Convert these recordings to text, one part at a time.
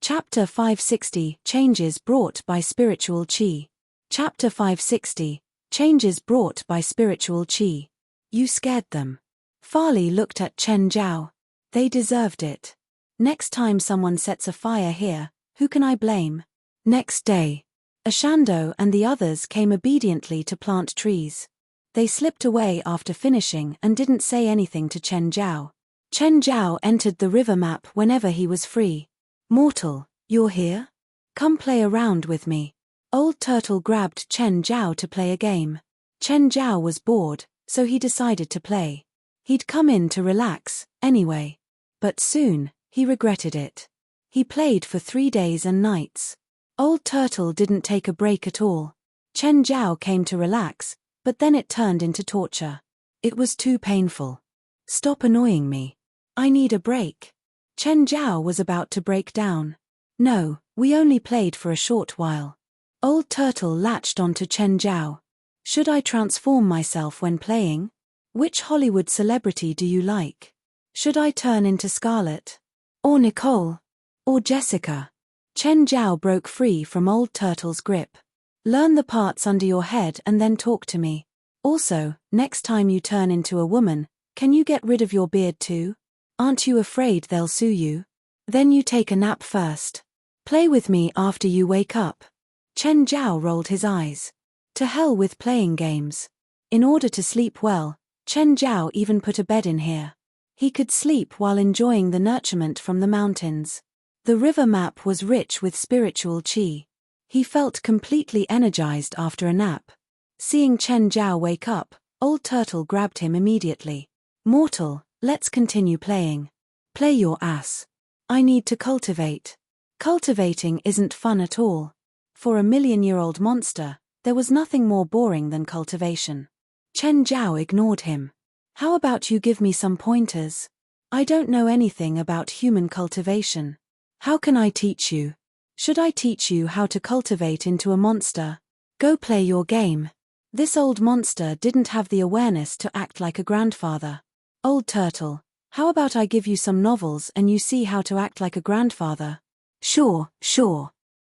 Chapter 560, Changes Brought by Spiritual Qi. Chapter 560, Changes Brought by Spiritual Qi. You scared them. Farley looked at Chen Zhao. They deserved it. Next time someone sets a fire here, who can I blame? Next day, Ashando and the others came obediently to plant trees. They slipped away after finishing and didn't say anything to Chen Zhao. Chen Zhao entered the river map whenever he was free. Mortal, you're here? Come play around with me. Old Turtle grabbed Chen Zhao to play a game. Chen Zhao was bored, so he decided to play. He'd come in to relax, anyway. But soon, he regretted it. He played for 3 days and nights. Old Turtle didn't take a break at all. Chen Zhao came to relax, but then it turned into torture. It was too painful. Stop annoying me. I need a break. Chen Zhao was about to break down. No, we only played for a short while. Old Turtle latched onto Chen Zhao. Should I transform myself when playing? Which Hollywood celebrity do you like? Should I turn into Scarlett? Or Nicole? Or Jessica? Chen Zhao broke free from Old Turtle's grip. Learn the parts under your head and then talk to me. Also, next time you turn into a woman, can you get rid of your beard too? Aren't you afraid they'll sue you? Then you take a nap first. Play with me after you wake up. Chen Zhao rolled his eyes. To hell with playing games. In order to sleep well, Chen Zhao even put a bed in here. He could sleep while enjoying the nurturement from the mountains. The river map was rich with spiritual qi. He felt completely energized after a nap. Seeing Chen Zhao wake up, Old Turtle grabbed him immediately. Mortal, let's continue playing. Play your ass. I need to cultivate. Cultivating isn't fun at all. For a million-year-old monster, there was nothing more boring than cultivation. Chen Zhao ignored him. How about you give me some pointers? I don't know anything about human cultivation. How can I teach you? Should I teach you how to cultivate into a monster? Go play your game. This old monster didn't have the awareness to act like a grandfather. Old Turtle, how about I give you some novels and you see how to act like a grandfather? Sure.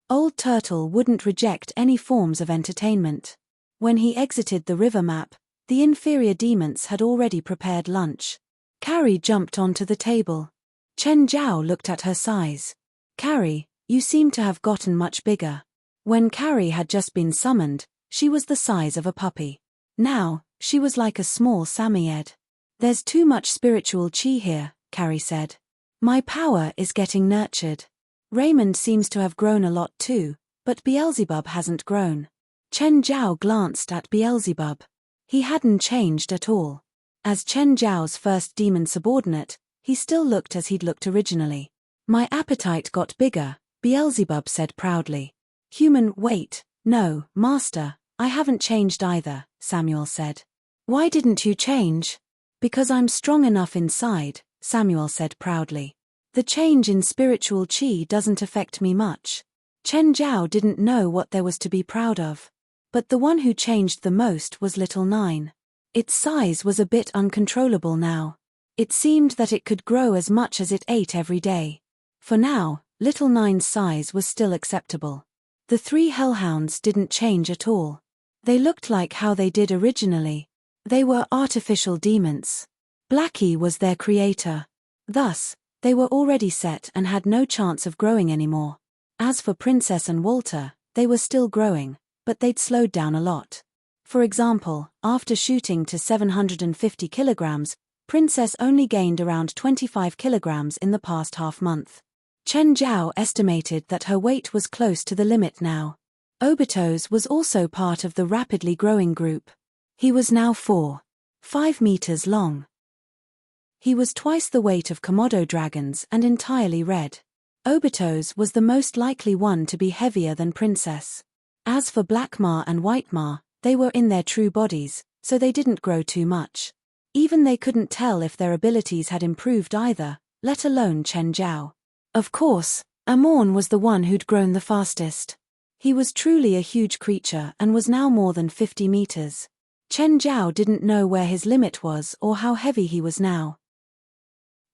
Old Turtle wouldn't reject any forms of entertainment. When he exited the river map, the inferior demons had already prepared lunch. Carrie jumped onto the table. Chen Zhao looked at her size. Carrie, you seem to have gotten much bigger. When Carrie had just been summoned, she was the size of a puppy. Now, she was like a small Samoyed. There's too much spiritual qi here, Carrie said. My power is getting nurtured. Raymond seems to have grown a lot too, but Beelzebub hasn't grown. Chen Zhao glanced at Beelzebub. He hadn't changed at all. As Chen Zhao's first demon subordinate, he still looked as he'd looked originally. My appetite got bigger, Beelzebub said proudly. Wait, no, Master, I haven't changed either, Samuel said. Why didn't you change? Because I'm strong enough inside, Samuel said proudly. The change in spiritual qi doesn't affect me much. Chen Zhao didn't know what there was to be proud of. But the one who changed the most was Little Nine. Its size was a bit uncontrollable now. It seemed that it could grow as much as it ate every day. For now, Little Nine's size was still acceptable. The 3 hellhounds didn't change at all. They looked like how they did originally. They were artificial demons. Blackie was their creator. Thus, they were already set and had no chance of growing anymore. As for Princess and Walter, they were still growing, but they'd slowed down a lot. For example, after shooting to 750 kilograms, Princess only gained around 25 kilograms in the past half-month. Chen Zhao estimated that her weight was close to the limit now. Obito's was also part of the rapidly growing group. He was now 4.5 meters long. He was twice the weight of Komodo dragons and entirely red. Obito's was the most likely one to be heavier than Princess. As for Black Ma and White Ma, they were in their true bodies, so they didn't grow too much. Even they couldn't tell if their abilities had improved either, let alone Chen Zhao. Of course, Amorn was the one who'd grown the fastest. He was truly a huge creature and was now more than 50 meters. Chen Zhao didn't know where his limit was or how heavy he was now.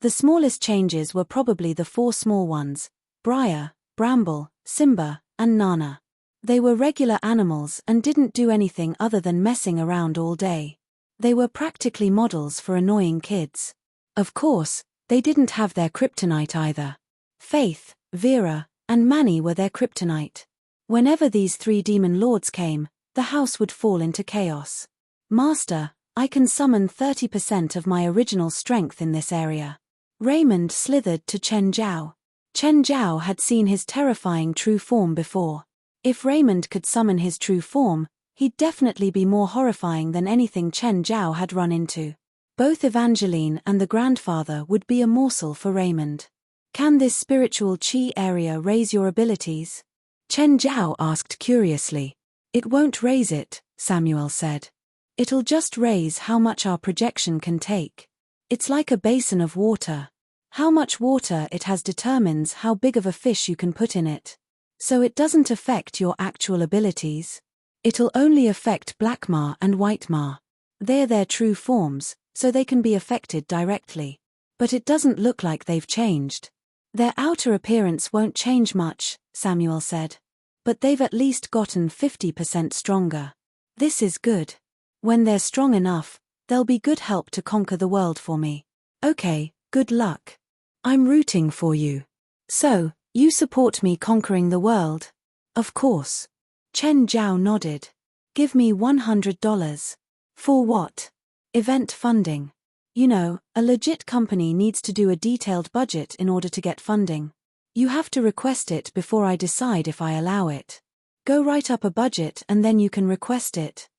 The smallest changes were probably the 4 small ones: Briar, Bramble, Simba, and Nana. They were regular animals and didn't do anything other than messing around all day. They were practically models for annoying kids. Of course, they didn't have their kryptonite either. Faith, Vera, and Manny were their kryptonite. Whenever these 3 demon lords came, the house would fall into chaos. Master, I can summon 30% of my original strength in this area. Raymond slithered to Chen Zhao. Chen Zhao had seen his terrifying true form before. If Raymond could summon his true form, he'd definitely be more horrifying than anything Chen Zhao had run into. Both Evangeline and the grandfather would be a morsel for Raymond. Can this spiritual chi area raise your abilities? Chen Zhao asked curiously. It won't raise it, Samuel said. It'll just raise how much our projection can take. It's like a basin of water. How much water it has determines how big of a fish you can put in it. So it doesn't affect your actual abilities. It'll only affect Black Ma and White Ma. They're their true forms, so they can be affected directly. But it doesn't look like they've changed. Their outer appearance won't change much, Samuel said. But they've at least gotten 50% stronger. This is good. When they're strong enough, they'll be good help to conquer the world for me. Okay, good luck. I'm rooting for you. So, you support me conquering the world? Of course. Chen Zhao nodded. Give me $100. For what? Event funding. You know, a legit company needs to do a detailed budget in order to get funding. You have to request it before I decide if I allow it. Go write up a budget and then you can request it.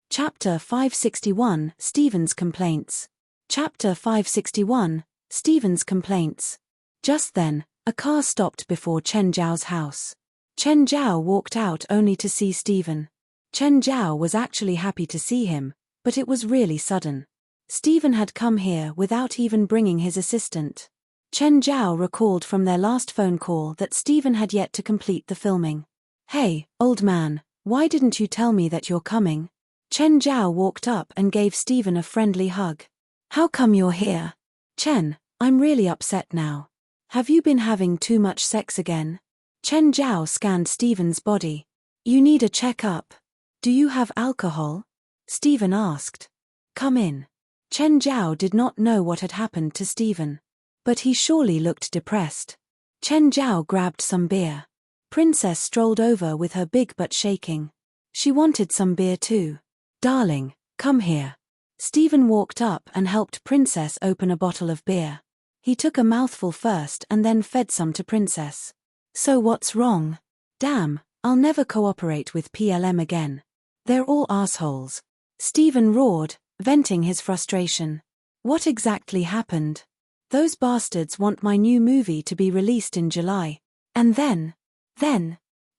Chapter 561, Stephen's Complaints. Chapter 561, Stephen's Complaints. Just then, a car stopped before Chen Zhao's house. Chen Zhao walked out only to see Stephen. Chen Zhao was actually happy to see him, but it was really sudden. Stephen had come here without even bringing his assistant. Chen Zhao recalled from their last phone call that Stephen had yet to complete the filming. Hey, old man, why didn't you tell me that you're coming? Chen Zhao walked up and gave Stephen a friendly hug. How come you're here? Chen, I'm really upset now. Have you been having too much sex again? Chen Zhao scanned Stephen's body. You need a checkup. Do you have alcohol? Stephen asked. Come in. Chen Zhao did not know what had happened to Stephen. But he surely looked depressed. Chen Zhao grabbed some beer. Princess strolled over with her big butt shaking. She wanted some beer too. Darling, come here. Stephen walked up and helped Princess open a bottle of beer. He took a mouthful first and then fed some to Princess. So what's wrong? Damn, I'll never cooperate with PLM again. They're all assholes. Stephen roared, venting his frustration. What exactly happened? Those bastards want my new movie to be released in July. And then?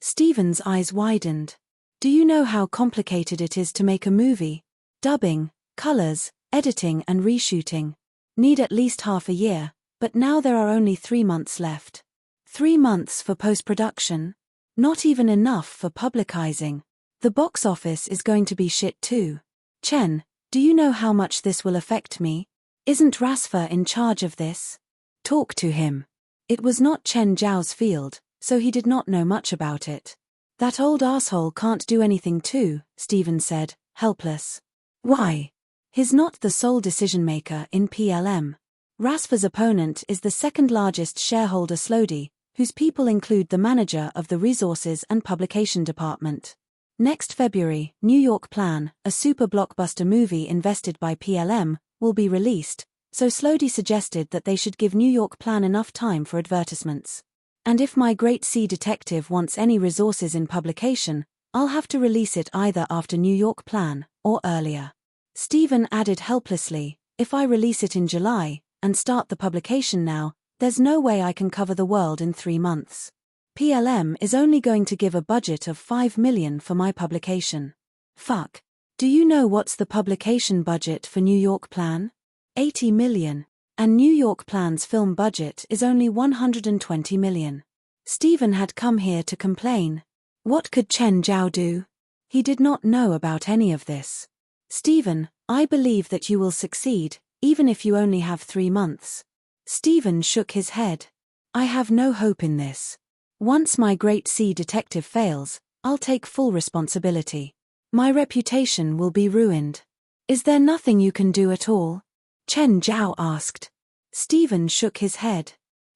Stephen's eyes widened. Do you know how complicated it is to make a movie? Dubbing, colors, editing and reshooting. Need at least half a year, but now there are only 3 months left. 3 months for post-production? Not even enough for publicizing. The box office is going to be shit too. Chen, do you know how much this will affect me? Isn't Rasfa in charge of this? Talk to him. It was not Chen Zhao's field, so he did not know much about it. That old asshole can't do anything too, Stephen said, helpless. Why? He's not the sole decision-maker in PLM. Rasfa's opponent is the second largest shareholder Slody, whose people include the manager of the Resources and Publication Department. Next February, New York Plan, a super blockbuster movie invested by PLM, will be released, so Slody suggested that they should give New York Plan enough time for advertisements. And if my Great Sea Detective wants any resources in publication, I'll have to release it either after New York Plan, or earlier. Stephen added helplessly, if I release it in July, and start the publication now, there's no way I can cover the world in 3 months. PLM is only going to give a budget of $5 million for my publication. Fuck. Do you know what's the publication budget for New York Plan? $80 million. And New York Plan's film budget is only $120 million. Stephen had come here to complain. What could Chen Zhao do? He did not know about any of this. Stephen, I believe that you will succeed, even if you only have 3 months. Stephen shook his head. I have no hope in this. Once my great sea detective fails, I'll take full responsibility. My reputation will be ruined. Is there nothing you can do at all? Chen Zhao asked. Stephen shook his head.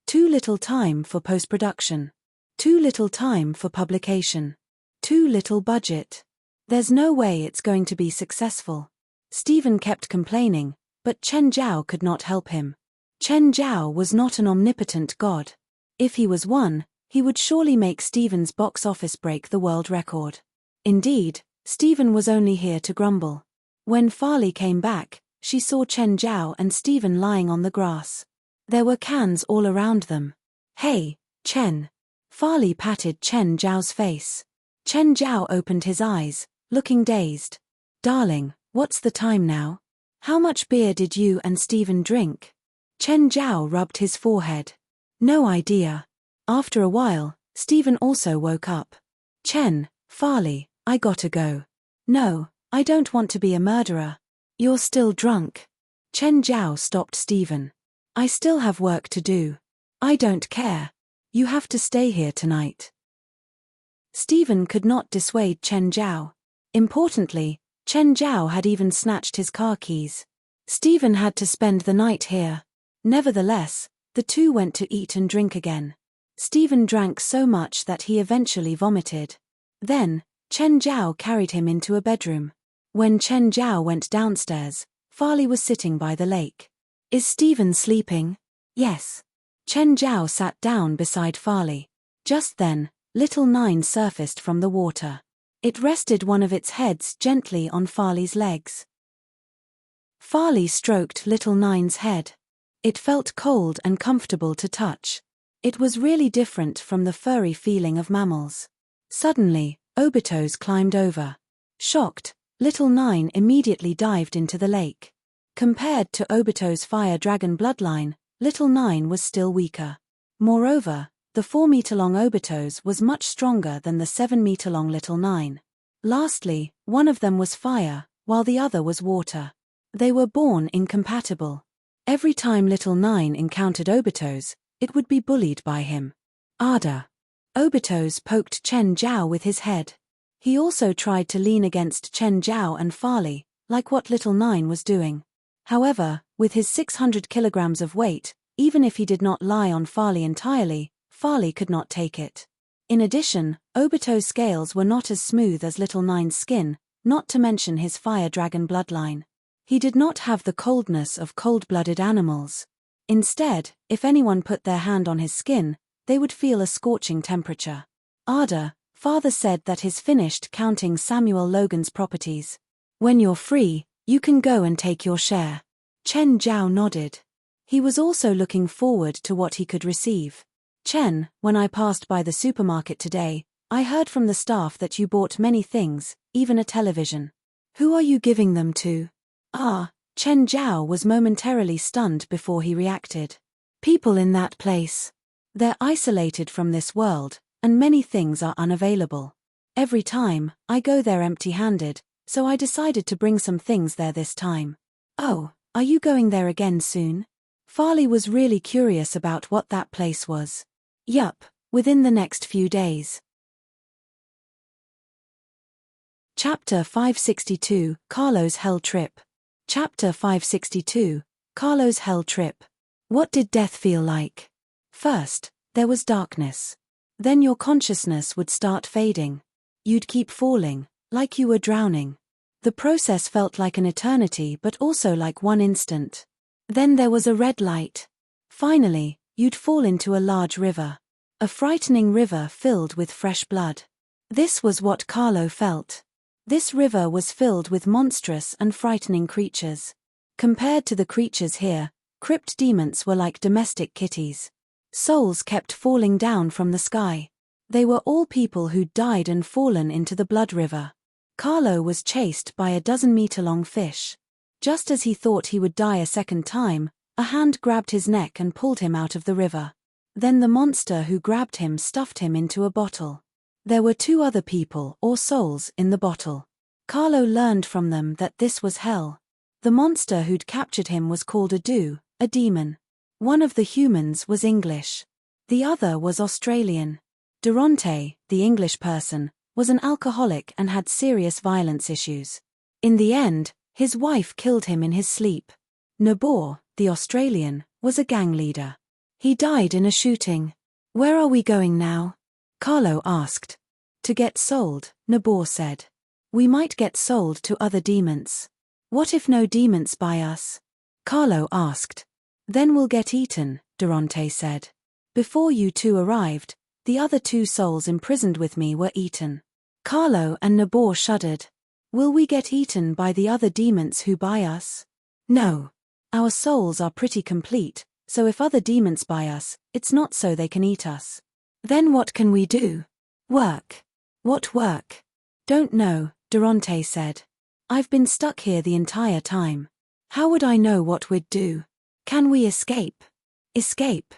Too little time for post-production. Too little time for publication. Too little budget. There's no way it's going to be successful. Stephen kept complaining, but Chen Zhao could not help him. Chen Zhao was not an omnipotent god. If he was one, he would surely make Stephen's box office break the world record. Indeed, Stephen was only here to grumble. When Farley came back, she saw Chen Zhao and Stephen lying on the grass. There were cans all around them. Hey, Chen. Farley patted Chen Zhao's face. Chen Zhao opened his eyes, looking dazed. Darling, what's the time now? How much beer did you and Stephen drink? Chen Zhao rubbed his forehead. No idea. After a while, Stephen also woke up. Chen, Farley, I gotta go. No, I don't want to be a murderer. You're still drunk. Chen Zhao stopped Stephen. I still have work to do. I don't care. You have to stay here tonight. Stephen could not dissuade Chen Zhao. Importantly, Chen Zhao had even snatched his car keys. Stephen had to spend the night here. Nevertheless, the two went to eat and drink again. Stephen drank so much that he eventually vomited. Then, Chen Zhao carried him into a bedroom. When Chen Zhao went downstairs, Farley was sitting by the lake. Is Stephen sleeping? Yes. Chen Zhao sat down beside Farley. Just then, little Nine surfaced from the water. It rested one of its heads gently on Farley's legs. Farley stroked little Nine's head. It felt cold and comfortable to touch. It was really different from the furry feeling of mammals. Suddenly, Obito's climbed over. Shocked, little Nine immediately dived into the lake. Compared to Obito's fire dragon bloodline, little Nine was still weaker. Moreover, the 4-meter-long Obitos was much stronger than the 7-meter-long little Nine. Lastly, one of them was fire, while the other was water. They were born incompatible. Every time little Nine encountered Obitos, it would be bullied by him. Ada. Obitos poked Chen Zhao with his head. He also tried to lean against Chen Zhao and Farley, like what little Nine was doing. However, with his 600 kilograms of weight, even if he did not lie on Farley entirely, Farley could not take it. In addition, Obito's scales were not as smooth as little Nine's skin, not to mention his fire dragon bloodline. He did not have the coldness of cold-blooded animals. Instead, if anyone put their hand on his skin, they would feel a scorching temperature. Ada, father said that he's finished counting Samuel Logan's properties. When you're free, you can go and take your share. Chen Zhao nodded. He was also looking forward to what he could receive. Chen, when I passed by the supermarket today, I heard from the staff that you bought many things, even a television. Who are you giving them to? Chen Zhao was momentarily stunned before he reacted. People in that place. They're isolated from this world, and many things are unavailable. Every time, I go there empty-handed, so I decided to bring some things there this time. Oh, are you going there again soon? Farley was really curious about what that place was. Yup, within the next few days. Chapter 562, Carlo's Hell Trip. Chapter 562, Carlo's Hell Trip. What did death feel like? First, there was darkness. Then your consciousness would start fading. You'd keep falling, like you were drowning. The process felt like an eternity but also like one instant. Then there was a red light. Finally, you'd fall into a large river. A frightening river filled with fresh blood. This was what Carlo felt. This river was filled with monstrous and frightening creatures. Compared to the creatures here, crypt demons were like domestic kitties. Souls kept falling down from the sky. They were all people who'd died and fallen into the blood river. Carlo was chased by a 12-meter-long fish. Just as he thought he would die a second time, a hand grabbed his neck and pulled him out of the river. Then the monster who grabbed him stuffed him into a bottle. There were 2 other people or souls in the bottle. Carlo learned from them that this was hell. The monster who'd captured him was called a demon. One of the humans was English. The other was Australian. Durante, the English person, was an alcoholic and had serious violence issues. In the end, his wife killed him in his sleep. Nabor, the Australian, was a gang leader. He died in a shooting. Where are we going now? Carlo asked. To get sold, Nabor said. We might get sold to other demons. What if no demons buy us? Carlo asked. Then we'll get eaten, Durante said. Before you two arrived, the other two souls imprisoned with me were eaten. Carlo and Nabor shuddered. Will we get eaten by the other demons who buy us? No. Our souls are pretty complete, so if other demons buy us, it's not so they can eat us. Then what can we do? Work. What work? Don't know, Durante said. I've been stuck here the entire time. How would I know what we'd do? Can we escape? Escape?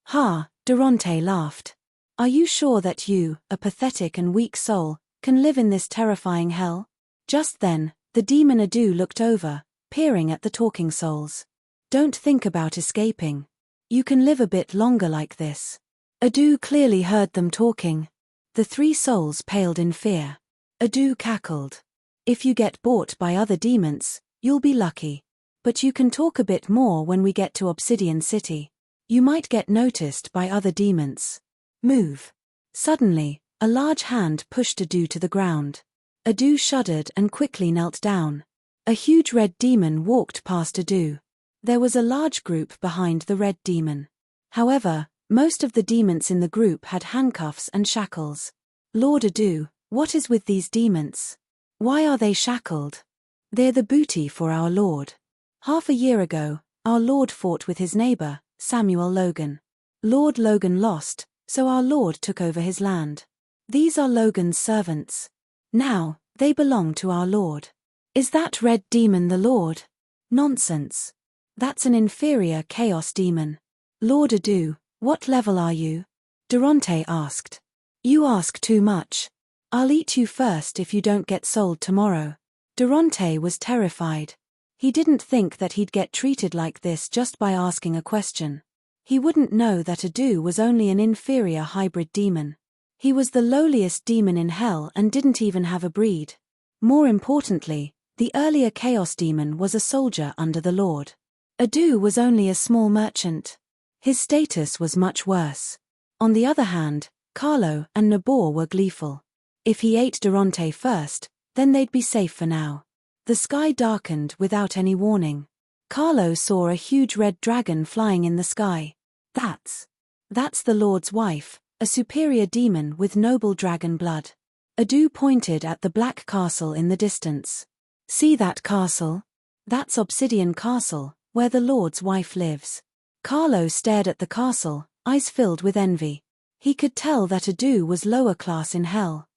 Ha, Durante laughed. Are you sure that you, a pathetic and weak soul, can live in this terrifying hell? Just then, the demon Adu looked over, peering at the talking souls. Don't think about escaping. You can live a bit longer like this. Adu clearly heard them talking. The three souls paled in fear. Adu cackled. If you get bought by other demons, you'll be lucky. But you can talk a bit more when we get to Obsidian City. You might get noticed by other demons. Move. Suddenly, a large hand pushed Adu to the ground. Adu shuddered and quickly knelt down. A huge red demon walked past Adu. There was a large group behind the red demon. However, most of the demons in the group had handcuffs and shackles. Lord Adu, what is with these demons? Why are they shackled? They're the booty for our Lord. Half a year ago, our Lord fought with his neighbor, Samuel Logan. Lord Logan lost, so our Lord took over his land. These are Logan's servants. Now, they belong to our Lord. Is that red demon the Lord? Nonsense. That's an inferior chaos demon. Lord Adu, what level are you? Durante asked. You ask too much. I'll eat you first if you don't get sold tomorrow. Durante was terrified. He didn't think that he'd get treated like this just by asking a question. He wouldn't know that Adu was only an inferior hybrid demon. He was the lowliest demon in hell and didn't even have a breed. More importantly, the earlier chaos demon was a soldier under the Lord. Adu was only a small merchant. His status was much worse. On the other hand, Carlo and Nabor were gleeful. If he ate Durante first, then they'd be safe for now. The sky darkened without any warning. Carlo saw a huge red dragon flying in the sky. That's the Lord's wife, a superior demon with noble dragon blood. Adu pointed at the black castle in the distance. See that castle? That's Obsidian Castle, where the Lord's wife lives. Carlo stared at the castle, eyes filled with envy. He could tell that Adu was lower class in hell.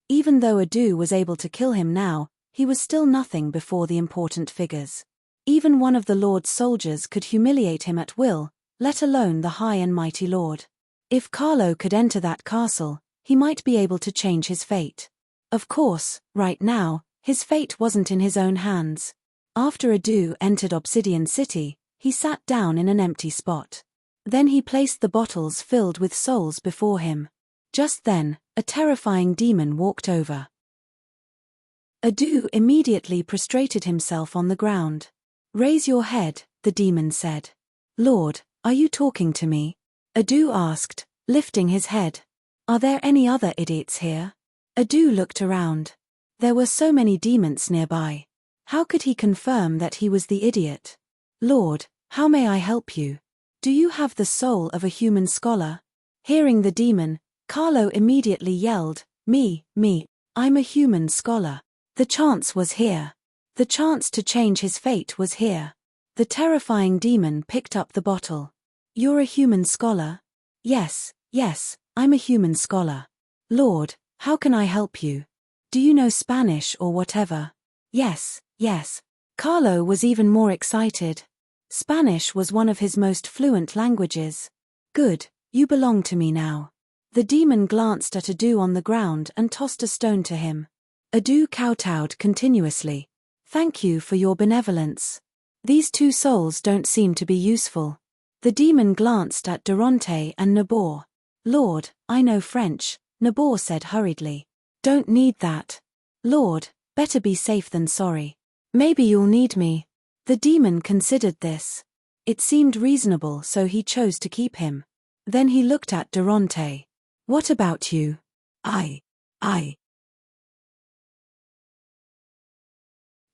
Even though Adu was able to kill him now, he was still nothing before the important figures. Even one of the Lord's soldiers could humiliate him at will, let alone the high and mighty Lord. If Carlo could enter that castle, he might be able to change his fate. Of course, right now, his fate wasn't in his own hands. After Adu entered Obsidian City, he sat down in an empty spot. Then he placed the bottles filled with souls before him. Just then, a terrifying demon walked over. Adu immediately prostrated himself on the ground. Raise your head, the demon said. Lord, are you talking to me? Adu asked, lifting his head. Are there any other idiots here? Adu looked around. There were so many demons nearby. How could he confirm that he was the idiot? Lord, how may I help you? Do you have the soul of a human scholar? Hearing the demon, Carlo immediately yelled, Me, I'm a human scholar. The chance was here. The chance to change his fate was here. The terrifying demon picked up the bottle. You're a human scholar? Yes, I'm a human scholar. Lord, how can I help you? Do you know Spanish or whatever? Yes. Carlo was even more excited. Spanish was one of his most fluent languages. Good, you belong to me now. The demon glanced at Adu on the ground and tossed a stone to him. Adu kowtowed continuously. Thank you for your benevolence. These two souls don't seem to be useful. The demon glanced at Durante and Nabor. Lord, I know French, Nabor said hurriedly. Don't need that. Lord, better be safe than sorry. Maybe you'll need me. The demon considered this. It seemed reasonable, so he chose to keep him. Then he looked at Durante. What about you? I.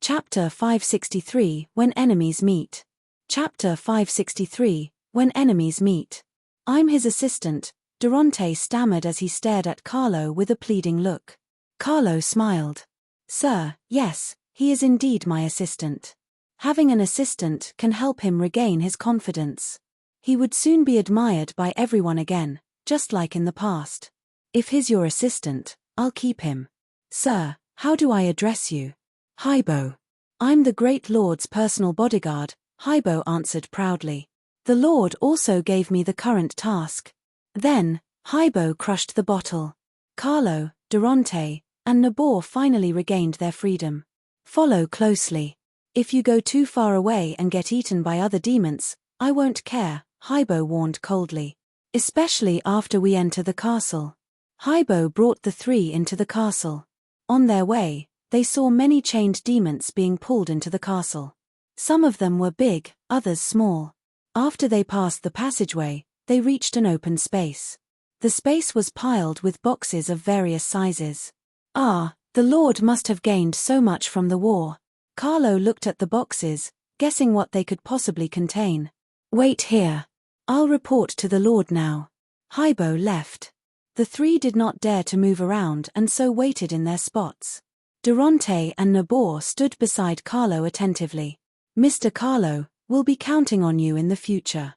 Chapter 563, When Enemies Meet. Chapter 563, When Enemies Meet. I'm his assistant, Durante stammered as he stared at Carlo with a pleading look. Carlo smiled. Sir, yes, he is indeed my assistant. Having an assistant can help him regain his confidence. He would soon be admired by everyone again, just like in the past. If he's your assistant, I'll keep him. Sir, how do I address you? Haibo. I'm the great Lord's personal bodyguard, Haibo answered proudly. The Lord also gave me the current task. Then, Haibo crushed the bottle. Carlo, Durante, and Nabor finally regained their freedom. Follow closely. If you go too far away and get eaten by other demons, I won't care, Haibo warned coldly. Especially after we enter the castle. Haibo brought the three into the castle. On their way, they saw many chained demons being pulled into the castle. Some of them were big, others small. After they passed the passageway, they reached an open space. The space was piled with boxes of various sizes. Ah, the Lord must have gained so much from the war. Carlo looked at the boxes, guessing what they could possibly contain. Wait here. I'll report to the Lord now. Haibo left. The three did not dare to move around and so waited in their spots. Durante and Nabor stood beside Carlo attentively. Mr. Carlo, we'll be counting on you in the future.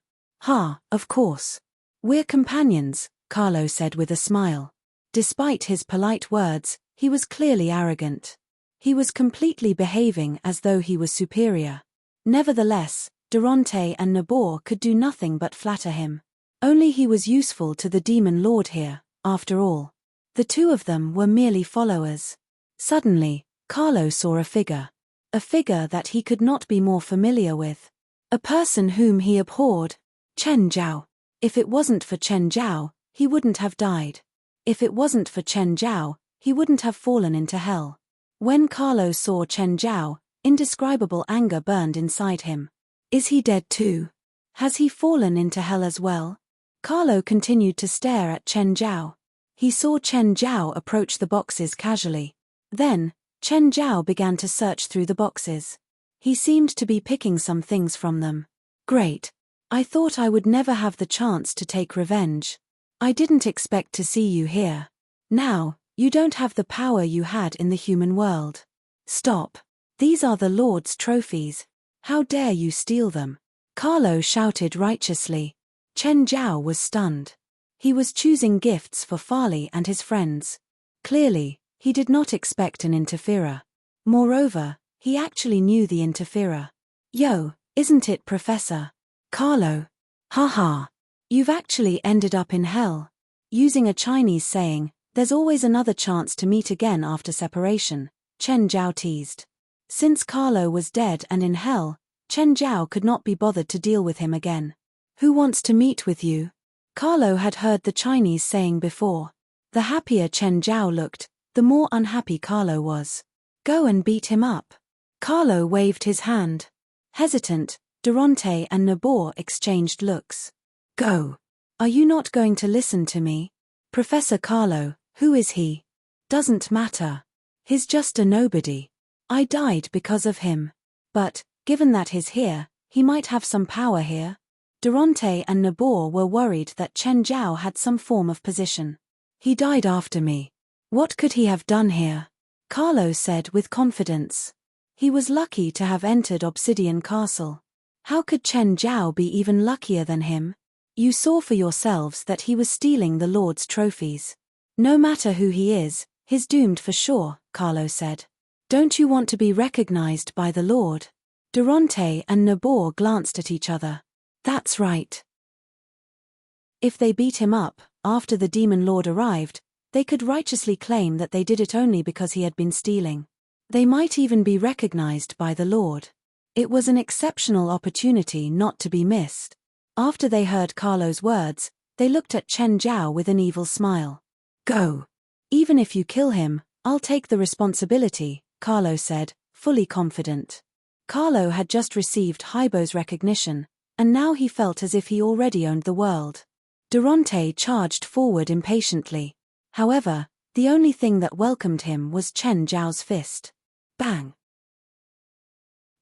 Of course. We're companions, Carlo said with a smile. Despite his polite words, he was clearly arrogant. He was completely behaving as though he was superior. Nevertheless, Durante and Nabor could do nothing but flatter him. Only he was useful to the demon lord here, after all. The two of them were merely followers. Suddenly, Carlo saw a figure. A figure that he could not be more familiar with. A person whom he abhorred. Chen Zhao. If it wasn't for Chen Zhao, he wouldn't have died. If it wasn't for Chen Zhao, he wouldn't have fallen into hell. When Carlo saw Chen Zhao, indescribable anger burned inside him. Is he dead too? Has he fallen into hell as well? Carlo continued to stare at Chen Zhao. He saw Chen Zhao approach the boxes casually. Then, Chen Zhao began to search through the boxes. He seemed to be picking some things from them. Great. I thought I would never have the chance to take revenge. I didn't expect to see you here. Now, you don't have the power you had in the human world. Stop. These are the Lord's trophies. How dare you steal them? Carlo shouted righteously. Chen Zhao was stunned. He was choosing gifts for Farley and his friends. Clearly, he did not expect an interferer. Moreover, he actually knew the interferer. Yo, isn't it Professor? Carlo. Haha. You've actually ended up in hell. Using a Chinese saying, there's always another chance to meet again after separation, Chen Zhao teased. Since Carlo was dead and in hell, Chen Zhao could not be bothered to deal with him again. Who wants to meet with you? Carlo had heard the Chinese saying before. The happier Chen Zhao looked, the more unhappy Carlo was. Go and beat him up. Carlo waved his hand. Hesitant, Durante and Nabor exchanged looks. Go. Are you not going to listen to me? Professor Carlo, who is he? Doesn't matter. He's just a nobody. I died because of him. But, given that he's here, he might have some power here. Durante and Nabor were worried that Chen Zhao had some form of position. He died after me. What could he have done here? Carlo said with confidence. He was lucky to have entered Obsidian Castle. How could Chen Zhao be even luckier than him? You saw for yourselves that he was stealing the Lord's trophies. No matter who he is, he's doomed for sure, Carlo said. Don't you want to be recognized by the Lord? Durante and Nabor glanced at each other. That's right. If they beat him up, after the demon lord arrived, they could righteously claim that they did it only because he had been stealing. They might even be recognized by the Lord. It was an exceptional opportunity not to be missed. After they heard Carlo's words, they looked at Chen Zhao with an evil smile. Go. Even if you kill him, I'll take the responsibility, Carlo said, fully confident. Carlo had just received Haibo's recognition, and now he felt as if he already owned the world. Durante charged forward impatiently. However, the only thing that welcomed him was Chen Zhao's fist. Bang!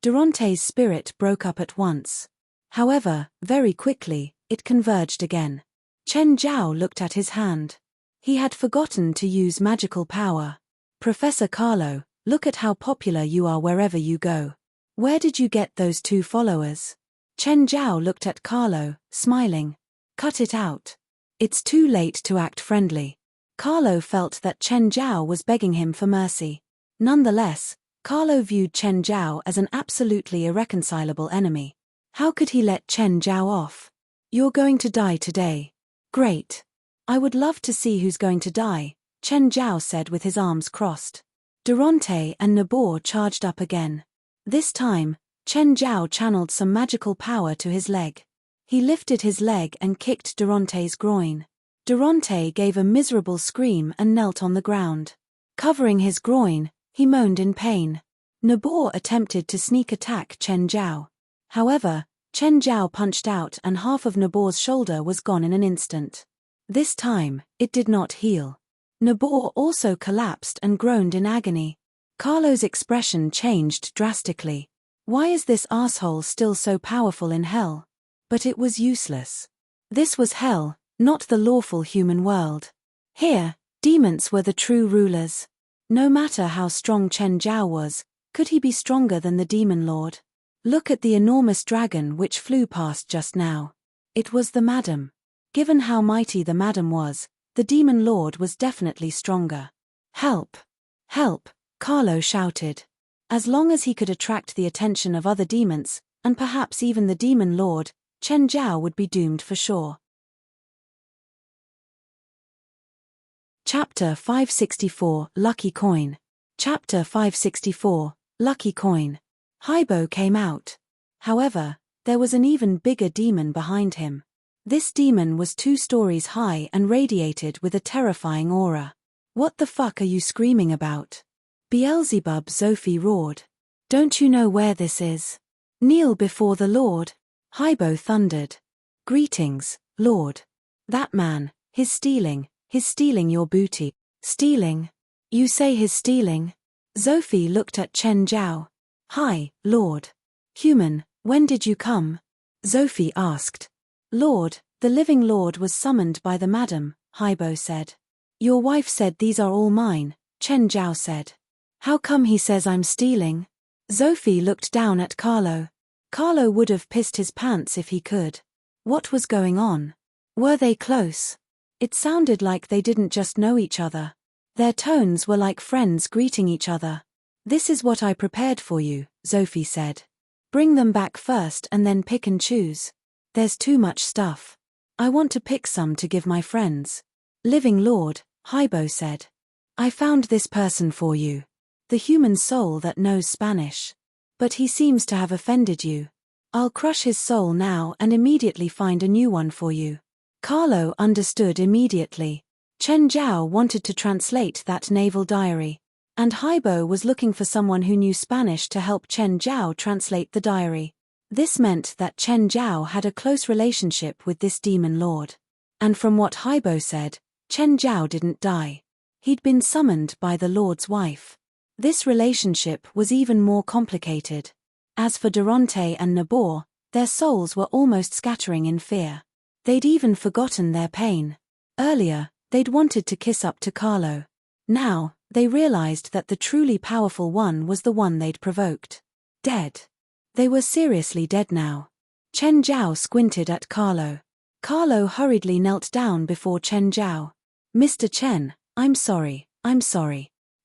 Durante's spirit broke up at once. However, very quickly, it converged again. Chen Zhao looked at his hand. He had forgotten to use magical power. Professor Carlo, look at how popular you are wherever you go. Where did you get those 2 followers? Chen Zhao looked at Carlo, smiling. Cut it out. It's too late to act friendly. Carlo felt that Chen Zhao was begging him for mercy. Nonetheless, Carlo viewed Chen Zhao as an absolutely irreconcilable enemy. How could he let Chen Zhao off? You're going to die today. Great. I would love to see who's going to die, Chen Zhao said with his arms crossed. Durante and Nabor charged up again. This time, Chen Zhao channeled some magical power to his leg. He lifted his leg and kicked Durante's groin. Durante gave a miserable scream and knelt on the ground. Covering his groin, he moaned in pain. Nabor attempted to sneak attack Chen Zhao. However, Chen Zhao punched out and half of Nabor's shoulder was gone in an instant. This time, it did not heal. Nabor also collapsed and groaned in agony. Carlo's expression changed drastically. Why is this asshole still so powerful in hell? But it was useless. This was hell, not the lawful human world. Here, demons were the true rulers. No matter how strong Chen Zhao was, could he be stronger than the demon lord? Look at the enormous dragon which flew past just now. It was the madam. Given how mighty the madam was, the demon lord was definitely stronger. Help! Help! Carlo shouted. As long as he could attract the attention of other demons, and perhaps even the demon lord, Chen Zhao would be doomed for sure. Chapter 564, Lucky Coin. Chapter 564, Lucky Coin. Haibo came out. However, there was an even bigger demon behind him. This demon was 2 stories high and radiated with a terrifying aura. What the fuck are you screaming about? Beelzebub, Zophie roared. Don't you know where this is? Kneel before the Lord. Haibo thundered. Greetings, Lord. That man, he's stealing your booty. Stealing? You say he's stealing? Zophie looked at Chen Zhao. Hi, Lord. Human, when did you come? Zophie asked. Lord, the living Lord was summoned by the madam, Haibo said. Your wife said these are all mine, Chen Zhao said. How come he says I'm stealing? Zophie looked down at Carlo. Carlo would have pissed his pants if he could. What was going on? Were they close? It sounded like they didn't just know each other. Their tones were like friends greeting each other. This is what I prepared for you, Zophie said. Bring them back first and then pick and choose. There's too much stuff. I want to pick some to give my friends. Living Lord, Haibo said. I found this person for you. The human soul that knows Spanish. But he seems to have offended you. I'll crush his soul now and immediately find a new one for you. Carlo understood immediately. Chen Zhao wanted to translate that naval diary. And Haibo was looking for someone who knew Spanish to help Chen Zhao translate the diary. This meant that Chen Zhao had a close relationship with this demon lord. And from what Haibo said, Chen Zhao didn't die. He'd been summoned by the lord's wife. This relationship was even more complicated. As for Durante and Nabor, their souls were almost scattering in fear. They'd even forgotten their pain. Earlier, they'd wanted to kiss up to Carlo. Now, they realized that the truly powerful one was the one they'd provoked. Dead. They were seriously dead now. Chen Zhao squinted at Carlo. Carlo hurriedly knelt down before Chen Zhao. Mr. Chen, I'm sorry.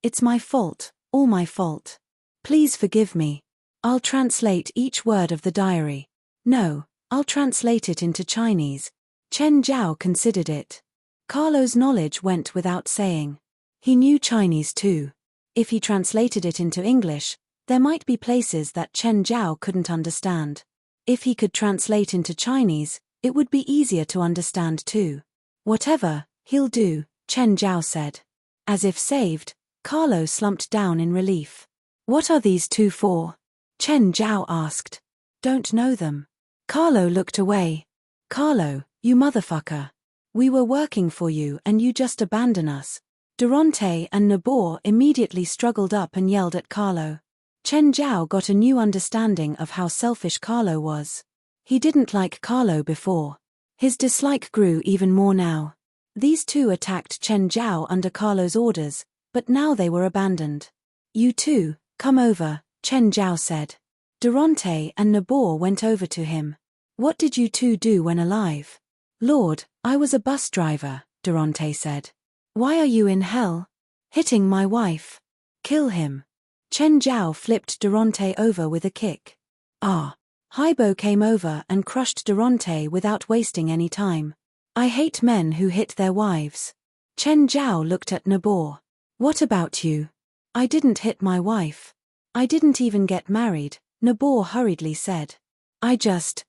It's my fault, all my fault. Please forgive me. I'll translate each word of the diary. No, I'll translate it into Chinese. Chen Zhao considered it. Carlo's knowledge went without saying. He knew Chinese too. If he translated it into English, there might be places that Chen Zhao couldn't understand. If he could translate into Chinese, It would be easier to understand too. Whatever, he'll do, Chen Zhao said. As if saved, Carlo slumped down in relief. What are these two for? Chen Zhao asked. Don't know them. Carlo looked away. Carlo, you motherfucker. We were working for you and you just abandon us. Durante and Nabor immediately struggled up and yelled at Carlo. Chen Zhao got a new understanding of how selfish Carlo was. He didn't like Carlo before. His dislike grew even more now. These two attacked Chen Zhao under Carlo's orders, but now they were abandoned. You two, come over, Chen Zhao said. Durante and Nabor went over to him. What did you two do when alive? Lord, I was a bus driver, Durante said. Why are you in hell? Hitting my wife. Kill him. Chen Zhao flipped Durante over with a kick. Ah. Haibo came over and crushed Durante without wasting any time. I hate men who hit their wives. Chen Zhao looked at Nabor. What about you? I didn't hit my wife. I didn't even get married, Nabor hurriedly said. I just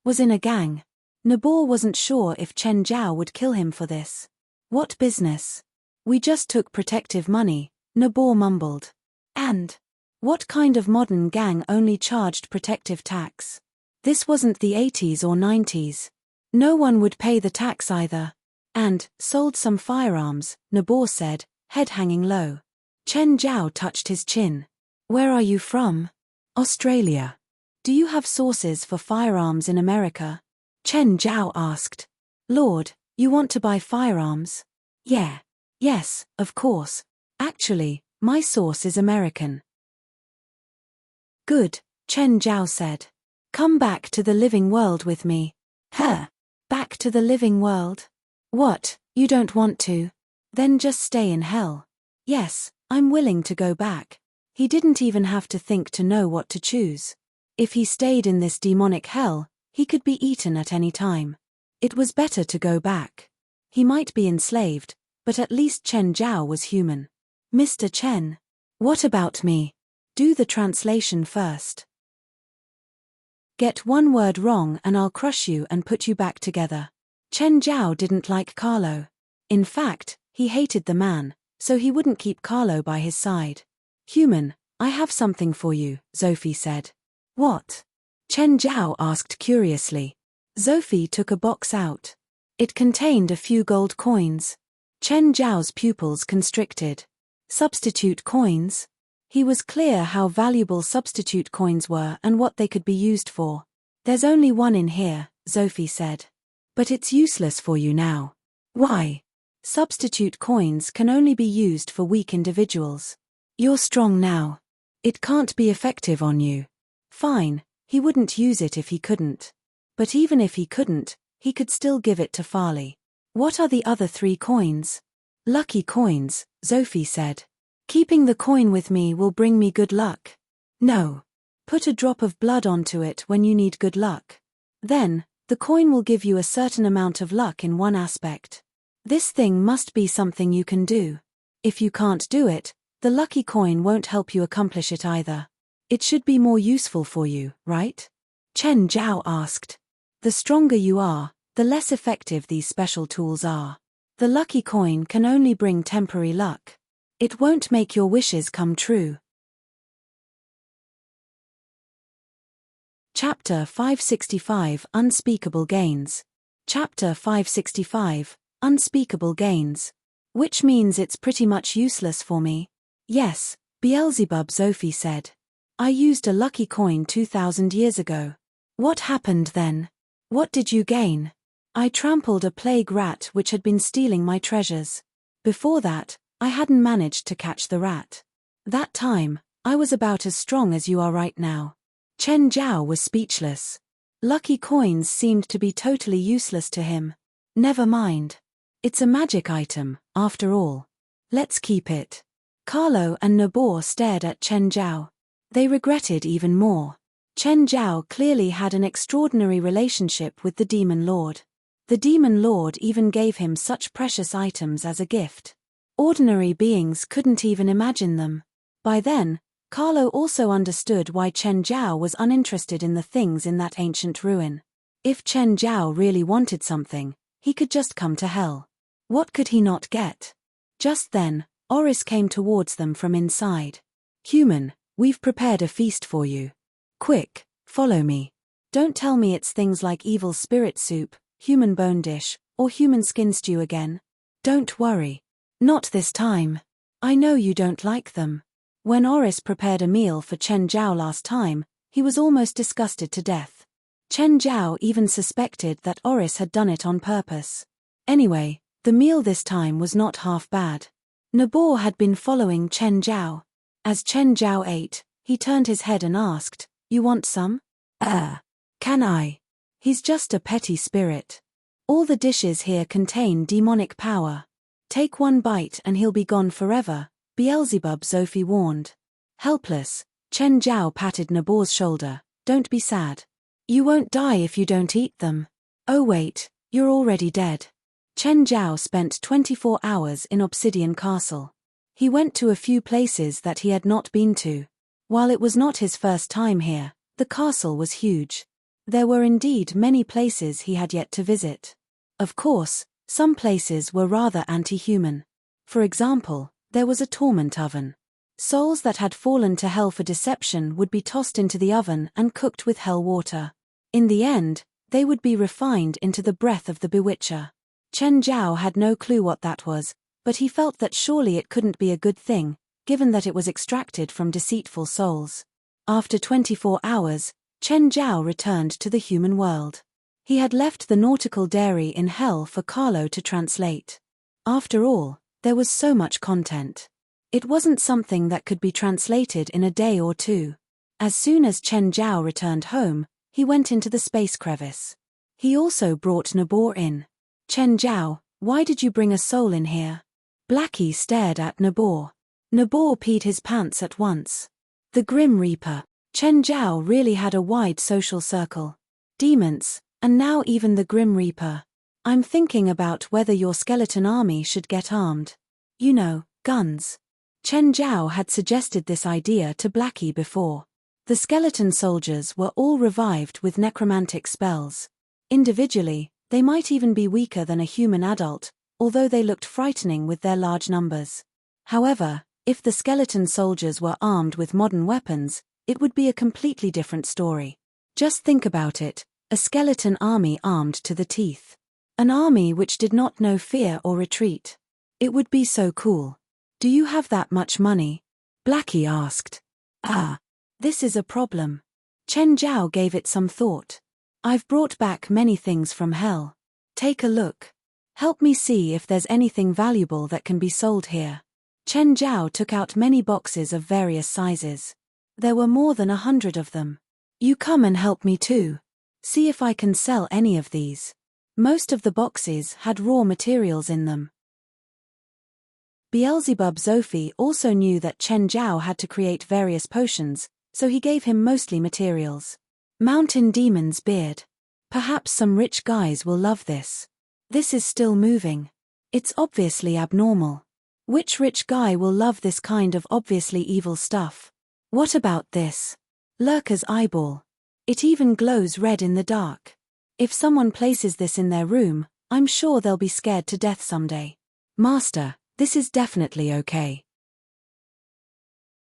was in a gang. Nabor wasn't sure if Chen Zhao would kill him for this. What business? We just took protective money, Nabor mumbled. And? What kind of modern gang only charged protective tax? This wasn't the 80s or 90s. No one would pay the tax either. And, sold some firearms, Nabor said, head hanging low. Chen Zhao touched his chin. Where are you from? Australia. Do you have sources for firearms in America? Chen Zhao asked. Lord, you want to buy firearms? Yeah. Yes, of course. Actually, my source is American. Good, Chen Zhao said. Come back to the living world with me. Huh? Back to the living world? What, you don't want to? Then just stay in hell. Yes, I'm willing to go back. He didn't even have to think to know what to choose. If he stayed in this demonic hell, he could be eaten at any time. It was better to go back. He might be enslaved, but at least Chen Zhao was human. Mr. Chen. What about me? Do the translation first. Get one word wrong and I'll crush you and put you back together. Chen Zhao didn't like Carlo. In fact, he hated the man, so he wouldn't keep Carlo by his side. Human, I have something for you, Sophie said. What? Chen Zhao asked curiously. Sophie took a box out. It contained a few gold coins. Chen Zhao's pupils constricted. Substitute coins? He was clear how valuable substitute coins were and what they could be used for. There's only one in here, Sophie said. But it's useless for you now. Why? Substitute coins can only be used for weak individuals. You're strong now. It can't be effective on you. Fine, he wouldn't use it if he couldn't. But even if he couldn't, he could still give it to Farley. What are the other 3 coins? Lucky coins, Sophie said. Keeping the coin with me will bring me good luck. No. Put a drop of blood onto it when you need good luck. Then, the coin will give you a certain amount of luck in one aspect. This thing must be something you can do. If you can't do it, the lucky coin won't help you accomplish it either. It should be more useful for you, right? Chen Zhao asked. The stronger you are, the less effective these special tools are. The lucky coin can only bring temporary luck. It won't make your wishes come true. Chapter 565 Unspeakable Gains. Chapter 565 Unspeakable Gains. Which means it's pretty much useless for me. Yes, Beelzebub, Sophie said. I used a lucky coin 2,000 years ago. What happened then? What did you gain? I trampled a plague rat which had been stealing my treasures. Before that, I hadn't managed to catch the rat. That time, I was about as strong as you are right now. Chen Zhao was speechless. Lucky coins seemed to be totally useless to him. Never mind. It's a magic item, after all. Let's keep it. Carlo and Nabor stared at Chen Zhao. They regretted even more. Chen Zhao clearly had an extraordinary relationship with the Demon Lord. The Demon Lord even gave him such precious items as a gift. Ordinary beings couldn't even imagine them. By then, Carlo also understood why Chen Zhao was uninterested in the things in that ancient ruin. If Chen Zhao really wanted something, he could just come to hell. What could he not get? Just then, Oris came towards them from inside. Human, we've prepared a feast for you. Quick, follow me. Don't tell me it's things like evil spirit soup, human bone dish, or human skin stew again. Don't worry. Not this time. I know you don't like them. When Oris prepared a meal for Chen Zhao last time, he was almost disgusted to death. Chen Zhao even suspected that Oris had done it on purpose. Anyway, the meal this time was not half bad. Nabor had been following Chen Zhao. As Chen Zhao ate, he turned his head and asked, "You want some?" Can I? He's just a petty spirit. All the dishes here contain demonic power. Take one bite and he'll be gone forever, Beelzebub Zophie warned. Helpless, Chen Zhao patted Nabor's shoulder. Don't be sad. You won't die if you don't eat them. Oh wait, you're already dead. Chen Zhao spent 24 hours in Obsidian Castle. He went to a few places that he had not been to. While it was not his first time here, the castle was huge. There were indeed many places he had yet to visit. Of course, some places were rather anti-human. For example, there was a torment oven. Souls that had fallen to hell for deception would be tossed into the oven and cooked with hell water. In the end, they would be refined into the breath of the bewitcher. Chen Zhao had no clue what that was, but he felt that surely it couldn't be a good thing, given that it was extracted from deceitful souls. After 24 hours, Chen Zhao returned to the human world. He had left the nautical dairy in hell for Carlo to translate. After all, there was so much content. It wasn't something that could be translated in a day or two. As soon as Chen Zhao returned home, he went into the space crevice. He also brought Nabor in. Chen Zhao, why did you bring a soul in here? Blackie stared at Nabor. Nabor peed his pants at once. The Grim Reaper. Chen Zhao really had a wide social circle. Demons, and now even the Grim Reaper. I'm thinking about whether your skeleton army should get armed. You know, guns. Chen Zhao had suggested this idea to Blackie before. The skeleton soldiers were all revived with necromantic spells. Individually, they might even be weaker than a human adult, although they looked frightening with their large numbers. However, if the skeleton soldiers were armed with modern weapons, it would be a completely different story. Just think about it, a skeleton army armed to the teeth. An army which did not know fear or retreat. It would be so cool. Do you have that much money? Blackie asked. This is a problem. Chen Zhao gave it some thought. I've brought back many things from hell. Take a look. Help me see if there's anything valuable that can be sold here. Chen Zhao took out many boxes of various sizes. There were more than 100 of them. You come and help me too. See if I can sell any of these. Most of the boxes had raw materials in them. Beelzebub Zophie also knew that Chen Zhao had to create various potions, so he gave him mostly materials. Mountain Demon's Beard. Perhaps some rich guys will love this. This is still moving. It's obviously abnormal. Which rich guy will love this kind of obviously evil stuff? What about this? Lurker's eyeball. It even glows red in the dark. If someone places this in their room, I'm sure they'll be scared to death someday. Master, this is definitely okay.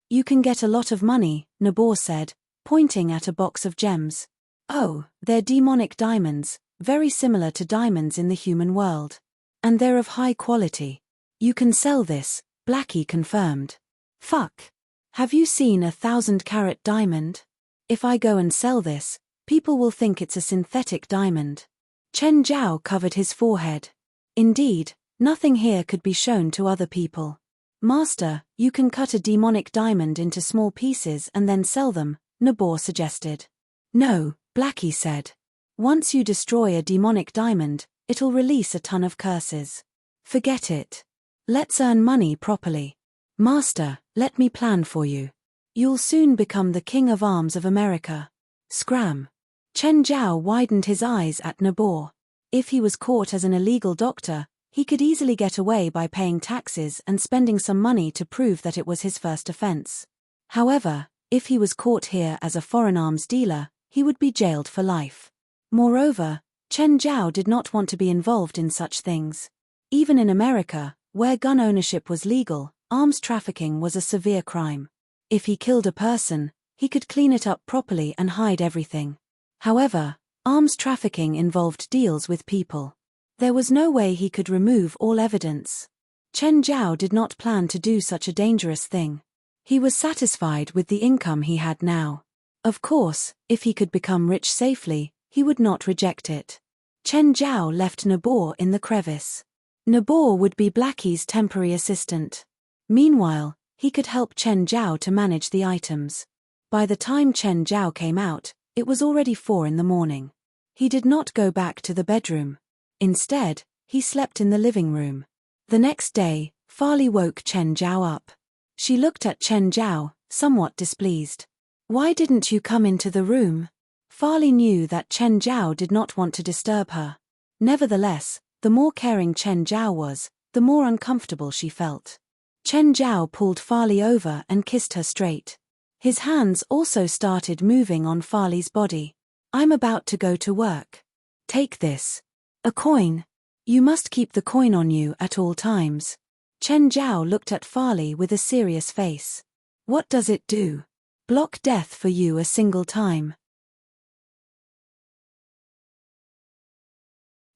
You can get a lot of money, Nabor said, pointing at a box of gems. Oh, they're demonic diamonds, very similar to diamonds in the human world. And they're of high quality. You can sell this, Blackie confirmed. Fuck. Have you seen 1,000-carat diamond? If I go and sell this, people will think it's a synthetic diamond. Chen Zhao covered his forehead. Indeed, nothing here could be shown to other people. Master, you can cut a demonic diamond into small pieces and then sell them, Nabor suggested. No, Blackie said. Once you destroy a demonic diamond, it'll release a ton of curses. Forget it. Let's earn money properly. Master, let me plan for you. You'll soon become the King of Arms of America. Scram. Chen Zhao widened his eyes at Nabor. If he was caught as an illegal doctor, he could easily get away by paying taxes and spending some money to prove that it was his first offense. However, if he was caught here as a foreign arms dealer, he would be jailed for life. Moreover, Chen Zhao did not want to be involved in such things. Even in America, where gun ownership was legal, arms trafficking was a severe crime. If he killed a person, he could clean it up properly and hide everything. However, arms trafficking involved deals with people. There was no way he could remove all evidence. Chen Zhao did not plan to do such a dangerous thing. He was satisfied with the income he had now. Of course, if he could become rich safely, he would not reject it. Chen Zhao left Nabor in the crevice. Nabor would be Blackie's temporary assistant. Meanwhile, he could help Chen Zhao to manage the items. By the time Chen Zhao came out, it was already 4 in the morning. He did not go back to the bedroom. Instead, he slept in the living room. The next day, Farley woke Chen Zhao up. She looked at Chen Zhao, somewhat displeased. "Why didn't you come into the room?" Farley knew that Chen Zhao did not want to disturb her. Nevertheless, the more caring Chen Zhao was, the more uncomfortable she felt. Chen Zhao pulled Farley over and kissed her straight. His hands also started moving on Farley's body. "I'm about to go to work. Take this. A coin. You must keep the coin on you at all times." Chen Zhao looked at Farley with a serious face. "What does it do?" "Block death for you a single time."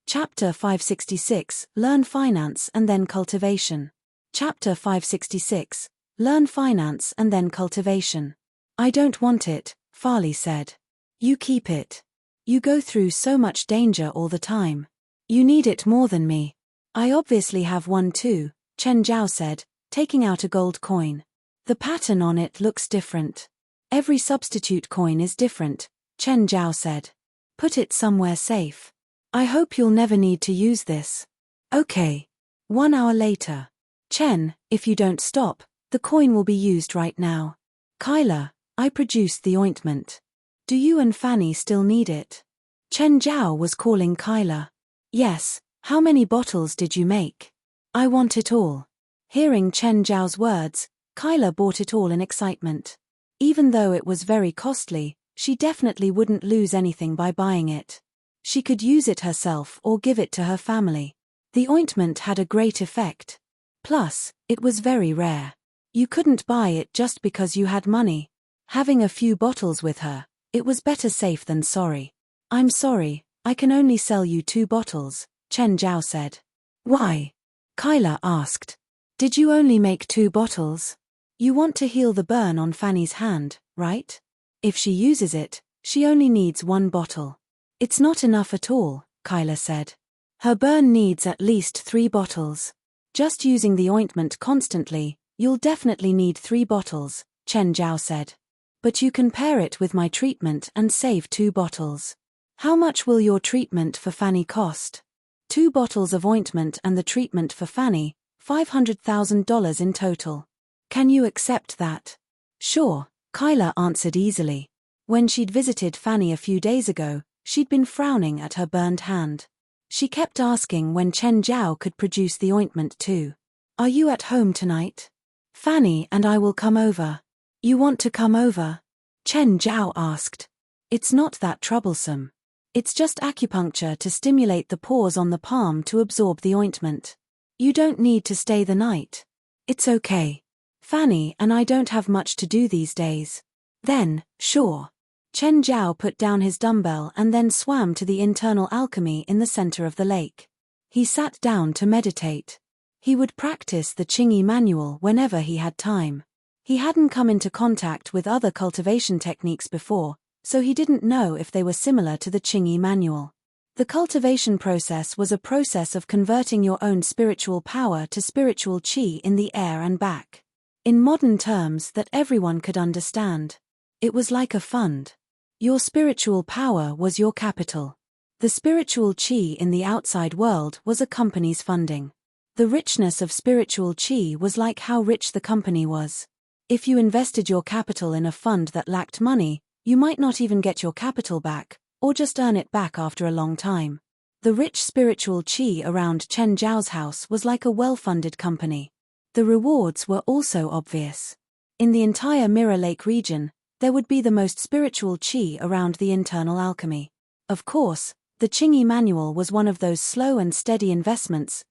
Chapter 566, Learn Finance and then Cultivation. Chapter 566, Learn Finance and then Cultivation. "I don't want it," Farley said. "You keep it. You go through so much danger all the time. You need it more than me." "I obviously have one too," Chen Zhao said, taking out a gold coin. "The pattern on it looks different." "Every substitute coin is different," Chen Zhao said. "Put it somewhere safe. I hope you'll never need to use this." "Okay." 1 hour later. "Chen, if you don't stop, the coin will be used right now." "Kyla, I produced the ointment. Do you and Fanny still need it?" Chen Zhao was calling Kyla. "Yes, how many bottles did you make?" "I want it all." Hearing Chen Zhao's words, Kyla bought it all in excitement. Even though it was very costly, she definitely wouldn't lose anything by buying it. She could use it herself or give it to her family. The ointment had a great effect. Plus, it was very rare. You couldn't buy it just because you had money. Having a few bottles with her, it was better safe than sorry. "I'm sorry, I can only sell you 2 bottles, Chen Zhao said. "Why?" Kyla asked. "Did you only make 2 bottles? You want to heal the burn on Fanny's hand, right? If she uses it, she only needs 1 bottle. "It's not enough at all," Kyla said. "Her burn needs at least 3 bottles. Just using the ointment constantly, you'll definitely need 3 bottles, Chen Zhao said. "But you can pair it with my treatment and save 2 bottles. "How much will your treatment for Fanny cost?" 2 bottles of ointment and the treatment for Fanny, $500,000 in total. "Can you accept that?" "Sure," Kyla answered easily. When she'd visited Fanny a few days ago, she'd been frowning at her burned hand. She kept asking when Chen Zhao could produce the ointment too. "Are you at home tonight? Fanny and I will come over." "You want to come over?" Chen Zhao asked. "It's not that troublesome. It's just acupuncture to stimulate the pores on the palm to absorb the ointment. You don't need to stay the night. It's okay. Fanny and I don't have much to do these days." "Then, sure." Chen Zhao put down his dumbbell and then swam to the internal alchemy in the center of the lake. He sat down to meditate. He would practice the Qingyi manual whenever he had time. He hadn't come into contact with other cultivation techniques before, so he didn't know if they were similar to the Qingyi manual. The cultivation process was a process of converting your own spiritual power to spiritual qi in the air and back. In modern terms that everyone could understand. It was like a fund. Your spiritual power was your capital. The spiritual qi in the outside world was a company's funding. The richness of spiritual qi was like how rich the company was. If you invested your capital in a fund that lacked money, you might not even get your capital back, or just earn it back after a long time. The rich spiritual qi around Chen Zhao's house was like a well-funded company. The rewards were also obvious. In the entire Mirror Lake region, there would be the most spiritual qi around the internal alchemy. Of course, the Chingy manual was one of those slow and steady investments,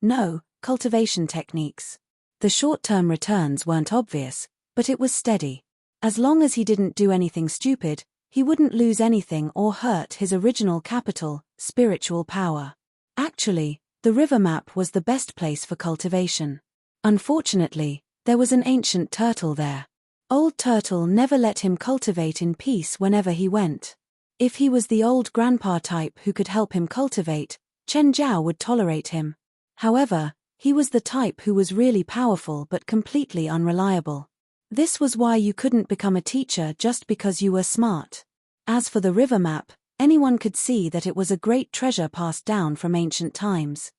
cultivation techniques. The short-term returns weren't obvious, but it was steady. As long as he didn't do anything stupid, he wouldn't lose anything or hurt his original capital, spiritual power. Actually, the river map was the best place for cultivation. Unfortunately, there was an ancient turtle there. Old Turtle never let him cultivate in peace whenever he went. If he was the old grandpa type who could help him cultivate, Chen Zhao would tolerate him. However, he was the type who was really powerful but completely unreliable. This was why you couldn't become a teacher just because you were smart. As for the river map, anyone could see that it was a great treasure passed down from ancient times.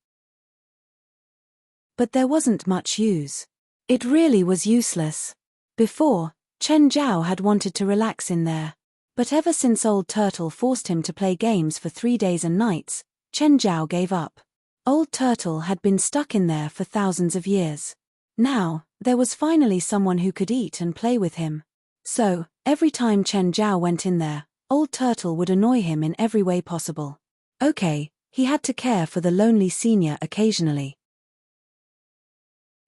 But there wasn't much use. It really was useless. Before, Chen Zhao had wanted to relax in there. But ever since Old Turtle forced him to play games for 3 days and nights, Chen Zhao gave up. Old Turtle had been stuck in there for thousands of years. Now, there was finally someone who could eat and play with him. So, every time Chen Zhao went in there, Old Turtle would annoy him in every way possible. Okay, he had to care for the lonely senior occasionally.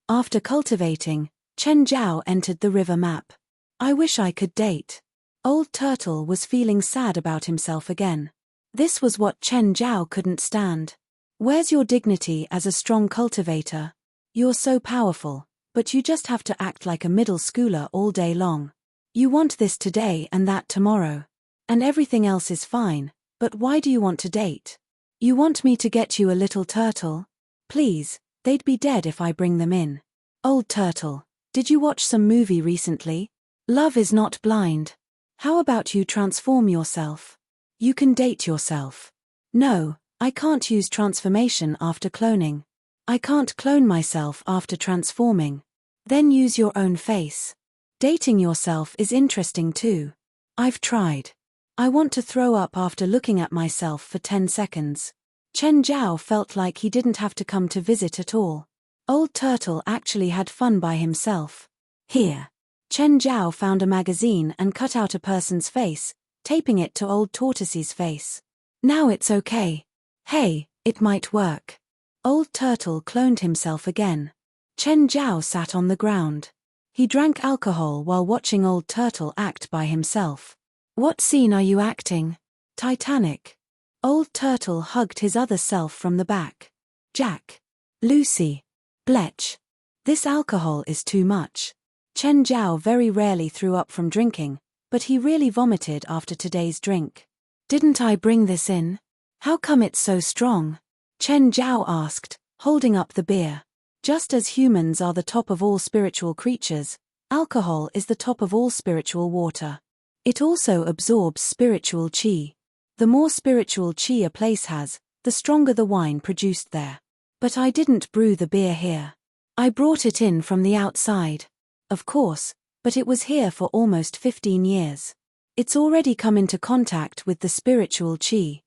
After cultivating, Chen Zhao entered the river map. I wish I could date. Old Turtle was feeling sad about himself again. This was what Chen Zhao couldn't stand. Where's your dignity as a strong cultivator? You're so powerful, but you just have to act like a middle schooler all day long. You want this today and that tomorrow. And everything else is fine, but why do you want to date? You want me to get you a little turtle? Please, they'd be dead if I bring them in. Old Turtle, did you watch some movie recently? Love is not blind. How about you transform yourself? You can date yourself. No, I can't use transformation after cloning. I can't clone myself after transforming. Then use your own face. Dating yourself is interesting too. I've tried. I want to throw up after looking at myself for 10 seconds. Chen Zhao felt like he didn't have to come to visit at all. Old Turtle actually had fun by himself. Here. Chen Zhao found a magazine and cut out a person's face, taping it to Old Tortoise's face. Now it's okay. Hey, it might work. Old Turtle cloned himself again. Chen Zhao sat on the ground. He drank alcohol while watching Old Turtle act by himself. What scene are you acting? Titanic. Old Turtle hugged his other self from the back. Jack. Lucy. Bletch. This alcohol is too much. Chen Zhao very rarely threw up from drinking, but he really vomited after today's drink. Didn't I bring this in? How come it's so strong? Chen Zhao asked, holding up the beer. Just as humans are the top of all spiritual creatures, alcohol is the top of all spiritual water. It also absorbs spiritual qi. The more spiritual qi a place has, the stronger the wine produced there. But I didn't brew the beer here. I brought it in from the outside. Of course, but it was here for almost 15 years. It's already come into contact with the spiritual qi.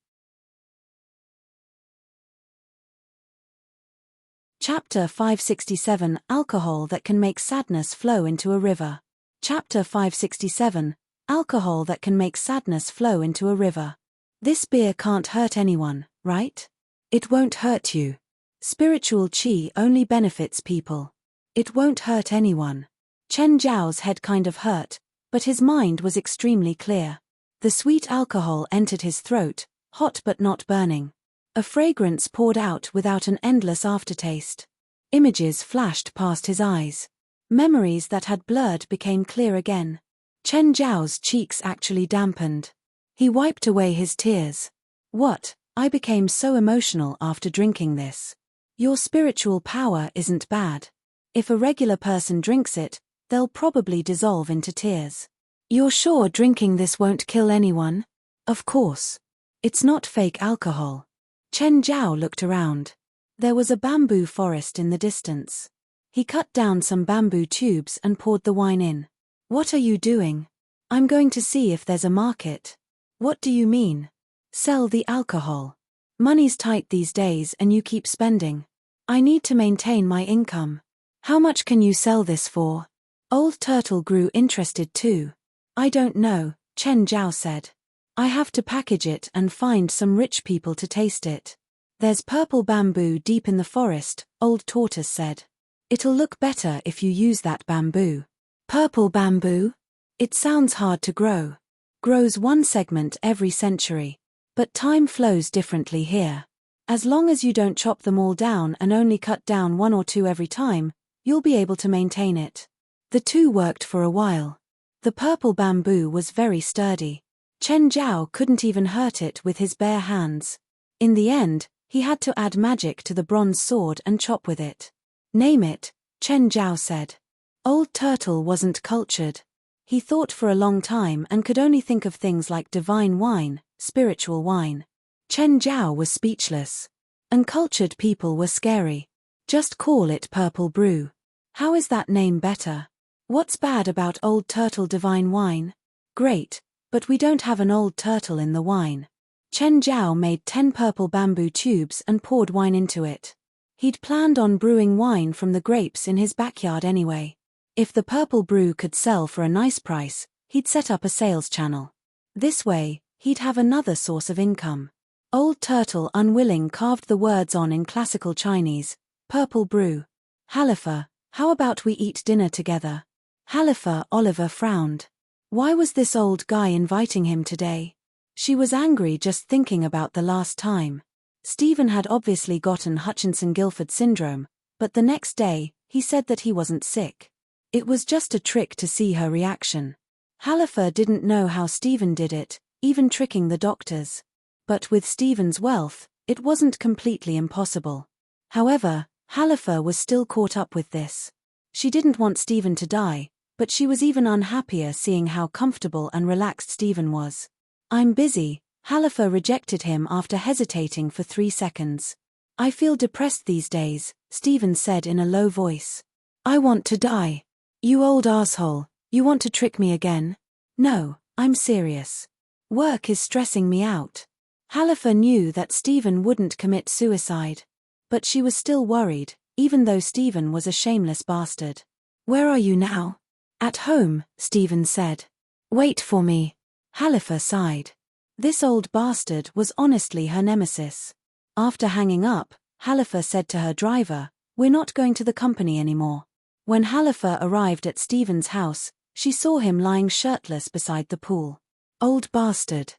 Chapter 567 Alcohol that can make sadness flow into a river. Chapter 567 Alcohol that can make sadness flow into a river. This beer can't hurt anyone, right? It won't hurt you. Spiritual qi only benefits people. It won't hurt anyone. Chen Zhao's head kind of hurt, but his mind was extremely clear. The sweet alcohol entered his throat, hot but not burning. A fragrance poured out without an endless aftertaste. Images flashed past his eyes. Memories that had blurred became clear again. Chen Zhao's cheeks actually dampened. He wiped away his tears. What? I became so emotional after drinking this. Your spiritual power isn't bad. If a regular person drinks it, they'll probably dissolve into tears. You're sure drinking this won't kill anyone? Of course. It's not fake alcohol. Chen Zhao looked around. There was a bamboo forest in the distance. He cut down some bamboo tubes and poured the wine in. What are you doing? I'm going to see if there's a market. What do you mean? Sell the alcohol. Money's tight these days and you keep spending. I need to maintain my income. How much can you sell this for? Old Turtle grew interested too. I don't know, Chen Zhao said. I have to package it and find some rich people to taste it. There's purple bamboo deep in the forest, Old Tortoise said. It'll look better if you use that bamboo. Purple bamboo? It sounds hard to grow. Grows one segment every century. But time flows differently here. As long as you don't chop them all down and only cut down one or two every time, you'll be able to maintain it. The two worked for a while. The purple bamboo was very sturdy. Chen Zhao couldn't even hurt it with his bare hands. In the end, he had to add magic to the bronze sword and chop with it. Name it, Chen Zhao said. Old Turtle wasn't cultured. He thought for a long time and could only think of things like divine wine, spiritual wine. Chen Zhao was speechless. Uncultured people were scary. Just call it purple brew. How is that name better? What's bad about Old Turtle divine wine? Great, but we don't have an Old Turtle in the wine. Chen Zhao made 10 purple bamboo tubes and poured wine into it. He'd planned on brewing wine from the grapes in his backyard anyway. If the purple brew could sell for a nice price, he'd set up a sales channel. This way, he'd have another source of income. Old Turtle unwilling carved the words on in classical Chinese, purple brew. Halifa, how about we eat dinner together? Halifa Oliver frowned. Why was this old guy inviting him today? She was angry just thinking about the last time. Stephen had obviously gotten Hutchinson-Gilford syndrome, but the next day, he said that he wasn't sick. It was just a trick to see her reaction. Halifa didn't know how Stephen did it, even tricking the doctors. But with Stephen's wealth, it wasn't completely impossible. However, Halifa was still caught up with this. She didn't want Stephen to die, but she was even unhappier seeing how comfortable and relaxed Stephen was. I'm busy, Halifa rejected him after hesitating for 3 seconds. I feel depressed these days, Stephen said in a low voice. I want to die. You old asshole, you want to trick me again? No, I'm serious. Work is stressing me out. Halifa knew that Stephen wouldn't commit suicide. But she was still worried, even though Stephen was a shameless bastard. Where are you now? At home, Stephen said. Wait for me. Halifa sighed. This old bastard was honestly her nemesis. After hanging up, Halifa said to her driver, We're not going to the company anymore. When Halifa arrived at Stephen's house, she saw him lying shirtless beside the pool. Old bastard.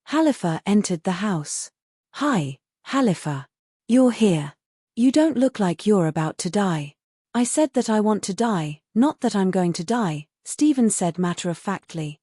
Halifa entered the house. Hi, Halifa. You're here. You don't look like you're about to die. I said that I want to die, not that I'm going to die, Stephen said matter-of-factly.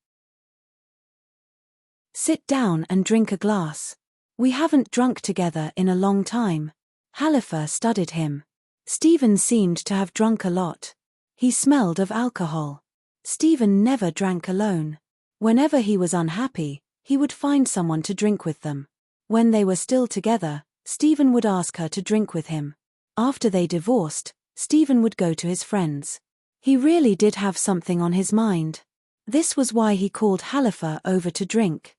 Sit down and drink a glass. We haven't drunk together in a long time. Halifa studied him. Stephen seemed to have drunk a lot. He smelled of alcohol. Stephen never drank alone. Whenever he was unhappy, he would find someone to drink with them. When they were still together, Stephen would ask her to drink with him. After they divorced, Stephen would go to his friends. He really did have something on his mind. This was why he called Halifa over to drink.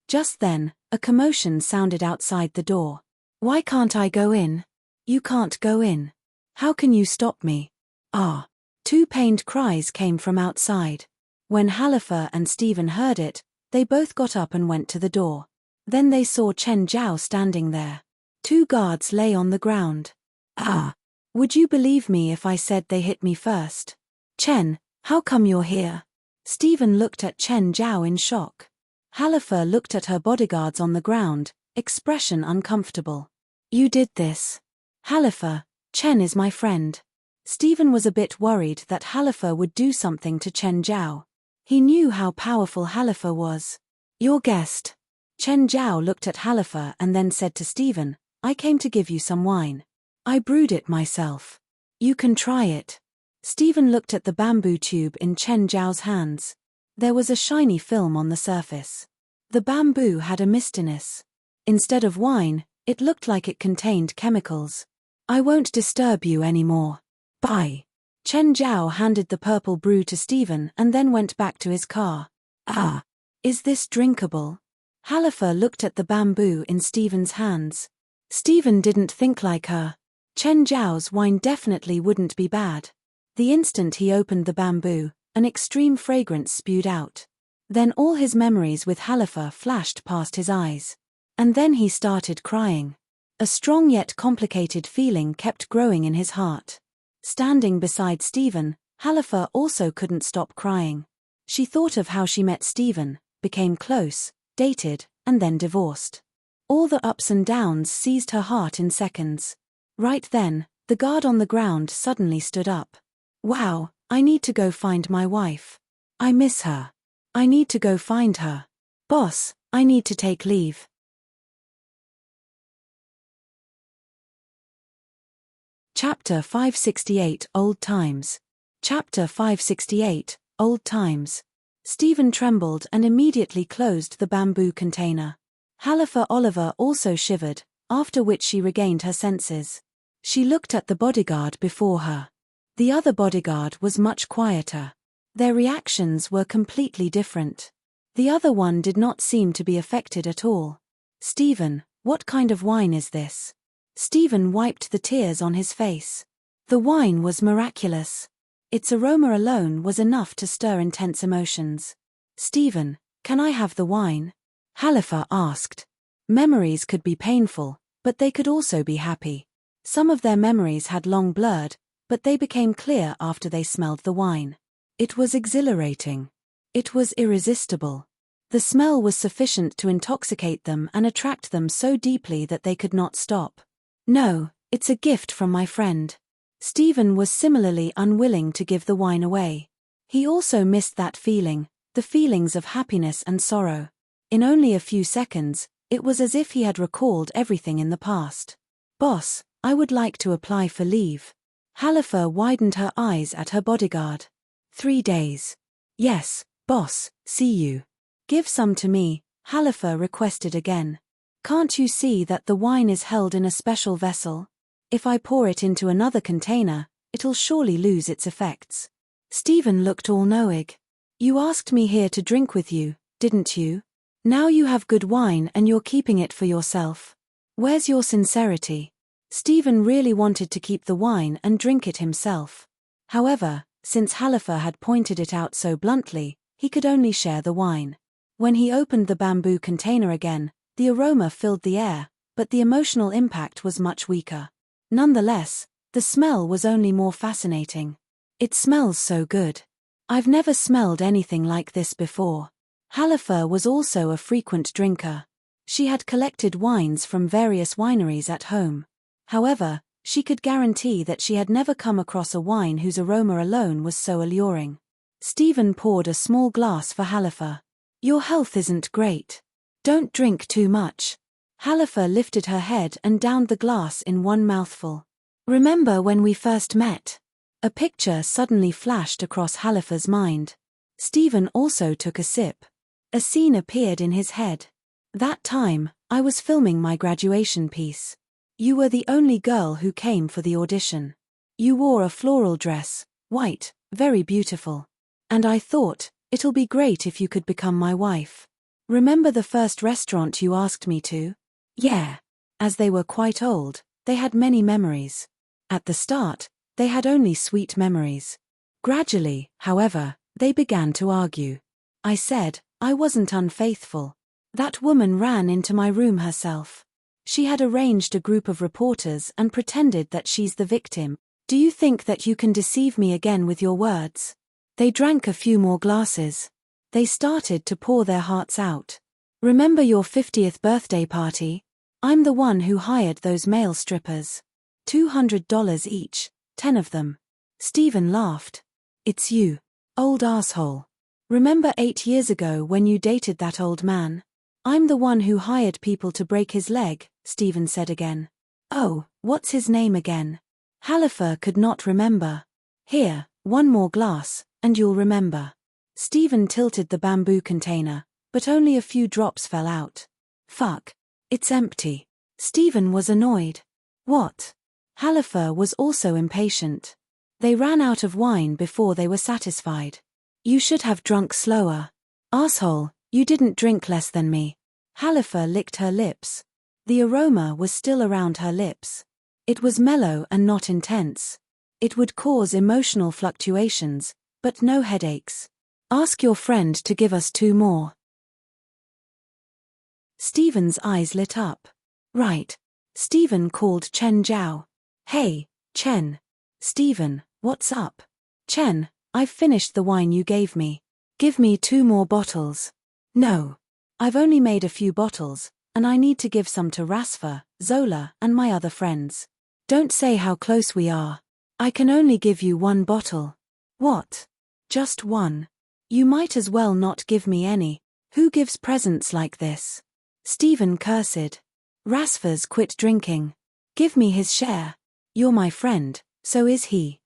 Just then, a commotion sounded outside the door. Why can't I go in? You can't go in. How can you stop me? Ah. 2 pained cries came from outside. When Halifa and Stephen heard it, they both got up and went to the door. Then they saw Chen Zhao standing there. 2 guards lay on the ground. Ah. Would you believe me if I said they hit me first? Chen, how come you're here? Stephen looked at Chen Zhao in shock. Halifa looked at her bodyguards on the ground, expression uncomfortable. You did this. Halifa, Chen is my friend. Stephen was a bit worried that Halifa would do something to Chen Zhao. He knew how powerful Halifa was. Your guest. Chen Zhao looked at Halifa and then said to Stephen, I came to give you some wine. I brewed it myself. You can try it. Stephen looked at the bamboo tube in Chen Zhao's hands. There was a shiny film on the surface. The bamboo had a mistiness. Instead of wine, it looked like it contained chemicals. I won't disturb you anymore. Bye. Chen Zhao handed the purple brew to Stephen and then went back to his car. Ah. Is this drinkable? Halifa looked at the bamboo in Stephen's hands. Stephen didn't think like her. Chen Zhao's wine definitely wouldn't be bad. The instant he opened the bamboo, an extreme fragrance spewed out. Then all his memories with Halifa flashed past his eyes. And then he started crying. A strong yet complicated feeling kept growing in his heart. Standing beside Stephen, Halifa also couldn't stop crying. She thought of how she met Stephen, became close, dated, and then divorced. All the ups and downs seized her heart in seconds. Right then, the guard on the ground suddenly stood up. Wow, I need to go find my wife. I miss her. I need to go find her. Boss, I need to take leave. Chapter 568 Old Times. Chapter 568 Old Times. Stephen trembled and immediately closed the bamboo container. Halifa Oliver also shivered, after which she regained her senses. She looked at the bodyguard before her. The other bodyguard was much quieter. Their reactions were completely different. The other one did not seem to be affected at all. Stephen, what kind of wine is this? Stephen wiped the tears on his face. The wine was miraculous. Its aroma alone was enough to stir intense emotions. Stephen, can I have the wine? Halifa asked. Memories could be painful, but they could also be happy. Some of their memories had long blurred, but they became clear after they smelled the wine. It was exhilarating. It was irresistible. The smell was sufficient to intoxicate them and attract them so deeply that they could not stop. No, it's a gift from my friend. Stephen was similarly unwilling to give the wine away. He also missed that feeling, the feelings of happiness and sorrow. In only a few seconds, it was as if he had recalled everything in the past. Boss, I would like to apply for leave. Halifa widened her eyes at her bodyguard. 3 days. Yes, boss, see you. Give some to me, Halifa requested again. Can't you see that the wine is held in a special vessel? If I pour it into another container, it'll surely lose its effects. Stephen looked all-knowing. You asked me here to drink with you, didn't you? Now you have good wine and you're keeping it for yourself. Where's your sincerity? Stephen really wanted to keep the wine and drink it himself. However, since Halifa had pointed it out so bluntly, he could only share the wine. When he opened the bamboo container again, the aroma filled the air, but the emotional impact was much weaker. Nonetheless, the smell was only more fascinating. It smells so good. I've never smelled anything like this before. Halifa was also a frequent drinker. She had collected wines from various wineries at home. However, she could guarantee that she had never come across a wine whose aroma alone was so alluring. Stephen poured a small glass for Halifa. Your health isn't great. Don't drink too much. Halifa lifted her head and downed the glass in one mouthful. Remember when we first met? A picture suddenly flashed across Halifa's mind. Stephen also took a sip. A scene appeared in his head. That time, I was filming my graduation piece. You were the only girl who came for the audition. You wore a floral dress, white, very beautiful. And I thought, it'll be great if you could become my wife. Remember the first restaurant you asked me to? Yeah. As they were quite old, they had many memories. At the start, they had only sweet memories. Gradually, however, they began to argue. I said, I wasn't unfaithful. That woman ran into my room herself. She had arranged a group of reporters and pretended that she's the victim. Do you think that you can deceive me again with your words? They drank a few more glasses. They started to pour their hearts out. Remember your 50th birthday party? I'm the one who hired those male strippers. $200 each, 10 of them. Stephen laughed. It's you, old asshole. Remember 8 years ago when you dated that old man? I'm the one who hired people to break his leg, Stephen said again. Oh, what's his name again? Halifa could not remember. Here, one more glass, and you'll remember. Stephen tilted the bamboo container, but only a few drops fell out. Fuck. It's empty. Stephen was annoyed. What? Halifa was also impatient. They ran out of wine before they were satisfied. You should have drunk slower. Asshole, you didn't drink less than me. Halifa licked her lips. The aroma was still around her lips. It was mellow and not intense. It would cause emotional fluctuations, but no headaches. Ask your friend to give us 2 more. Stephen's eyes lit up. Right. Stephen called Chen Zhao. Hey, Chen. Stephen, what's up? Chen, I've finished the wine you gave me. Give me 2 more bottles. No. I've only made a few bottles, and I need to give some to Rasfa, Zola, and my other friends. Don't say how close we are. I can only give you 1 bottle. What? Just 1. You might as well not give me any. Who gives presents like this? Stephen cursed. Rasfa's quit drinking. Give me his share. You're my friend, so is he.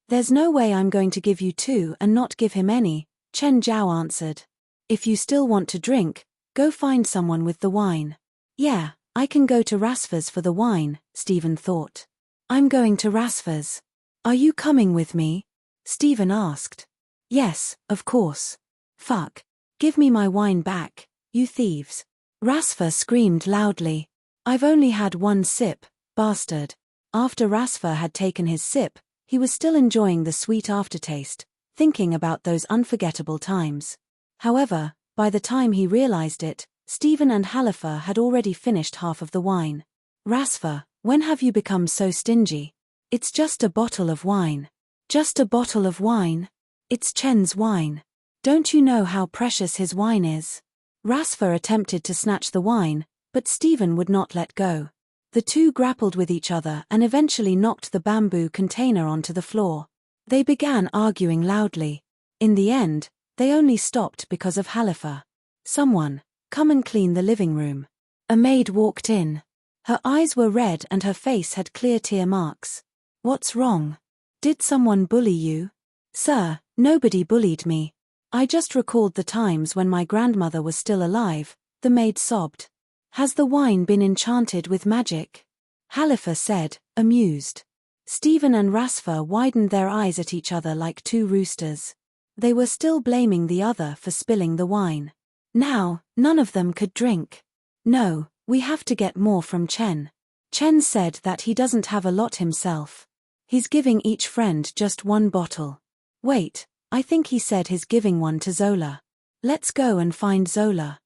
There's no way I'm going to give you 2 and not give him any, Chen Zhao answered. If you still want to drink, go find someone with the wine. Yeah, I can go to Rasfa's for the wine, Stephen thought. I'm going to Rasfa's. Are you coming with me? Stephen asked. Yes, of course. Fuck. Give me my wine back, you thieves. Rasfa screamed loudly. I've only had 1 sip, bastard. After Rasfa had taken his sip, he was still enjoying the sweet aftertaste, thinking about those unforgettable times. However, by the time he realized it, Stephen and Halifa had already finished half of the wine. Rasfa, when have you become so stingy? It's just a bottle of wine. Just a bottle of wine? It's Chen's wine. Don't you know how precious his wine is? Rasfa attempted to snatch the wine, but Stephen would not let go. The two grappled with each other and eventually knocked the bamboo container onto the floor. They began arguing loudly. In the end, they only stopped because of Halifa. Someone, come and clean the living room. A maid walked in. Her eyes were red and her face had clear tear marks. What's wrong? Did someone bully you? Sir, nobody bullied me. I just recalled the times when my grandmother was still alive, the maid sobbed. Has the wine been enchanted with magic? Halifa said, amused. Stephen and Rasfa widened their eyes at each other like 2 roosters. They were still blaming the other for spilling the wine. Now, none of them could drink. No, we have to get more from Chen. Chen said that he doesn't have a lot himself. He's giving each friend just 1 bottle. Wait, I think he said he's giving 1 to Zola. Let's go and find Zola.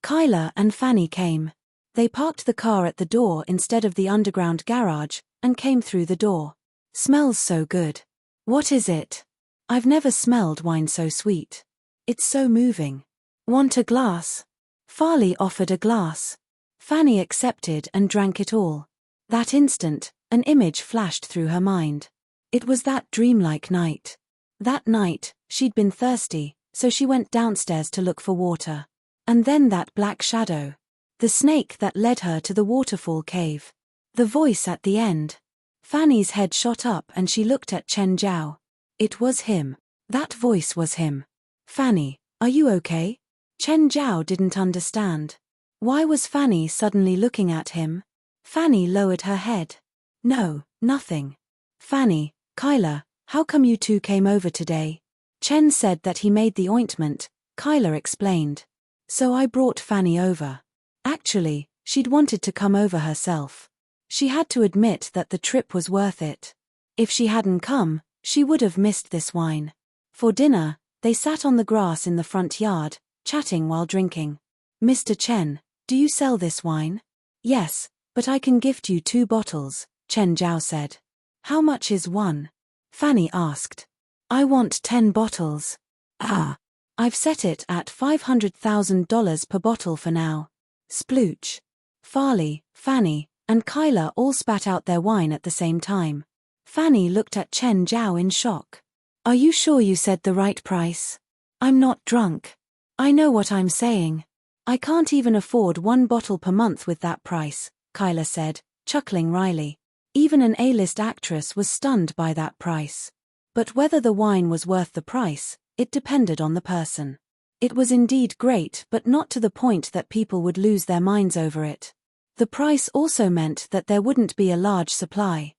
Kyla and Fanny came. They parked the car at the door instead of the underground garage, and came through the door. Smells so good. What is it? I've never smelled wine so sweet. It's so moving. Want a glass? Farley offered a glass. Fanny accepted and drank it all. That instant, an image flashed through her mind. It was that dreamlike night. That night, she'd been thirsty, so she went downstairs to look for water. And then that black shadow. The snake that led her to the waterfall cave. The voice at the end. Fanny's head shot up and she looked at Chen Zhao. It was him. That voice was him. Fanny, are you okay? Chen Zhao didn't understand. Why was Fanny suddenly looking at him? Fanny lowered her head. No, nothing. Fanny, Kyla, how come you 2 came over today? Chen said that he made the ointment, Kyla explained. So I brought Fanny over. Actually, she'd wanted to come over herself. She had to admit that the trip was worth it. If she hadn't come, she would have missed this wine. For dinner, they sat on the grass in the front yard, chatting while drinking. Mr. Chen, do you sell this wine? Yes, but I can gift you 2 bottles, Chen Zhao said. How much is 1? Fanny asked. I want 10 bottles. Ah. I've set it at $500,000 per bottle for now. Splooch. Farley, Fanny, and Kyla all spat out their wine at the same time. Fanny looked at Chen Zhao in shock. Are you sure you said the right price? I'm not drunk. I know what I'm saying. I can't even afford 1 bottle per month with that price, Kyla said, chuckling wryly. Even an A-list actress was stunned by that price. But whether the wine was worth the price, it depended on the person. It was indeed great, but not to the point that people would lose their minds over it. The price also meant that there wouldn't be a large supply.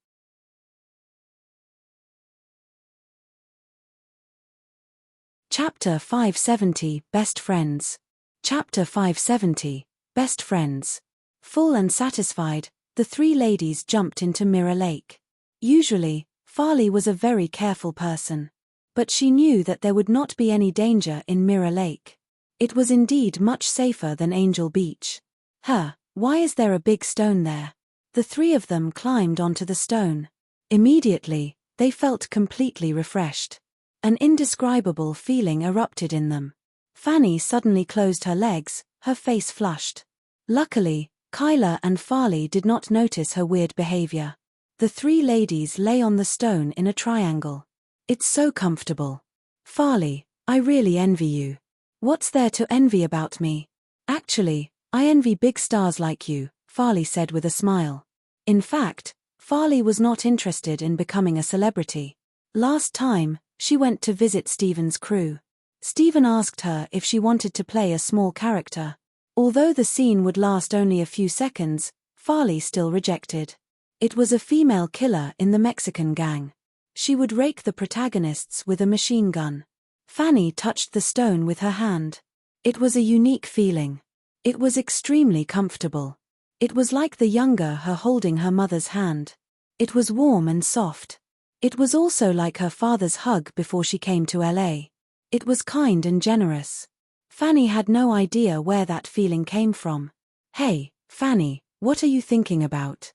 Chapter 570, Best Friends. Chapter 570, Best friends. Full and satisfied, the three ladies jumped into Mirror Lake. Usually, Farley was a very careful person. But she knew that there would not be any danger in Mirror Lake. It was indeed much safer than Angel Beach. Why is there a big stone there? The three of them climbed onto the stone. Immediately, they felt completely refreshed. An indescribable feeling erupted in them. Fanny suddenly closed her legs, her face flushed. Luckily, Kyla and Farley did not notice her weird behavior. The three ladies lay on the stone in a triangle. It's so comfortable. Farley, I really envy you. What's there to envy about me? Actually, I envy big stars like you, Farley said with a smile. In fact, Farley was not interested in becoming a celebrity. Last time, she went to visit Stephen's crew. Stephen asked her if she wanted to play a small character. Although the scene would last only a few seconds, Farley still rejected. It was a female killer in the Mexican gang. She would rake the protagonists with a machine gun. Fanny touched the stone with her hand. It was a unique feeling. It was extremely comfortable. It was like the younger her holding her mother's hand. It was warm and soft. It was also like her father's hug before she came to LA. It was kind and generous. Fanny had no idea where that feeling came from. Hey, Fanny, what are you thinking about?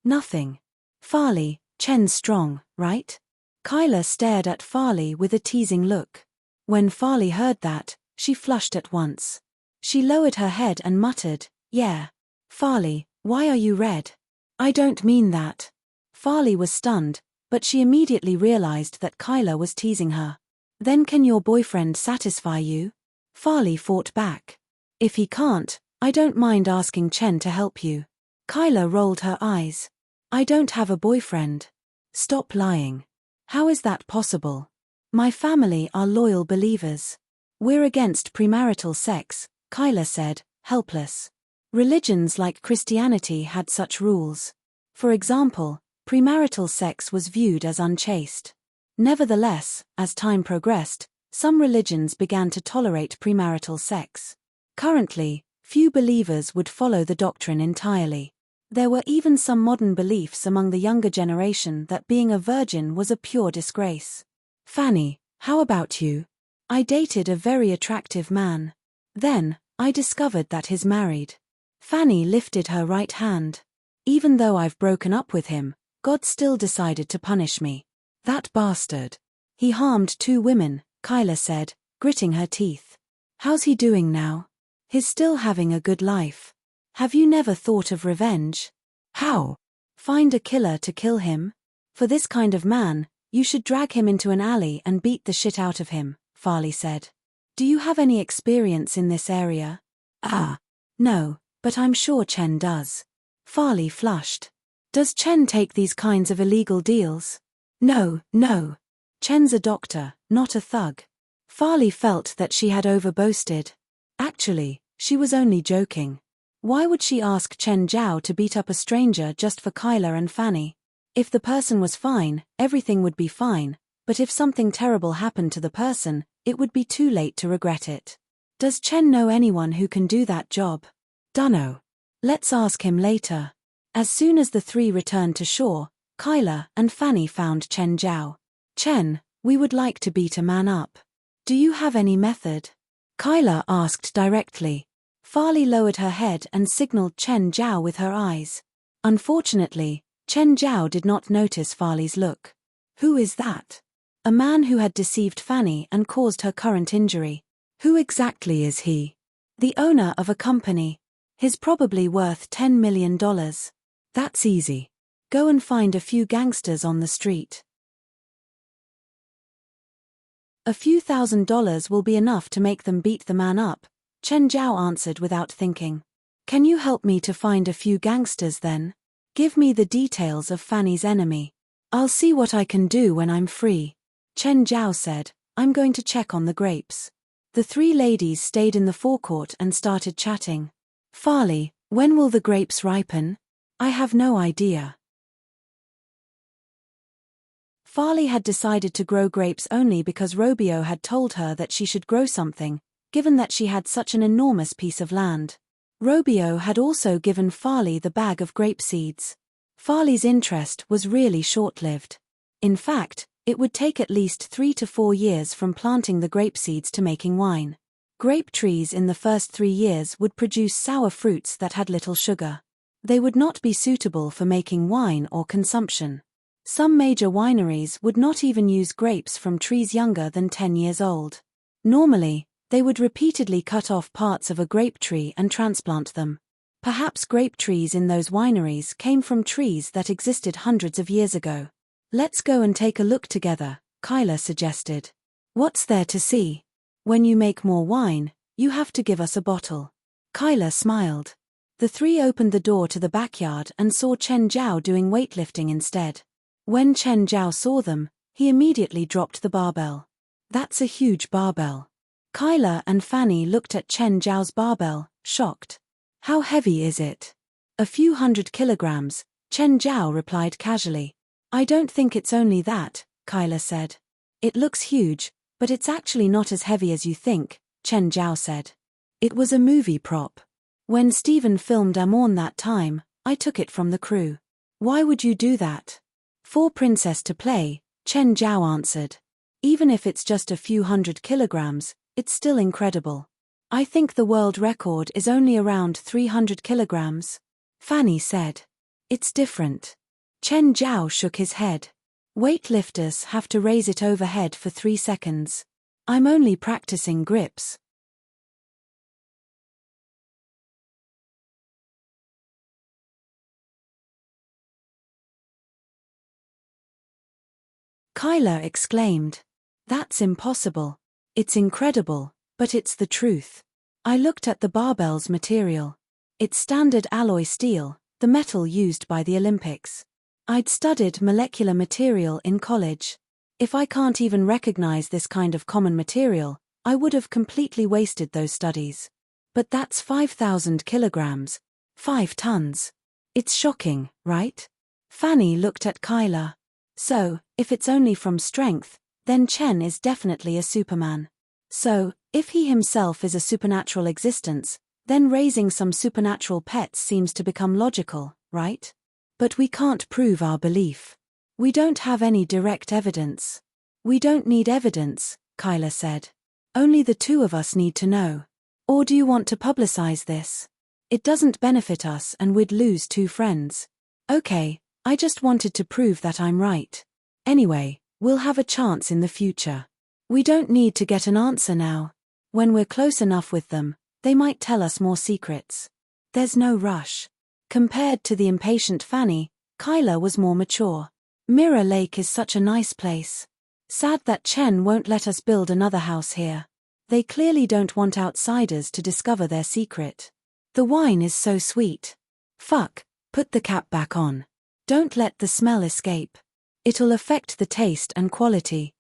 Nothing. Farley, Chen's strong, right? Kyla stared at Farley with a teasing look. When Farley heard that, she flushed at once. She lowered her head and muttered, yeah. Farley, why are you red? I don't mean that. Farley was stunned, but she immediately realized that Kyla was teasing her. Then can your boyfriend satisfy you? Farley fought back. If he can't, I don't mind asking Chen to help you. Kyla rolled her eyes. I don't have a boyfriend. Stop lying. How is that possible? My family are loyal believers. We're against premarital sex, Kyla said, helpless. Religions like Christianity had such rules. For example, premarital sex was viewed as unchaste. Nevertheless, as time progressed, some religions began to tolerate premarital sex. Currently, few believers would follow the doctrine entirely. There were even some modern beliefs among the younger generation that being a virgin was a pure disgrace. Fanny, how about you? I dated a very attractive man. Then, I discovered that he's married. Fanny lifted her right hand. Even though I've broken up with him, God still decided to punish me. That bastard. He harmed 2 women, Kyla said, gritting her teeth. How's he doing now? He's still having a good life. Have you never thought of revenge? How? Find a killer to kill him? For this kind of man, you should drag him into an alley and beat the shit out of him, Farley said. Do you have any experience in this area? No, but I'm sure Chen does. Farley flushed. Does Chen take these kinds of illegal deals? No. Chen's a doctor, not a thug. Farley felt that she had overboasted. Actually, she was only joking. Why would she ask Chen Zhao to beat up a stranger just for Kyla and Fanny? If the person was fine, everything would be fine, but if something terrible happened to the person, it would be too late to regret it. Does Chen know anyone who can do that job? Dunno. Let's ask him later. As soon as the 3 returned to shore, Kyla and Fanny found Chen Zhao. Chen, we would like to beat a man up. Do you have any method? Kyla asked directly. Farley lowered her head and signaled Chen Zhao with her eyes. Unfortunately, Chen Zhao did not notice Farley's look. Who is that? A man who had deceived Fanny and caused her current injury. Who exactly is he? The owner of a company. He's probably worth $10 million. That's easy. Go and find a few gangsters on the street. A few $1,000s will be enough to make them beat the man up, Chen Zhao answered without thinking. Can you help me to find a few gangsters then? Give me the details of Fanny's enemy. I'll see what I can do when I'm free. Chen Zhao said, I'm going to check on the grapes. The 3 ladies stayed in the forecourt and started chatting. Farley, when will the grapes ripen? I have no idea. Farley had decided to grow grapes only because Robio had told her that she should grow something, given that she had such an enormous piece of land. Robio had also given Farley the bag of grape seeds. Farley's interest was really short-lived. In fact, it would take at least 3 to 4 years from planting the grape seeds to making wine. Grape trees in the first 3 years would produce sour fruits that had little sugar. They would not be suitable for making wine or consumption. Some major wineries would not even use grapes from trees younger than 10 years old. Normally, they would repeatedly cut off parts of a grape tree and transplant them. Perhaps grape trees in those wineries came from trees that existed hundreds of years ago. Let's go and take a look together, Kyla suggested. What's there to see? When you make more wine, you have to give us a bottle. Kyla smiled. The three opened the door to the backyard and saw Chen Zhao doing weightlifting instead. When Chen Zhao saw them, he immediately dropped the barbell. That's a huge barbell. Kyla and Fanny looked at Chen Zhao's barbell, shocked. How heavy is it? A few 100 kilograms, Chen Zhao replied casually. I don't think it's only that, Kyla said. It looks huge, but it's actually not as heavy as you think, Chen Zhao said. It was a movie prop. When Stephen filmed Amorn that time, I took it from the crew. Why would you do that? For Princess to play, Chen Zhao answered. Even if it's just a few 100 kilograms, it's still incredible. I think the world record is only around 300 kilograms. Fanny said. It's different. Chen Zhao shook his head. Weightlifters have to raise it overhead for 3 seconds. I'm only practicing grips. Kyla exclaimed. That's impossible. It's incredible, but it's the truth. I looked at the barbell's material. It's standard alloy steel, the metal used by the Olympics. I'd studied molecular material in college. If I can't even recognize this kind of common material, I would have completely wasted those studies. But that's 5,000 kilograms. 5 tons. It's shocking, right? Fanny looked at Kyla. So, if it's only from strength, then Chen is definitely a Superman. So, if he himself is a supernatural existence, then raising some supernatural pets seems to become logical, right? But we can't prove our belief. We don't have any direct evidence. We don't need evidence, Kyla said. Only the two of us need to know. Or do you want to publicize this? It doesn't benefit us and we'd lose 2 friends. Okay, I just wanted to prove that I'm right. Anyway, we'll have a chance in the future. We don't need to get an answer now. When we're close enough with them, they might tell us more secrets. There's no rush. Compared to the impatient Fanny, Kyla was more mature. Mirror Lake is such a nice place. Sad that Chen won't let us build another house here. They clearly don't want outsiders to discover their secret. The wine is so sweet. Fuck, put the cap back on. Don't let the smell escape. It'll affect the taste and quality.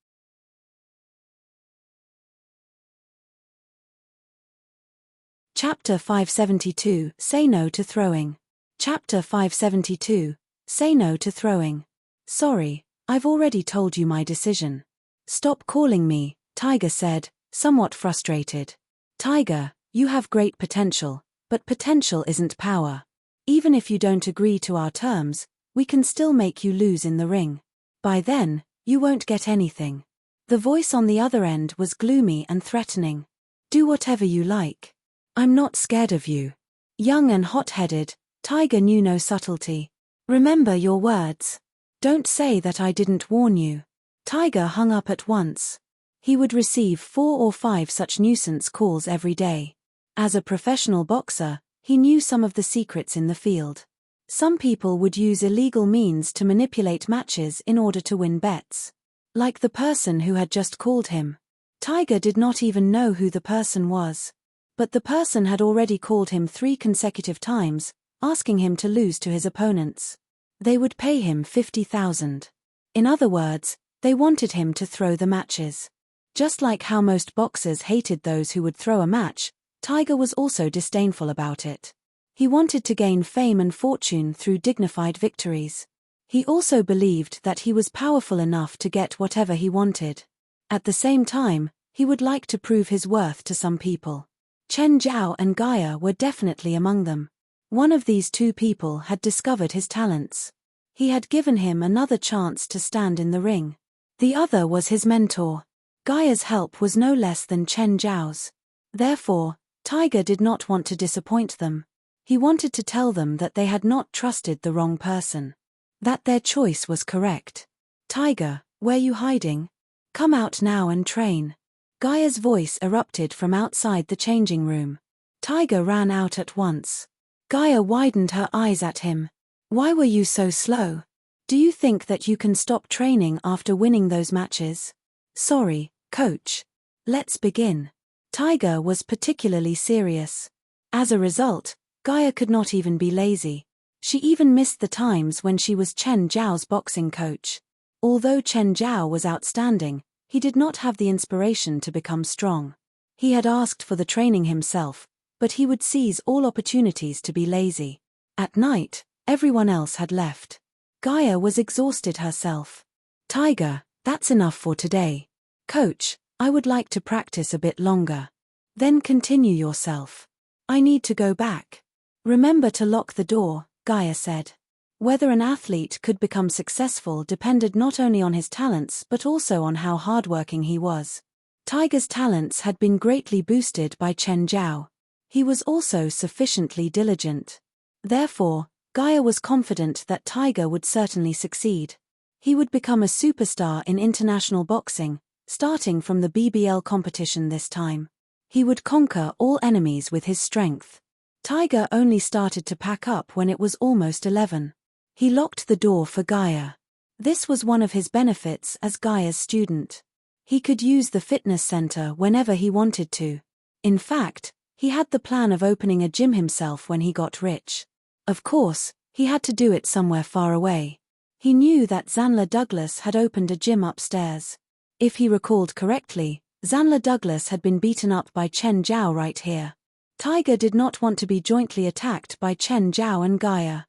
Chapter 572, Say No to Throwing. Chapter 572, Say No to Throwing. Sorry, I've already told you my decision. Stop calling me, Tiger said, somewhat frustrated. Tiger, you have great potential, but potential isn't power. Even if you don't agree to our terms, we can still make you lose in the ring. By then, you won't get anything. The voice on the other end was gloomy and threatening. Do whatever you like. I'm not scared of you. Young and hot-headed, Tiger knew no subtlety. Remember your words. Don't say that I didn't warn you. Tiger hung up at once. He would receive 4 or 5 such nuisance calls every day. As a professional boxer, he knew some of the secrets in the field. Some people would use illegal means to manipulate matches in order to win bets. Like the person who had just called him. Tiger did not even know who the person was. But the person had already called him 3 consecutive times, asking him to lose to his opponents. They would pay him 50,000. In other words, they wanted him to throw the matches. Just like how most boxers hated those who would throw a match, Tiger was also disdainful about it. He wanted to gain fame and fortune through dignified victories. He also believed that he was powerful enough to get whatever he wanted. At the same time, he would like to prove his worth to some people. Chen Zhao and Gaia were definitely among them. One of these two people had discovered his talents. He had given him another chance to stand in the ring. The other was his mentor. Gaia's help was no less than Chen Zhao's. Therefore, Tiger did not want to disappoint them. He wanted to tell them that they had not trusted the wrong person. That their choice was correct. Tiger, where you hiding? Come out now and train. Gaia's voice erupted from outside the changing room. Tiger ran out at once. Gaia widened her eyes at him. Why were you so slow? Do you think that you can stop training after winning those matches? Sorry, coach. Let's begin. Tiger was particularly serious. As a result, Gaia could not even be lazy. She even missed the times when she was Chen Zhao's boxing coach. Although Chen Zhao was outstanding, he did not have the inspiration to become strong. He had asked for the training himself, but he would seize all opportunities to be lazy. At night, everyone else had left. Gaia was exhausted herself. Tiger, that's enough for today. Coach, I would like to practice a bit longer. Then continue yourself. I need to go back. Remember to lock the door, Gaia said. Whether an athlete could become successful depended not only on his talents but also on how hardworking he was. Tiger's talents had been greatly boosted by Chen Zhao. He was also sufficiently diligent. Therefore, Gaia was confident that Tiger would certainly succeed. He would become a superstar in international boxing, starting from the BBL competition this time. He would conquer all enemies with his strength. Tiger only started to pack up when it was almost 11. He locked the door for Gaia. This was one of his benefits as Gaia's student. He could use the fitness center whenever he wanted to. In fact, he had the plan of opening a gym himself when he got rich. Of course, he had to do it somewhere far away. He knew that Zanla Douglas had opened a gym upstairs. If he recalled correctly, Zanla Douglas had been beaten up by Chen Zhao right here. Tiger did not want to be jointly attacked by Chen Zhao and Gaia.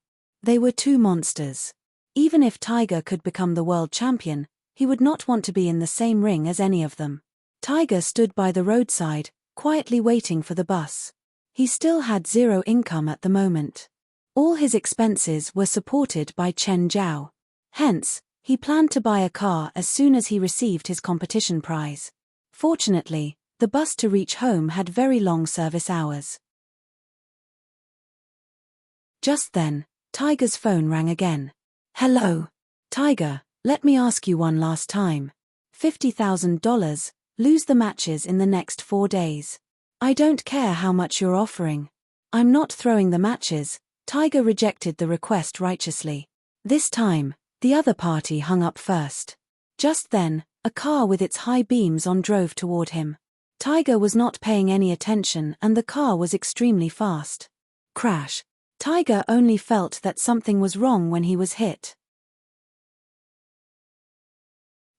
They were two monsters. Even if Tiger could become the world champion, he would not want to be in the same ring as any of them. Tiger stood by the roadside, quietly waiting for the bus. He still had zero income at the moment. All his expenses were supported by Chen Zhao. Hence, he planned to buy a car as soon as he received his competition prize. Fortunately, the bus to reach home had very long service hours. Just then, Tiger's phone rang again. Hello. Tiger, let me ask you one last time. $50,000, lose the matches in the next 4 days. I don't care how much you're offering. I'm not throwing the matches. Tiger rejected the request righteously. This time, the other party hung up first. Just then, a car with its high beams on drove toward him. Tiger was not paying any attention and the car was extremely fast. Crash. Tiger only felt that something was wrong when he was hit.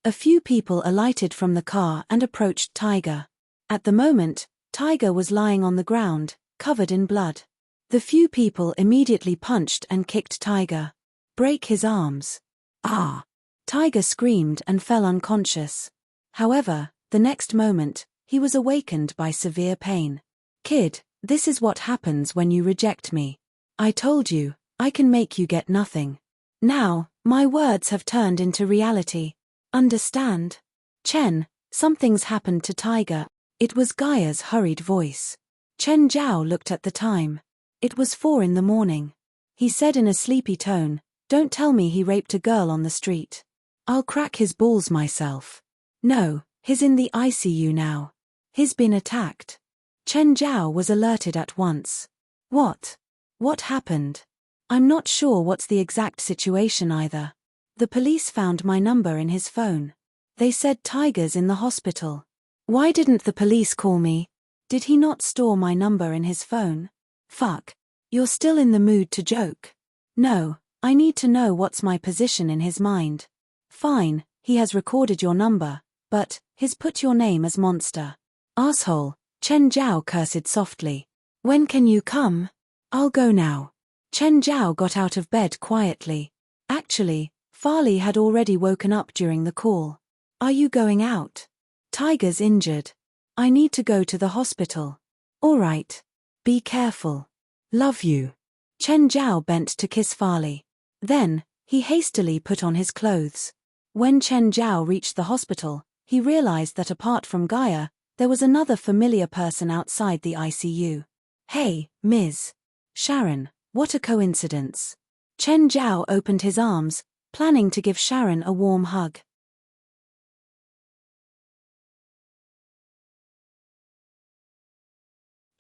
A few people alighted from the car and approached Tiger. At the moment, Tiger was lying on the ground, covered in blood. The few people immediately punched and kicked Tiger. Break his arms. Ah! Tiger screamed and fell unconscious. However, the next moment, he was awakened by severe pain. Kid, this is what happens when you reject me. I told you, I can make you get nothing. Now, my words have turned into reality. Understand? Chen, something's happened to Tiger. It was Gaia's hurried voice. Chen Zhao looked at the time. It was 4 in the morning. He said in a sleepy tone, don't tell me he raped a girl on the street. I'll crack his balls myself. No, he's in the ICU now. He's been attacked. Chen Zhao was alerted at once. What? What happened? I'm not sure what's the exact situation either. The police found my number in his phone. They said Tiger's in the hospital. Why didn't the police call me? Did he not store my number in his phone? Fuck. You're still in the mood to joke. No, I need to know what's my position in his mind. Fine, he has recorded your number, but he's put your name as monster. Asshole, Chen Zhao cursed softly. When can you come? I'll go now. Chen Zhao got out of bed quietly. Actually, Farley had already woken up during the call. Are you going out? Tiger's injured. I need to go to the hospital. All right. Be careful. Love you. Chen Zhao bent to kiss Farley. Then, he hastily put on his clothes. When Chen Zhao reached the hospital, he realized that apart from Gaia, there was another familiar person outside the ICU. Hey, Ms. Sharon, what a coincidence. Chen Zhao opened his arms, planning to give Sharon a warm hug.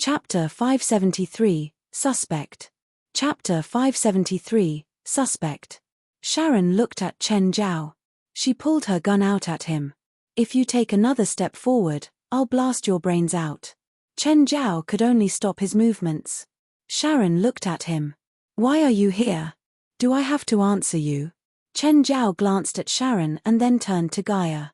Chapter 573, Suspect. Chapter 573, Suspect. Sharon looked at Chen Zhao. She pulled her gun out at him. If you take another step forward, I'll blast your brains out. Chen Zhao could only stop his movements. Sharon looked at him. Why are you here? Do I have to answer you? Chen Zhao glanced at Sharon and then turned to Gaia.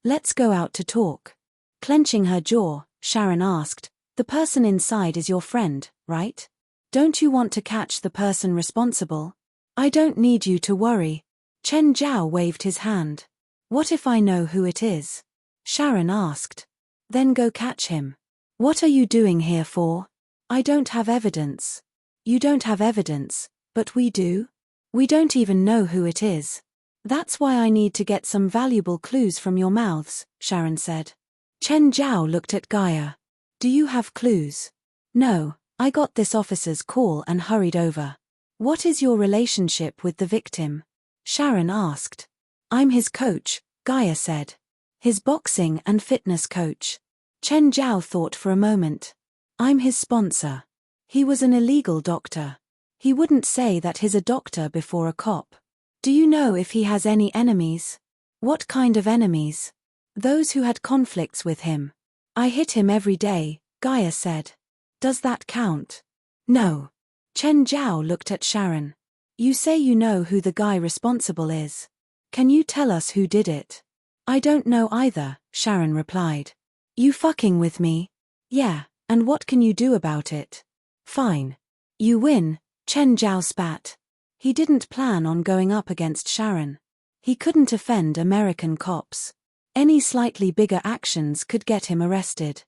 Let's go out to talk. Clenching her jaw, Sharon asked, the person inside is your friend, right? Don't you want to catch the person responsible? I don't need you to worry. Chen Zhao waved his hand. What if I know who it is? Sharon asked. Then go catch him. What are you doing here for? I don't have evidence. You don't have evidence, but we do? We don't even know who it is. That's why I need to get some valuable clues from your mouths, Sharon said. Chen Zhao looked at Gaia. Do you have clues? No, I got this officer's call and hurried over. What is your relationship with the victim? Sharon asked. I'm his coach, Gaia said. His boxing and fitness coach. Chen Zhao thought for a moment. I'm his sponsor. He was an illegal doctor. He wouldn't say that he's a doctor before a cop. Do you know if he has any enemies? What kind of enemies? Those who had conflicts with him. I hit him every day, Gaia said. Does that count? No. Chen Zhao looked at Sharon. You say you know who the guy responsible is. Can you tell us who did it? I don't know either, Sharon replied. You fucking with me? Yeah, and what can you do about it? Fine. You win, Chen Zhao spat. He didn't plan on going up against Sharon. He couldn't offend American cops. Any slightly bigger actions could get him arrested.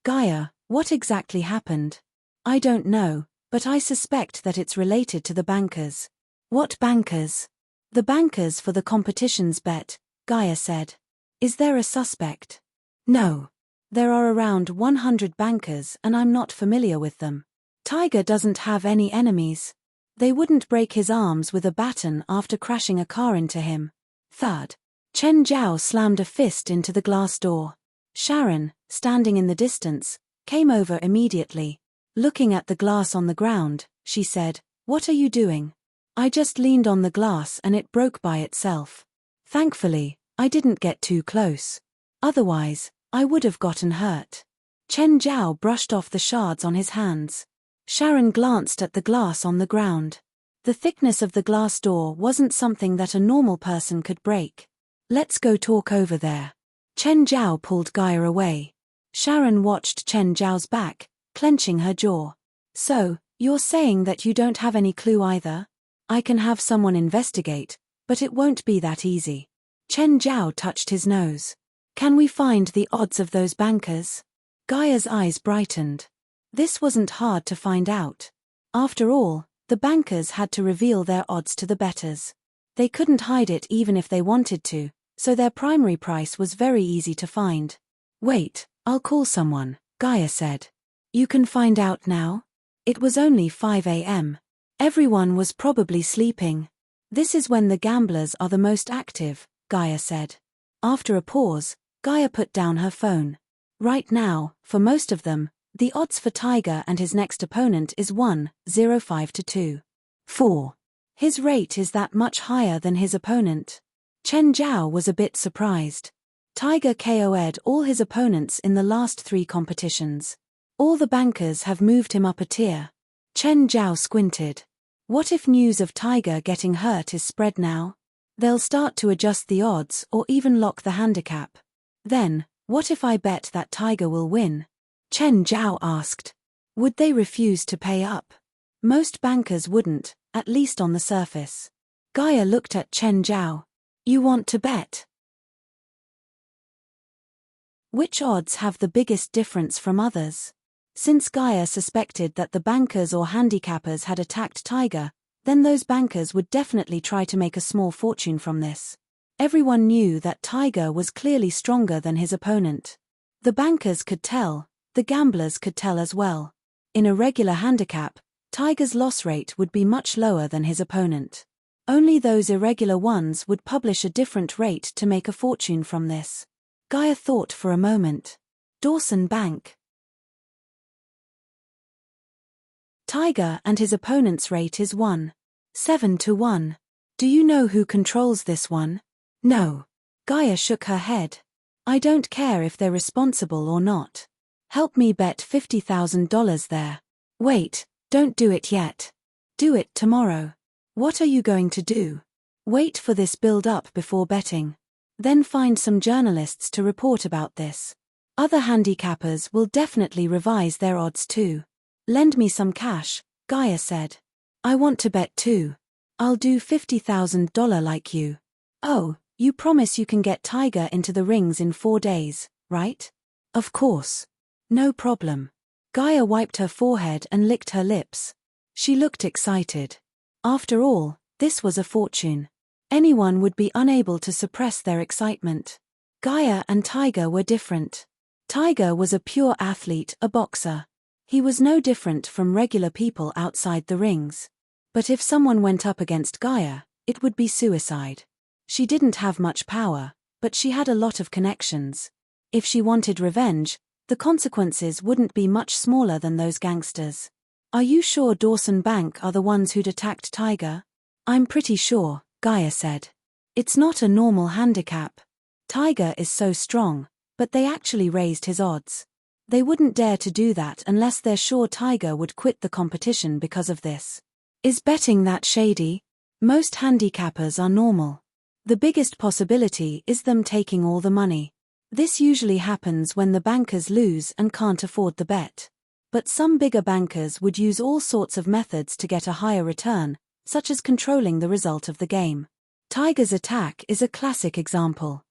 Gaia, what exactly happened? I don't know, but I suspect that it's related to the bankers. What bankers? The bankers for the competition's bet, Gaia said. Is there a suspect? No. There are around 100 bankers and I'm not familiar with them. Tiger doesn't have any enemies. They wouldn't break his arms with a baton after crashing a car into him. Third. Chen Zhao slammed a fist into the glass door. Sharon, standing in the distance, came over immediately. Looking at the glass on the ground, she said, What are you doing? I just leaned on the glass and it broke by itself. Thankfully, I didn't get too close. Otherwise, I would have gotten hurt. Chen Zhao brushed off the shards on his hands. Sharon glanced at the glass on the ground. The thickness of the glass door wasn't something that a normal person could break. Let's go talk over there. Chen Zhao pulled Gaia away. Sharon watched Chen Zhao's back, clenching her jaw. So, you're saying that you don't have any clue either? I can have someone investigate, but it won't be that easy. Chen Zhao touched his nose. Can we find the odds of those bankers? Gaia's eyes brightened. This wasn't hard to find out. After all, the bankers had to reveal their odds to the bettors. They couldn't hide it even if they wanted to, so their primary price was very easy to find. Wait, I'll call someone, Gaia said. You can find out now? It was only 5 a.m. Everyone was probably sleeping. This is when the gamblers are the most active, Gaia said. After a pause, Gaia put down her phone. Right now, for most of them, the odds for Tiger and his next opponent is 1.05 to 2.4. His rate is that much higher than his opponent. Chen Zhao was a bit surprised. Tiger KO'd all his opponents in the last 3 competitions. All the bankers have moved him up a tier. Chen Zhao squinted. What if news of Tiger getting hurt is spread now? They'll start to adjust the odds or even lock the handicap. Then, what if I bet that Tiger will win? Chen Zhao asked. Would they refuse to pay up? Most bankers wouldn't, at least on the surface. Gaia looked at Chen Zhao. You want to bet? Which odds have the biggest difference from others? Since Gaia suspected that the bankers or handicappers had attacked Tiger, then those bankers would definitely try to make a small fortune from this. Everyone knew that Tiger was clearly stronger than his opponent. The bankers could tell, the gamblers could tell as well. In a regular handicap, Tiger's loss rate would be much lower than his opponent. Only those irregular ones would publish a different rate to make a fortune from this. Gaia thought for a moment. Dawson Bank. Tiger and his opponent's rate is 1.7 to 1. Do you know who controls this one? No. Gaia shook her head. I don't care if they're responsible or not. Help me bet $50,000 there. Wait, don't do it yet. Do it tomorrow. What are you going to do? Wait for this build-up before betting. Then find some journalists to report about this. Other handicappers will definitely revise their odds too. Lend me some cash, Gaia said. I want to bet too. I'll do $50,000 like you. Oh, you promise you can get Tiger into the rings in 4 days, right? Of course. No problem. Gaia wiped her forehead and licked her lips. She looked excited. After all, this was a fortune. Anyone would be unable to suppress their excitement. Gaia and Tiger were different. Tiger was a pure athlete, a boxer. He was no different from regular people outside the rings. But if someone went up against Gaia, it would be suicide. She didn't have much power, but she had a lot of connections. If she wanted revenge, the consequences wouldn't be much smaller than those gangsters. Are you sure Dawson Bank are the ones who'd attacked Tiger? I'm pretty sure, Gaia said. It's not a normal handicap. Tiger is so strong, but they actually raised his odds. They wouldn't dare to do that unless they're sure Tiger would quit the competition because of this. Is betting that shady? Most handicappers are normal. The biggest possibility is them taking all the money. This usually happens when the bankers lose and can't afford the bet. But some bigger bankers would use all sorts of methods to get a higher return, such as controlling the result of the game. Tiger's attack is a classic example.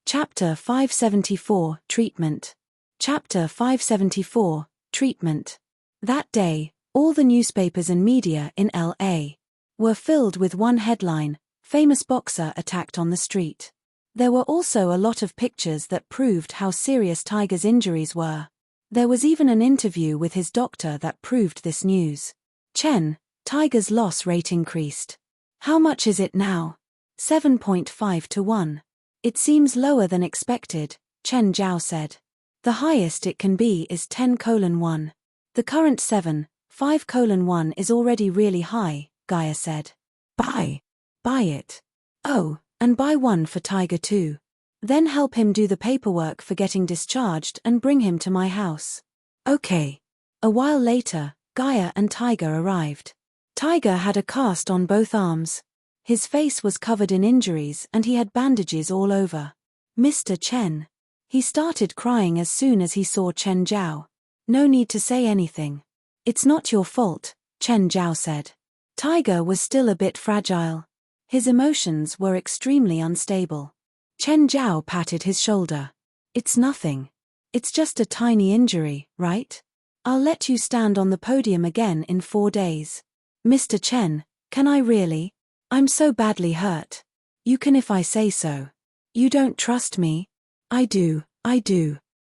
Chapter 574, Treatment. Chapter 574, Treatment. That day, all the newspapers and media in L.A. were filled with one headline, famous boxer attacked on the street. There were also a lot of pictures that proved how serious Tiger's injuries were. There was even an interview with his doctor that proved this news. Chen, Tiger's loss rate increased. How much is it now? 7.5 to 1. It seems lower than expected, Chen Zhao said. The highest it can be is 10:1. The current 7.5:1 is already really high, Gaia said. Buy it. Oh, and buy one for Tiger too. Then help him do the paperwork for getting discharged and bring him to my house. Okay. A while later, Gaia and Tiger arrived. Tiger had a cast on both arms. His face was covered in injuries and he had bandages all over. Mr. Chen. He started crying as soon as he saw Chen Zhao. No need to say anything. It's not your fault, Chen Zhao said. Tiger was still a bit fragile. His emotions were extremely unstable. Chen Zhao patted his shoulder. It's nothing. It's just a tiny injury, right? I'll let you stand on the podium again in 4 days. Mr. Chen, can I really? I'm so badly hurt. You can if I say so. You don't trust me? I do.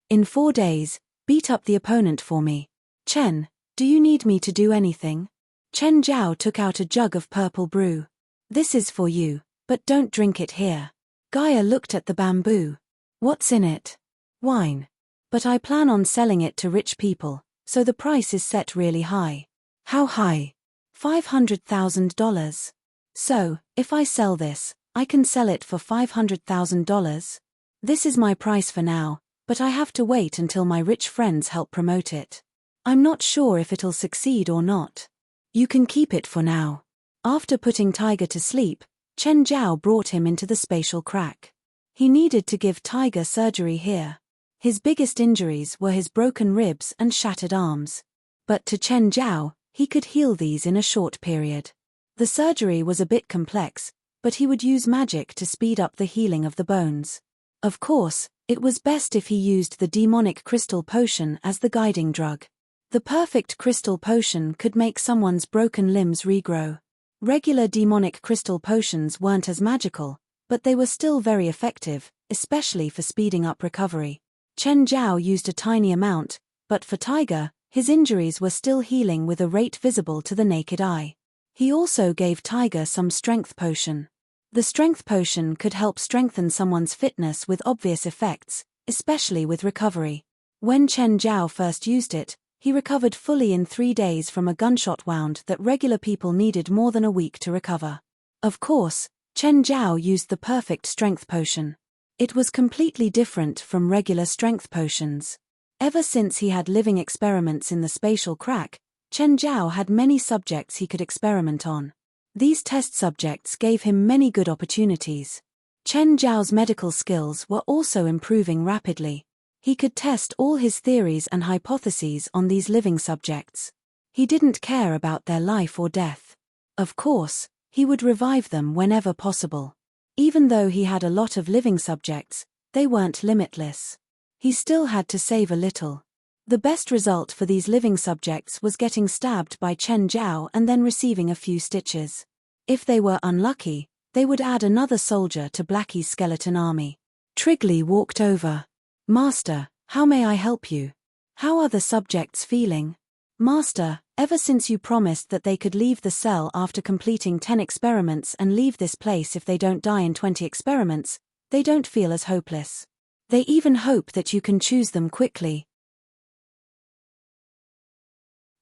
In 4 days, beat up the opponent for me. Chen, do you need me to do anything? Chen Zhao took out a jug of purple brew. This is for you, but don't drink it here. Gaia looked at the bamboo. What's in it? Wine. But I plan on selling it to rich people, so the price is set really high. How high? $500,000. So, if I sell this, I can sell it for $500,000? This is my price for now, but I have to wait until my rich friends help promote it. I'm not sure if it'll succeed or not. You can keep it for now. After putting Tiger to sleep, Chen Zhao brought him into the spatial crack. He needed to give Tiger surgery here. His biggest injuries were his broken ribs and shattered arms. But to Chen Zhao, he could heal these in a short period. The surgery was a bit complex, but he would use magic to speed up the healing of the bones. Of course, it was best if he used the demonic crystal potion as the guiding drug. The perfect crystal potion could make someone's broken limbs regrow. Regular demonic crystal potions weren't as magical, but they were still very effective, especially for speeding up recovery. Chen Zhao used a tiny amount, but for Tiger, his injuries were still healing with a rate visible to the naked eye. He also gave Tiger some strength potion. The strength potion could help strengthen someone's fitness with obvious effects, especially with recovery. When Chen Zhao first used it, he recovered fully in 3 days from a gunshot wound that regular people needed more than a week to recover. Of course, Chen Zhao used the perfect strength potion. It was completely different from regular strength potions. Ever since he had living experiments in the spatial crack, Chen Zhao had many subjects he could experiment on. These test subjects gave him many good opportunities. Chen Zhao's medical skills were also improving rapidly. He could test all his theories and hypotheses on these living subjects. He didn't care about their life or death. Of course, he would revive them whenever possible. Even though he had a lot of living subjects, they weren't limitless. He still had to save a little. The best result for these living subjects was getting stabbed by Chen Zhao and then receiving a few stitches. If they were unlucky, they would add another soldier to Blackie's skeleton army. Trigley walked over. "Master, how may I help you? How are the subjects feeling?" "Master, ever since you promised that they could leave the cell after completing 10 experiments and leave this place if they don't die in 20 experiments, they don't feel as hopeless. They even hope that you can choose them quickly."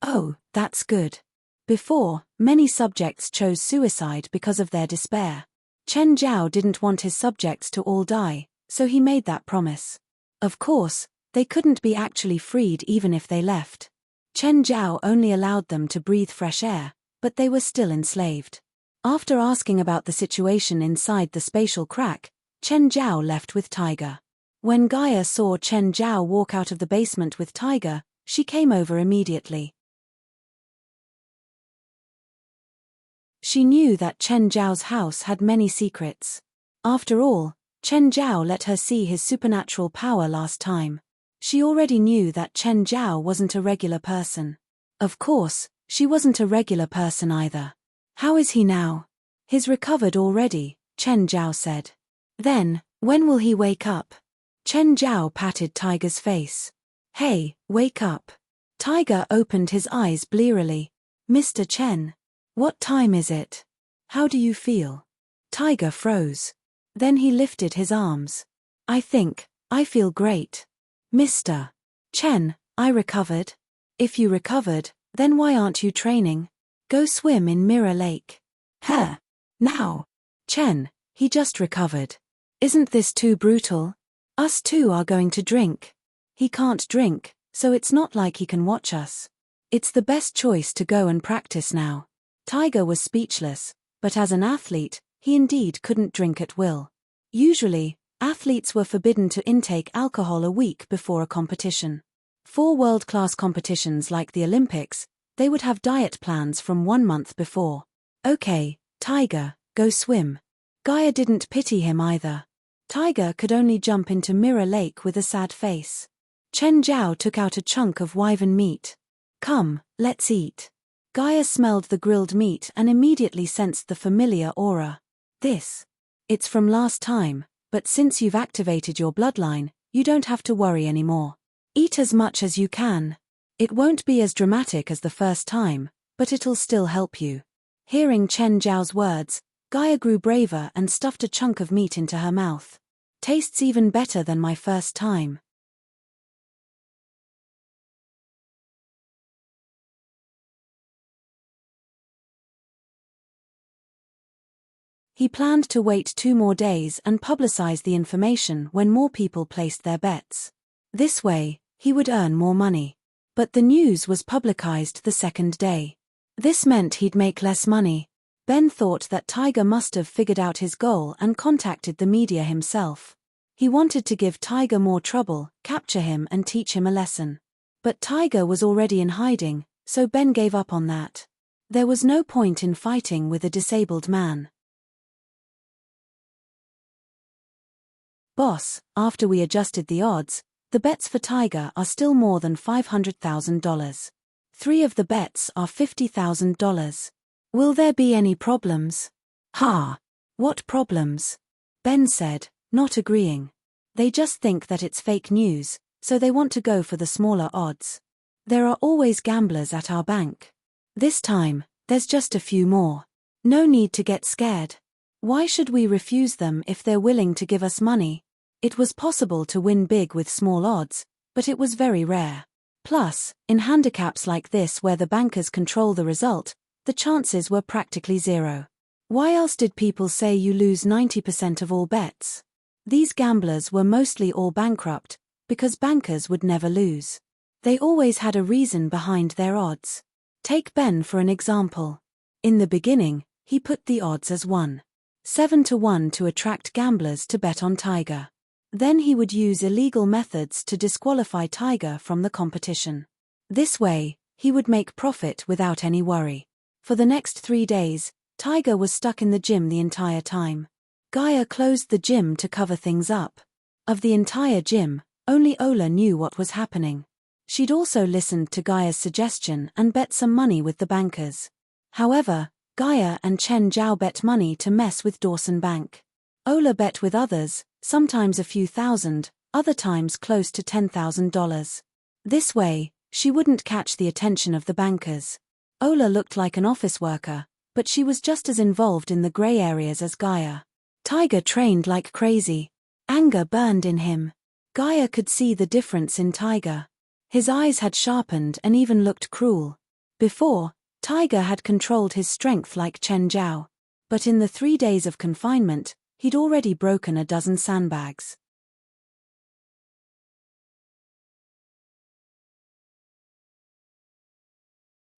"Oh, that's good." Before, many subjects chose suicide because of their despair. Chen Zhao didn't want his subjects to all die, so he made that promise. Of course, they couldn't be actually freed even if they left. Chen Zhao only allowed them to breathe fresh air, but they were still enslaved. After asking about the situation inside the spatial crack, Chen Zhao left with Tiger. When Gaia saw Chen Zhao walk out of the basement with Tiger, she came over immediately. She knew that Chen Zhao's house had many secrets. After all, Chen Zhao let her see his supernatural power last time. She already knew that Chen Zhao wasn't a regular person. Of course, she wasn't a regular person either. "How is he now?" "He's recovered already," Chen Zhao said. "Then, when will he wake up?" Chen Zhao patted Tiger's face. "Hey, wake up." Tiger opened his eyes blearily. "Mr. Chen. What time is it? How do you feel?" Tiger froze. Then he lifted his arms. I feel great. "Mr. Chen, I recovered." "If you recovered, then why aren't you training? Go swim in Mirror Lake." "Huh? Now?" "Chen, he just recovered. Isn't this too brutal? Us two are going to drink." "He can't drink, so it's not like he can watch us. It's the best choice to go and practice now." Tiger was speechless, but as an athlete, he indeed couldn't drink at will. Usually, athletes were forbidden to intake alcohol a week before a competition. For world-class competitions like the Olympics, they would have diet plans from 1 month before. "Okay, Tiger, go swim." Gaia didn't pity him either. Tiger could only jump into Mirror Lake with a sad face. Chen Zhao took out a chunk of wyvern meat. "Come, let's eat." Gaia smelled the grilled meat and immediately sensed the familiar aura. It's from last time, but since you've activated your bloodline, you don't have to worry anymore. Eat as much as you can. It won't be as dramatic as the first time, but it'll still help you." Hearing Chen Zhao's words, Gaia grew braver and stuffed a chunk of meat into her mouth. "Tastes even better than my first time." He planned to wait 2 more days and publicize the information when more people placed their bets. This way, he would earn more money. But the news was publicized the second day. This meant he'd make less money. Ben thought that Tiger must have figured out his goal and contacted the media himself. He wanted to give Tiger more trouble, capture him and teach him a lesson. But Tiger was already in hiding, so Ben gave up on that. There was no point in fighting with a disabled man. Boss, after we adjusted the odds, the bets for Tiger are still more than $500,000. 3 of the bets are $50,000. Will there be any problems? Ha! What problems? Ben said, not agreeing. They just think that it's fake news, so they want to go for the smaller odds. There are always gamblers at our bank. This time, there's just a few more. No need to get scared. Why should we refuse them if they're willing to give us money? It was possible to win big with small odds, but it was very rare. Plus, in handicaps like this where the bankers control the result, the chances were practically zero. Why else did people say you lose 90% of all bets? These gamblers were mostly all bankrupt, because bankers would never lose. They always had a reason behind their odds. Take Ben for an example. In the beginning, he put the odds as 7 to 1 to attract gamblers to bet on Tiger. Then he would use illegal methods to disqualify Tiger from the competition. This way, he would make profit without any worry. For the next 3 days, Tiger was stuck in the gym the entire time. Gaia closed the gym to cover things up. Of the entire gym, only Ola knew what was happening. She'd also listened to Gaia's suggestion and bet some money with the bankers. However, Gaia and Chen Zhao bet money to mess with Dawson Bank. Ola bet with others, sometimes a few thousand, other times close to $10,000. This way, she wouldn't catch the attention of the bankers. Ola looked like an office worker, but she was just as involved in the gray areas as Gaia. Tiger trained like crazy. Anger burned in him. Gaia could see the difference in Tiger. His eyes had sharpened and even looked cruel. Before, Tiger had controlled his strength like Chen Zhao. But in the 3 days of confinement, he'd already broken a dozen sandbags.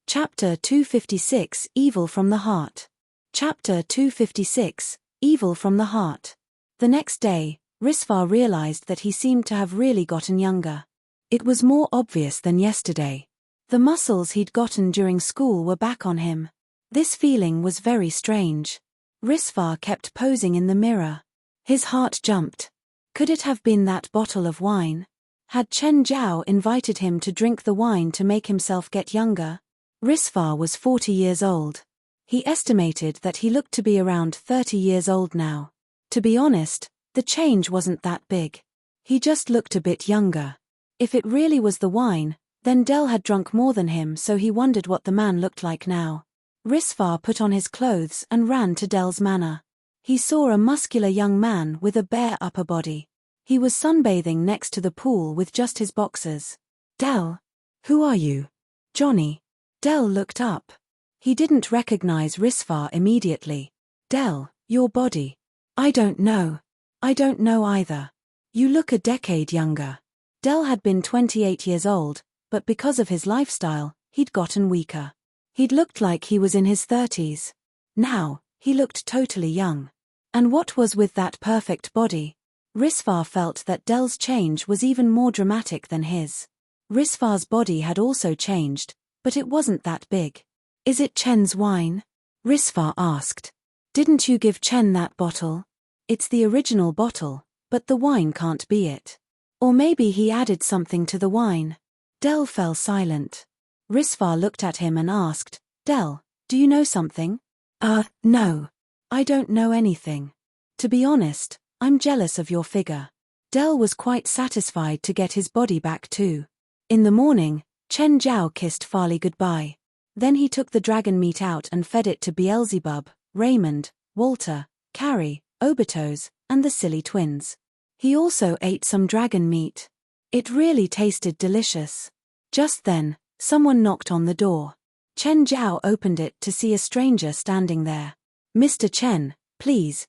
Chapter 256 Evil from the Heart. Chapter 256 Evil from the Heart. The next day, Risvar realized that he seemed to have really gotten younger. It was more obvious than yesterday. The muscles he'd gotten during school were back on him. This feeling was very strange. Risvar kept posing in the mirror. His heart jumped. Could it have been that bottle of wine? Had Chen Zhao invited him to drink the wine to make himself get younger? Risvar was 40 years old. He estimated that he looked to be around 30 years old now. To be honest, the change wasn't that big. He just looked a bit younger. If it really was the wine, then Del had drunk more than him, so he wondered what the man looked like now. Risvar put on his clothes and ran to Del's manor. He saw a muscular young man with a bare upper body. He was sunbathing next to the pool with just his boxers. Del? Who are you? Johnny. Del looked up. He didn't recognize Risvar immediately. Del, your body. I don't know. I don't know either. You look a decade younger. Del had been 28 years old, but because of his lifestyle, he'd gotten weaker. He'd looked like he was in his 30s. Now, he looked totally young. And what was with that perfect body? Risvar felt that Del's change was even more dramatic than his. Risvar's body had also changed, but it wasn't that big. Is it Chen's wine? Risvar asked. Didn't you give Chen that bottle? It's the original bottle, but the wine can't be it. Or maybe he added something to the wine. Del fell silent. Risvar looked at him and asked, Del, do you know something? No. I don't know anything. To be honest, I'm jealous of your figure. Del was quite satisfied to get his body back too. In the morning, Chen Zhao kissed Farley goodbye. Then he took the dragon meat out and fed it to Beelzebub, Raymond, Walter, Carrie, Obito's, and the silly twins. He also ate some dragon meat. It really tasted delicious. Just then, someone knocked on the door. Chen Zhao opened it to see a stranger standing there. Mr. Chen, please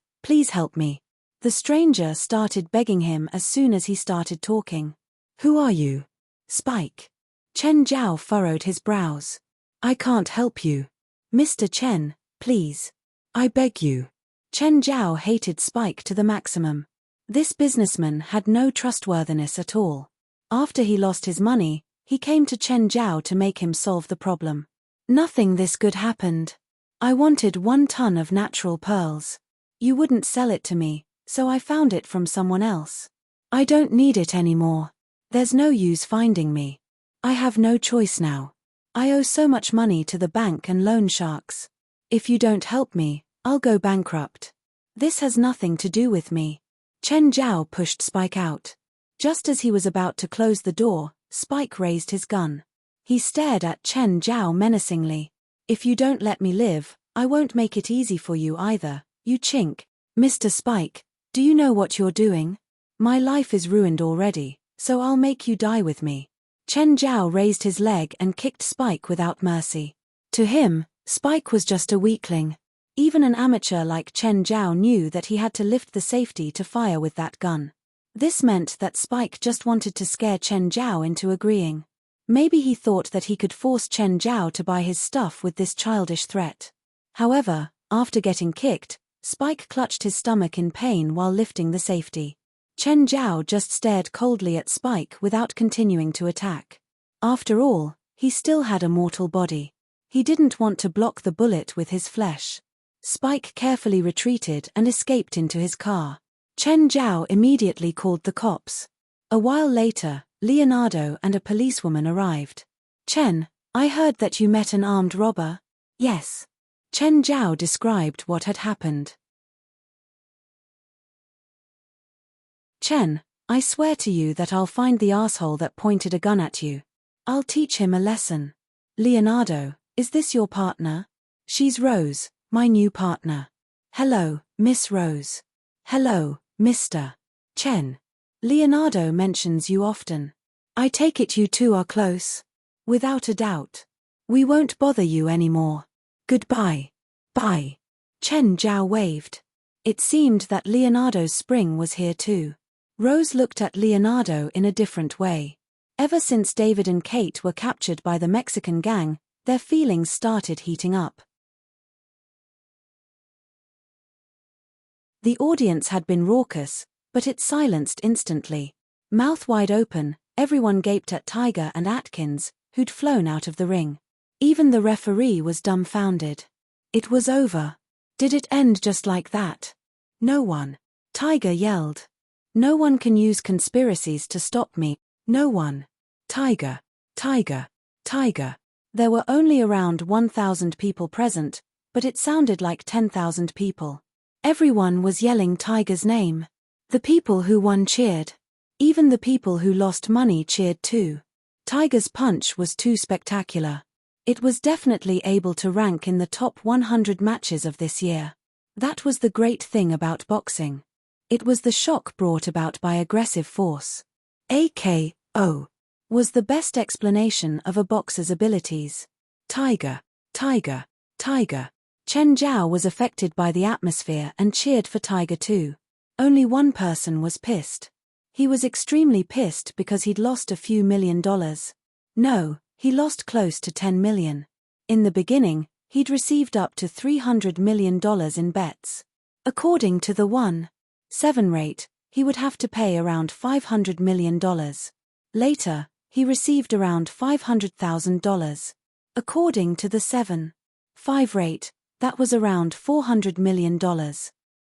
help me. The stranger started begging him as soon as he started talking. Who are you? Spike. Chen Zhao furrowed his brows. I can't help you. Mr. Chen, please. I beg you. Chen Zhao hated Spike to the maximum. This businessman had no trustworthiness at all. After he lost his money, he came to Chen Zhao to make him solve the problem. Nothing this good happened. I wanted 1 ton of natural pearls. You wouldn't sell it to me, so I found it from someone else. I don't need it anymore. There's no use finding me. I have no choice now. I owe so much money to the bank and loan sharks. If you don't help me, I'll go bankrupt. This has nothing to do with me. Chen Zhao pushed Spike out. Just as he was about to close the door, Spike raised his gun. He stared at Chen Zhao menacingly. If you don't let me live, I won't make it easy for you either, you chink. Mr. Spike, do you know what you're doing? My life is ruined already, so I'll make you die with me. Chen Zhao raised his leg and kicked Spike without mercy. To him, Spike was just a weakling. Even an amateur like Chen Zhao knew that he had to lift the safety to fire with that gun. This meant that Spike just wanted to scare Chen Zhao into agreeing. Maybe he thought that he could force Chen Zhao to buy his stuff with this childish threat. However, after getting kicked, Spike clutched his stomach in pain while lifting the safety. Chen Zhao just stared coldly at Spike without continuing to attack. After all, he still had a mortal body. He didn't want to block the bullet with his flesh. Spike carefully retreated and escaped into his car. Chen Zhao immediately called the cops. A while later, Leonardo and a policewoman arrived. Chen, I heard that you met an armed robber. Yes. Chen Zhao described what had happened. Chen, I swear to you that I'll find the asshole that pointed a gun at you. I'll teach him a lesson. Leonardo, is this your partner? She's Rose, my new partner. Hello, Miss Rose. Hello, Mr. Chen. Leonardo mentions you often. I take it you two are close? Without a doubt. We won't bother you anymore. Goodbye. Bye. Chen Zhao waved. It seemed that Leonardo's spring was here too. Rose looked at Leonardo in a different way. Ever since David and Kate were captured by the Mexican gang, their feelings started heating up. The audience had been raucous, but it silenced instantly. Mouth wide open, everyone gaped at Tiger and Atkins, who'd flown out of the ring. Even the referee was dumbfounded. It was over. Did it end just like that? No one. Tiger yelled. No one can use conspiracies to stop me. No one. Tiger. Tiger. Tiger. There were only around 1,000 people present, but it sounded like 10,000 people. Everyone was yelling Tiger's name. The people who won cheered. Even the people who lost money cheered too. Tiger's punch was too spectacular. It was definitely able to rank in the top 100 matches of this year. That was the great thing about boxing. It was the shock brought about by aggressive force. AKO was the best explanation of a boxer's abilities. Tiger, Tiger, Tiger. Chen Zhao was affected by the atmosphere and cheered for Tiger too. Only one person was pissed. He was extremely pissed because he'd lost a few $1 million. No, he lost close to 10 million. In the beginning, he'd received up to $300 million in bets. According to the 1/7 rate, he would have to pay around $500 million. Later, he received around $500,000. According to the 7/5 rate, that was around $400 million.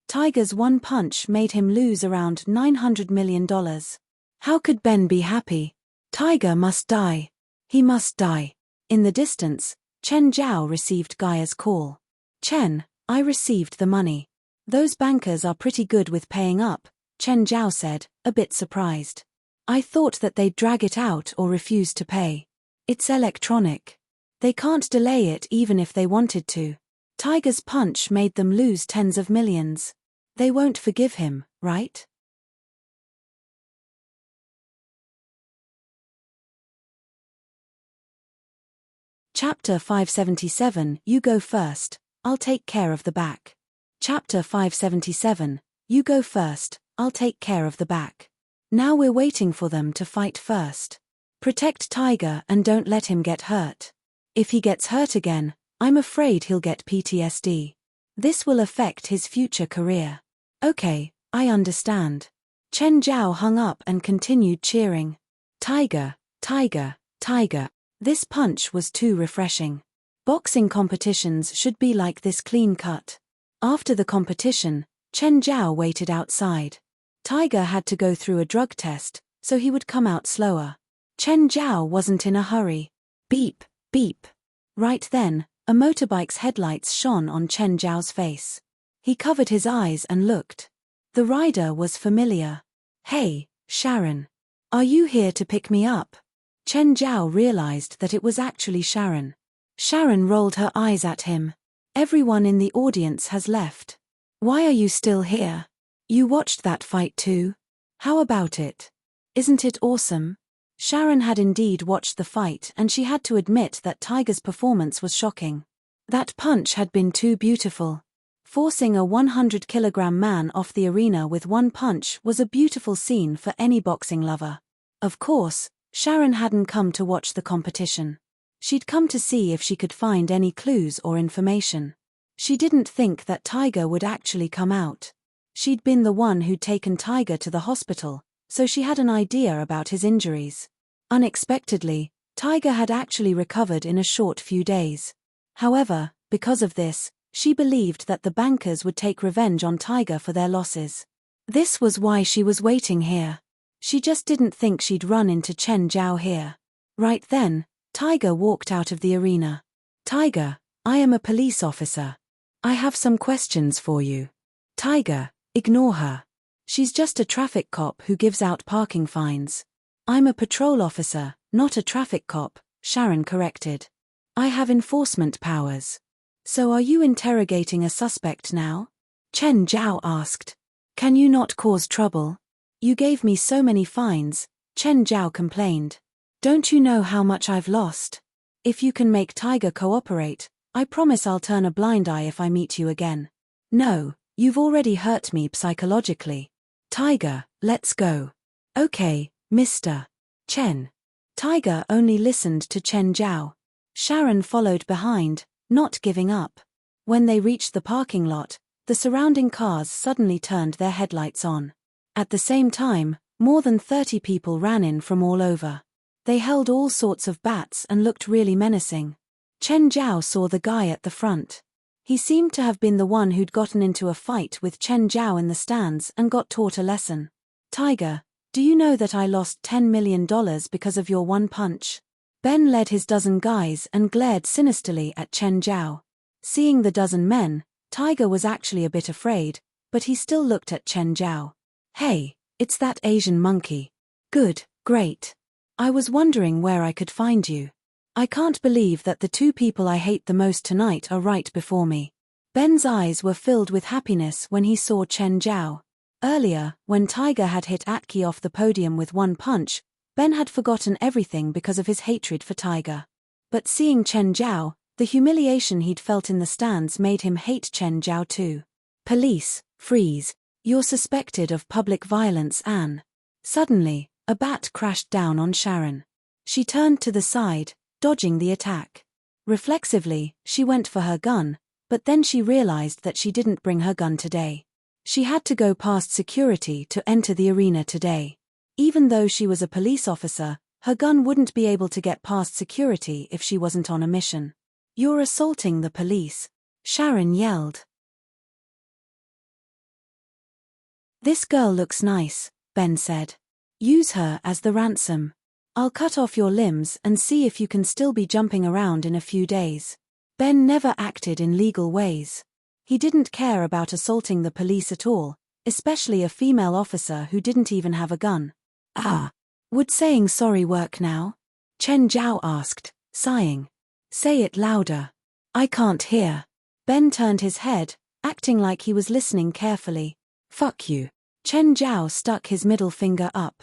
Tiger's one punch made him lose around $900 million. How could Ben be happy? Tiger must die. He must die. In the distance, Chen Zhao received Gaia's call. Chen, I received the money. Those bankers are pretty good with paying up, Chen Zhao said, a bit surprised. I thought that they'd drag it out or refuse to pay. It's electronic. They can't delay it even if they wanted to. Tiger's punch made them lose tens of millions. They won't forgive him, right? Chapter 577, You go first, I'll take care of the back. Chapter 577, You go first, I'll take care of the back. Now we're waiting for them to fight first. Protect Tiger and don't let him get hurt. If he gets hurt again, I'm afraid he'll get PTSD. This will affect his future career. Okay, I understand. Chen Zhao hung up and continued cheering. Tiger, Tiger, Tiger. This punch was too refreshing. Boxing competitions should be like this clean cut. After the competition, Chen Zhao waited outside. Tiger had to go through a drug test, so he would come out slower. Chen Zhao wasn't in a hurry. Beep, beep. Right then, a motorbike's headlights shone on Chen Zhao's face. He covered his eyes and looked. The rider was familiar. Hey, Sharon. Are you here to pick me up? Chen Zhao realized that it was actually Sharon. Sharon rolled her eyes at him. Everyone in the audience has left. Why are you still here? You watched that fight too? How about it? Isn't it awesome? Sharon had indeed watched the fight and she had to admit that Tiger's performance was shocking. That punch had been too beautiful. Forcing a 100-kilogram man off the arena with one punch was a beautiful scene for any boxing lover. Of course, Sharon hadn't come to watch the competition. She'd come to see if she could find any clues or information. She didn't think that Tiger would actually come out. She'd been the one who'd taken Tiger to the hospital, so she had an idea about his injuries. Unexpectedly, Tiger had actually recovered in a short few days. However, because of this, she believed that the bankers would take revenge on Tiger for their losses. This was why she was waiting here. She just didn't think she'd run into Chen Zhao here. Right then, Tiger walked out of the arena. Tiger, I am a police officer. I have some questions for you. Tiger, ignore her. She's just a traffic cop who gives out parking fines. I'm a patrol officer, not a traffic cop, Sharon corrected. I have enforcement powers. So are you interrogating a suspect now? Chen Zhao asked. Can you not cause trouble? You gave me so many fines, Chen Zhao complained. Don't you know how much I've lost? If you can make Tiger cooperate, I promise I'll turn a blind eye if I meet you again. No, you've already hurt me psychologically. Tiger, let's go. Okay, Mr. Chen. Tiger only listened to Chen Zhao. Sharon followed behind, not giving up. When they reached the parking lot, the surrounding cars suddenly turned their headlights on. At the same time, more than 30 people ran in from all over. They held all sorts of bats and looked really menacing. Chen Zhao saw the guy at the front. He seemed to have been the one who'd gotten into a fight with Chen Zhao in the stands and got taught a lesson. Tiger, do you know that I lost $10 million because of your one punch? Ben led his dozen guys and glared sinisterly at Chen Zhao. Seeing the dozen men, Tiger was actually a bit afraid, but he still looked at Chen Zhao. Hey, it's that Asian monkey. Good, great. I was wondering where I could find you. I can't believe that the two people I hate the most tonight are right before me. Ben's eyes were filled with happiness when he saw Chen Zhao. Earlier, when Tiger had hit Atki off the podium with one punch, Ben had forgotten everything because of his hatred for Tiger. But seeing Chen Zhao, the humiliation he'd felt in the stands made him hate Chen Zhao too. Police, freeze. You're suspected of public violence, Anne. Suddenly, a bat crashed down on Sharon. She turned to the side, dodging the attack. Reflexively, she went for her gun, but then she realized that she didn't bring her gun today. She had to go past security to enter the arena today. Even though she was a police officer, her gun wouldn't be able to get past security if she wasn't on a mission. You're assaulting the police, Sharon yelled. This girl looks nice, Ben said. Use her as the ransom. I'll cut off your limbs and see if you can still be jumping around in a few days. Ben never acted in legal ways. He didn't care about assaulting the police at all, especially a female officer who didn't even have a gun. Would saying sorry work now? Chen Zhao asked, sighing. Say it louder. I can't hear. Ben turned his head, acting like he was listening carefully. Fuck you. Chen Zhao stuck his middle finger up.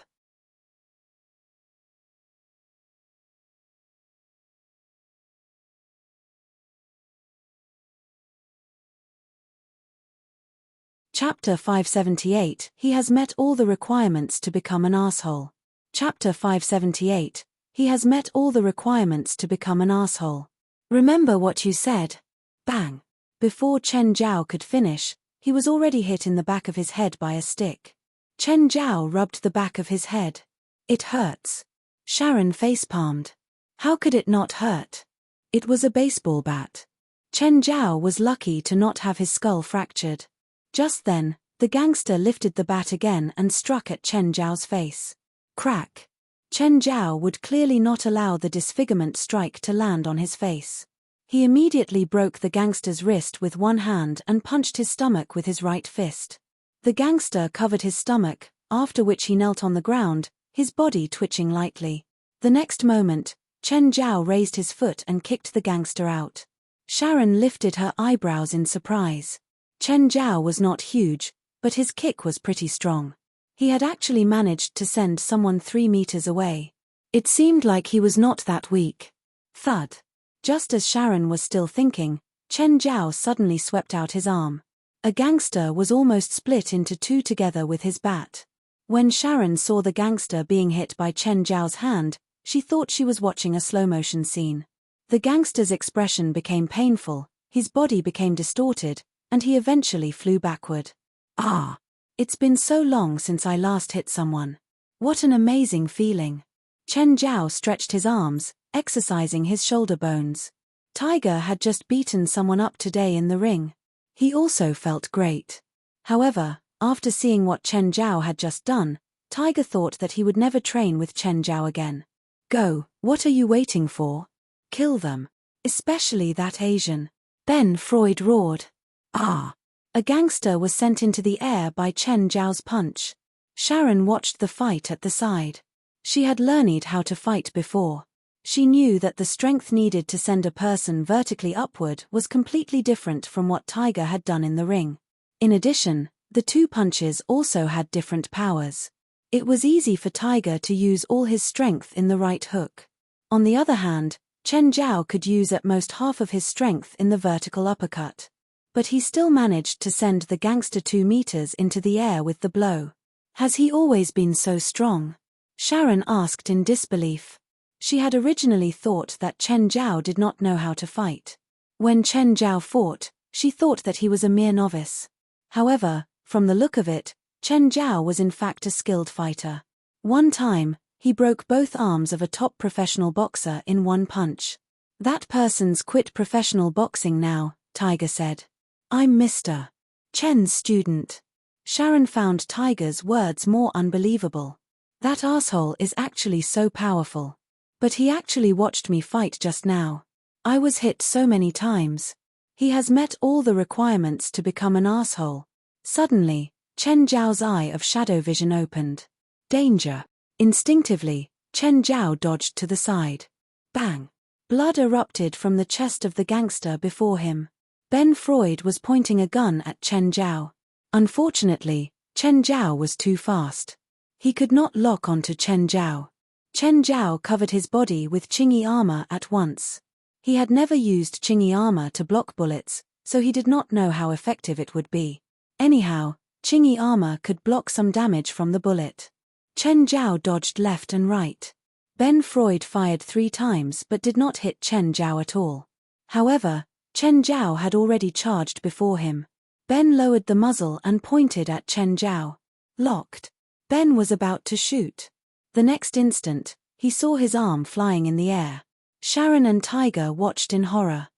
Chapter 578, He has met all the requirements to become an asshole. Chapter 578, He has met all the requirements to become an asshole. Remember what you said. Bang. Before Chen Zhao could finish, he was already hit in the back of his head by a stick. Chen Zhao rubbed the back of his head. It hurts. Sharon facepalmed. How could it not hurt? It was a baseball bat. Chen Zhao was lucky to not have his skull fractured. Just then, the gangster lifted the bat again and struck at Chen Zhao's face. Crack! Chen Zhao would clearly not allow the disfigurement strike to land on his face. He immediately broke the gangster's wrist with one hand and punched his stomach with his right fist. The gangster covered his stomach, after which he knelt on the ground, his body twitching lightly. The next moment, Chen Zhao raised his foot and kicked the gangster out. Sharon lifted her eyebrows in surprise. Chen Zhao was not huge, but his kick was pretty strong. He had actually managed to send someone 3 meters away. It seemed like he was not that weak. Thud. Just as Sharon was still thinking, Chen Zhao suddenly swept out his arm. A gangster was almost split into two together with his bat. When Sharon saw the gangster being hit by Chen Zhao's hand, she thought she was watching a slow-motion scene. The gangster's expression became painful, his body became distorted, and he eventually flew backward. Ah! It's been so long since I last hit someone. What an amazing feeling. Chen Zhao stretched his arms, exercising his shoulder bones. Tiger had just beaten someone up today in the ring. He also felt great. However, after seeing what Chen Zhao had just done, Tiger thought that he would never train with Chen Zhao again. Go, what are you waiting for? Kill them. Especially that Asian. Ben Freud roared. Ah! A gangster was sent into the air by Chen Zhao's punch. Sharon watched the fight at the side. She had learned how to fight before. She knew that the strength needed to send a person vertically upward was completely different from what Tiger had done in the ring. In addition, the two punches also had different powers. It was easy for Tiger to use all his strength in the right hook. On the other hand, Chen Zhao could use at most half of his strength in the vertical uppercut. But he still managed to send the gangster 2 meters into the air with the blow. Has he always been so strong? Sharon asked in disbelief. She had originally thought that Chen Zhao did not know how to fight. When Chen Zhao fought, she thought that he was a mere novice. However, from the look of it, Chen Zhao was in fact a skilled fighter. One time, he broke both arms of a top professional boxer in one punch. That person's quit professional boxing now, Tiger said. I'm Mr. Chen's student. Sharon found Tiger's words more unbelievable. That asshole is actually so powerful. But he actually watched me fight just now. I was hit so many times. He has met all the requirements to become an asshole. Suddenly, Chen Zhao's eye of shadow vision opened. Danger. Instinctively, Chen Zhao dodged to the side. Bang! Blood erupted from the chest of the gangster before him. Ben Freud was pointing a gun at Chen Zhao. Unfortunately, Chen Zhao was too fast. He could not lock onto Chen Zhao. Chen Zhao covered his body with Qingyi armor at once. He had never used Qingyi armor to block bullets, so he did not know how effective it would be. Anyhow, Qingyi armor could block some damage from the bullet. Chen Zhao dodged left and right. Ben Freud fired 3 times but did not hit Chen Zhao at all. However, Chen Zhao had already charged before him. Ben lowered the muzzle and pointed at Chen Zhao. Locked. Ben was about to shoot. The next instant, he saw his arm flying in the air. Sharon and Tiger watched in horror.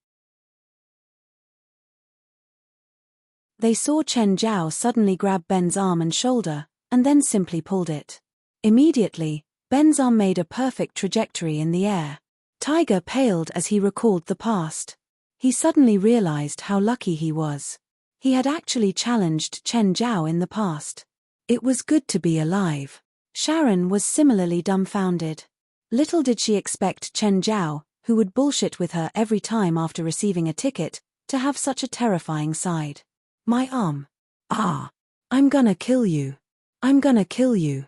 They saw Chen Zhao suddenly grab Ben's arm and shoulder, and then simply pulled it. Immediately, Ben's arm made a perfect trajectory in the air. Tiger paled as he recalled the past. He suddenly realized how lucky he was. He had actually challenged Chen Zhao in the past. It was good to be alive. Sharon was similarly dumbfounded. Little did she expect Chen Zhao, who would bullshit with her every time after receiving a ticket, to have such a terrifying side. My arm. Ah. I'm gonna kill you. I'm gonna kill you.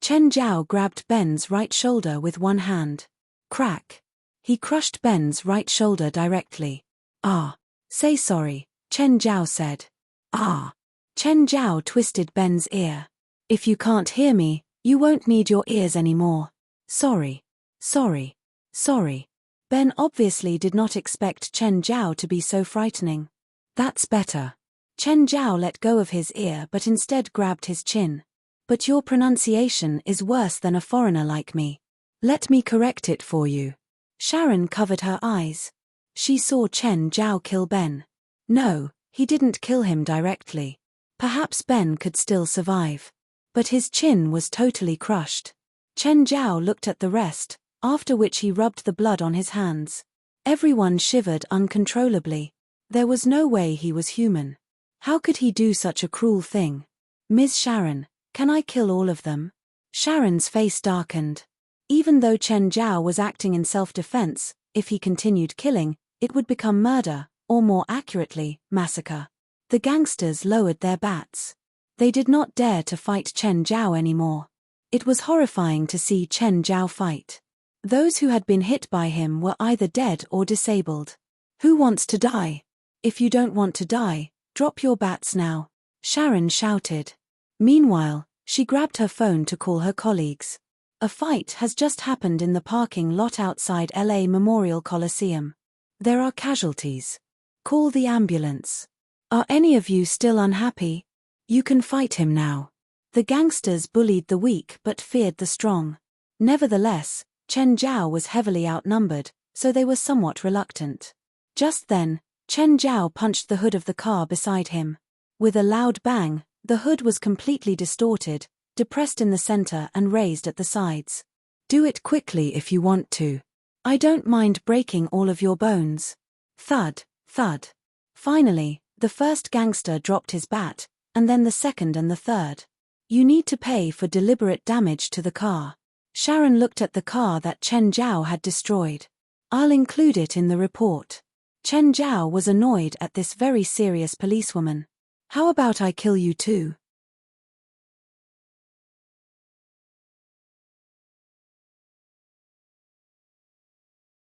Chen Zhao grabbed Ben's right shoulder with one hand. Crack. He crushed Ben's right shoulder directly. Ah. Say sorry, Chen Zhao said. Ah. Chen Zhao twisted Ben's ear. If you can't hear me, you won't need your ears anymore. Sorry. Sorry. Sorry. Ben obviously did not expect Chen Zhao to be so frightening. That's better. Chen Zhao let go of his ear but instead grabbed his chin. But your pronunciation is worse than a foreigner like me. Let me correct it for you. Sharon covered her eyes. She saw Chen Zhao kill Ben. No, he didn't kill him directly. Perhaps Ben could still survive. But his chin was totally crushed. Chen Zhao looked at the rest, after which he rubbed the blood on his hands. Everyone shivered uncontrollably. There was no way he was human. How could he do such a cruel thing? Ms. Sharon, can I kill all of them? Sharon's face darkened. Even though Chen Zhao was acting in self-defense, if he continued killing, it would become murder, or more accurately, massacre. The gangsters lowered their bats. They did not dare to fight Chen Zhao anymore. It was horrifying to see Chen Zhao fight. Those who had been hit by him were either dead or disabled. Who wants to die? If you don't want to die, drop your bats now, Sharon shouted. Meanwhile, she grabbed her phone to call her colleagues. A fight has just happened in the parking lot outside LA Memorial Coliseum. There are casualties. Call the ambulance. Are any of you still unhappy? You can fight him now. The gangsters bullied the weak but feared the strong. Nevertheless, Chen Zhao was heavily outnumbered, so they were somewhat reluctant. Just then, Chen Zhao punched the hood of the car beside him. With a loud bang, the hood was completely distorted, depressed in the center and raised at the sides. Do it quickly if you want to. I don't mind breaking all of your bones. Thud, thud. Finally, the first gangster dropped his bat, and then the second and the third. You need to pay for deliberate damage to the car. Sharon looked at the car that Chen Zhao had destroyed. I'll include it in the report. Chen Zhao was annoyed at this very serious policewoman. How about I kill you too?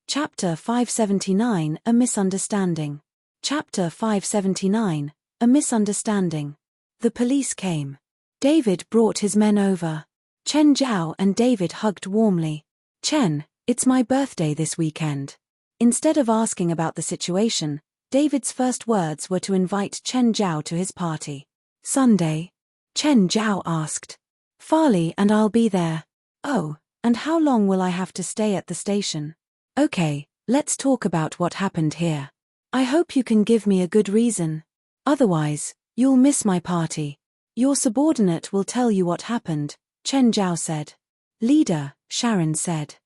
Chapter 579, A Misunderstanding. Chapter 579, A Misunderstanding. The police came. David brought his men over. Chen Zhao and David hugged warmly. Chen, it's my birthday this weekend. Instead of asking about the situation, David's first words were to invite Chen Zhao to his party. Sunday? Chen Zhao asked. Farley and I'll be there. Oh, and how long will I have to stay at the station? Okay, let's talk about what happened here. I hope you can give me a good reason. Otherwise, you'll miss my party. Your subordinate will tell you what happened, Chen Zhao said. Leader, Sharon said.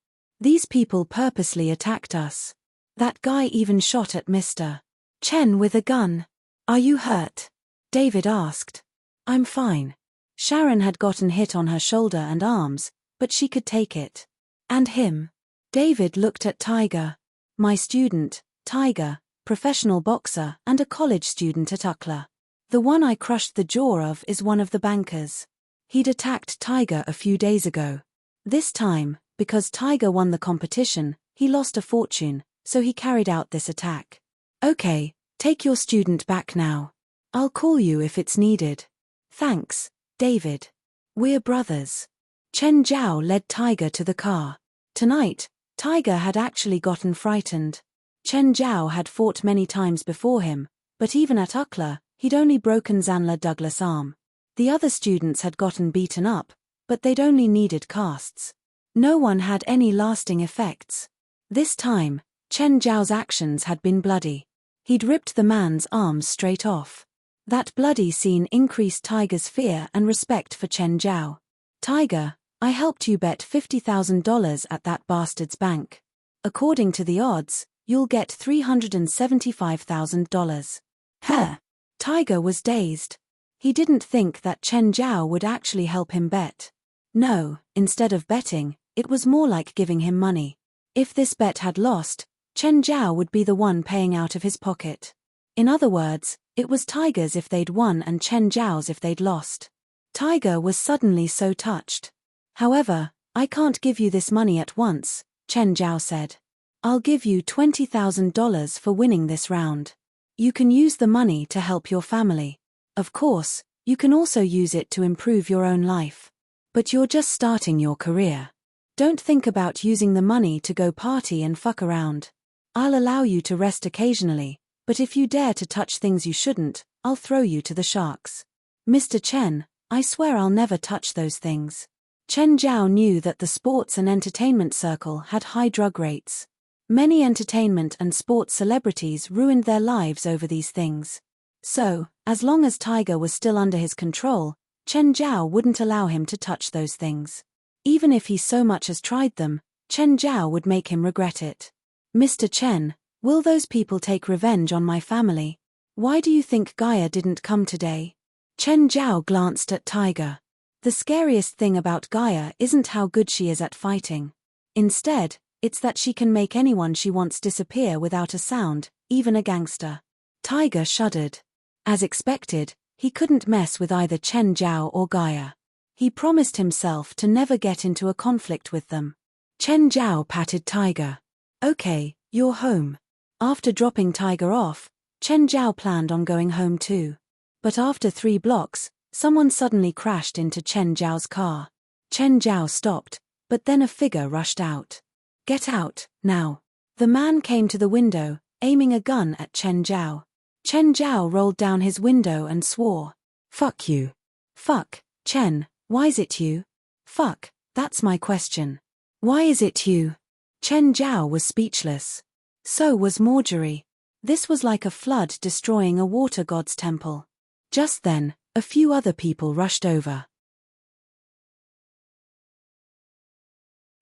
These people purposely attacked us. That guy even shot at Mr. Chen with a gun. Are you hurt? David asked. I'm fine. Sharon had gotten hit on her shoulder and arms, but she could take it. And him? David looked at Tiger. My student, Tiger, professional boxer and a college student at UCLA. The one I crushed the jaw of is one of the bankers. He'd attacked Tiger a few days ago. This time, because Tiger won the competition, he lost a fortune, so he carried out this attack. Okay, take your student back now. I'll call you if it's needed. Thanks, David. We're brothers. Chen Zhao led Tiger to the car. Tonight, Tiger had actually gotten frightened. Chen Zhao had fought many times before him, but even at UCLA, he'd only broken Zanla Douglas' arm. The other students had gotten beaten up, but they'd only needed casts. No one had any lasting effects. This time, Chen Zhao's actions had been bloody. He'd ripped the man's arms straight off. That bloody scene increased Tiger's fear and respect for Chen Zhao. Tiger, I helped you bet $50,000 at that bastard's bank. According to the odds, you'll get $375,000. Huh? Tiger was dazed. He didn't think that Chen Zhao would actually help him bet. No, instead of betting, it was more like giving him money. If this bet had lost, Chen Zhao would be the one paying out of his pocket. In other words, it was Tiger's if they'd won and Chen Zhao's if they'd lost. Tiger was suddenly so touched. However, I can't give you this money at once, Chen Zhao said. I'll give you $20,000 for winning this round. You can use the money to help your family. Of course, you can also use it to improve your own life. But you're just starting your career. Don't think about using the money to go party and fuck around. I'll allow you to rest occasionally, but if you dare to touch things you shouldn't, I'll throw you to the sharks. Mr. Chen, I swear I'll never touch those things. Chen Zhao knew that the sports and entertainment circle had high drug rates. Many entertainment and sports celebrities ruined their lives over these things. So, as long as Tiger was still under his control, Chen Zhao wouldn't allow him to touch those things. Even if he so much as tried them, Chen Zhao would make him regret it. Mr. Chen, will those people take revenge on my family? Why do you think Gaia didn't come today? Chen Zhao glanced at Tiger. The scariest thing about Gaia isn't how good she is at fighting. Instead, it's that she can make anyone she wants disappear without a sound, even a gangster. Tiger shuddered. As expected, he couldn't mess with either Chen Zhao or Gaia. He promised himself to never get into a conflict with them. Chen Zhao patted Tiger. Okay, you're home. After dropping Tiger off, Chen Zhao planned on going home too. But after 3 blocks, someone suddenly crashed into Chen Zhao's car. Chen Zhao stopped, but then a figure rushed out. Get out, now. The man came to the window, aiming a gun at Chen Zhao. Chen Zhao rolled down his window and swore. Fuck you. Fuck, Chen, why's it you? Fuck, that's my question. Why is it you? Chen Zhao was speechless. So was Marjorie. This was like a flood destroying a water god's temple. Just then, a few other people rushed over.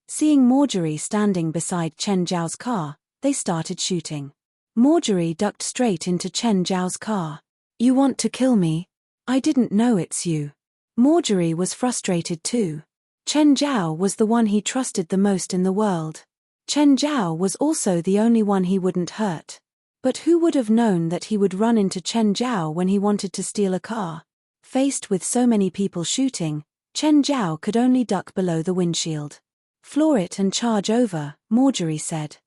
Seeing Marjorie standing beside Chen Zhao's car, they started shooting. Marjorie ducked straight into Chen Zhao's car. You want to kill me? I didn't know it's you. Marjorie was frustrated too. Chen Zhao was the one he trusted the most in the world. Chen Zhao was also the only one he wouldn't hurt. But who would have known that he would run into Chen Zhao when he wanted to steal a car? Faced with so many people shooting, Chen Zhao could only duck below the windshield. Floor it and charge over, Marjorie said.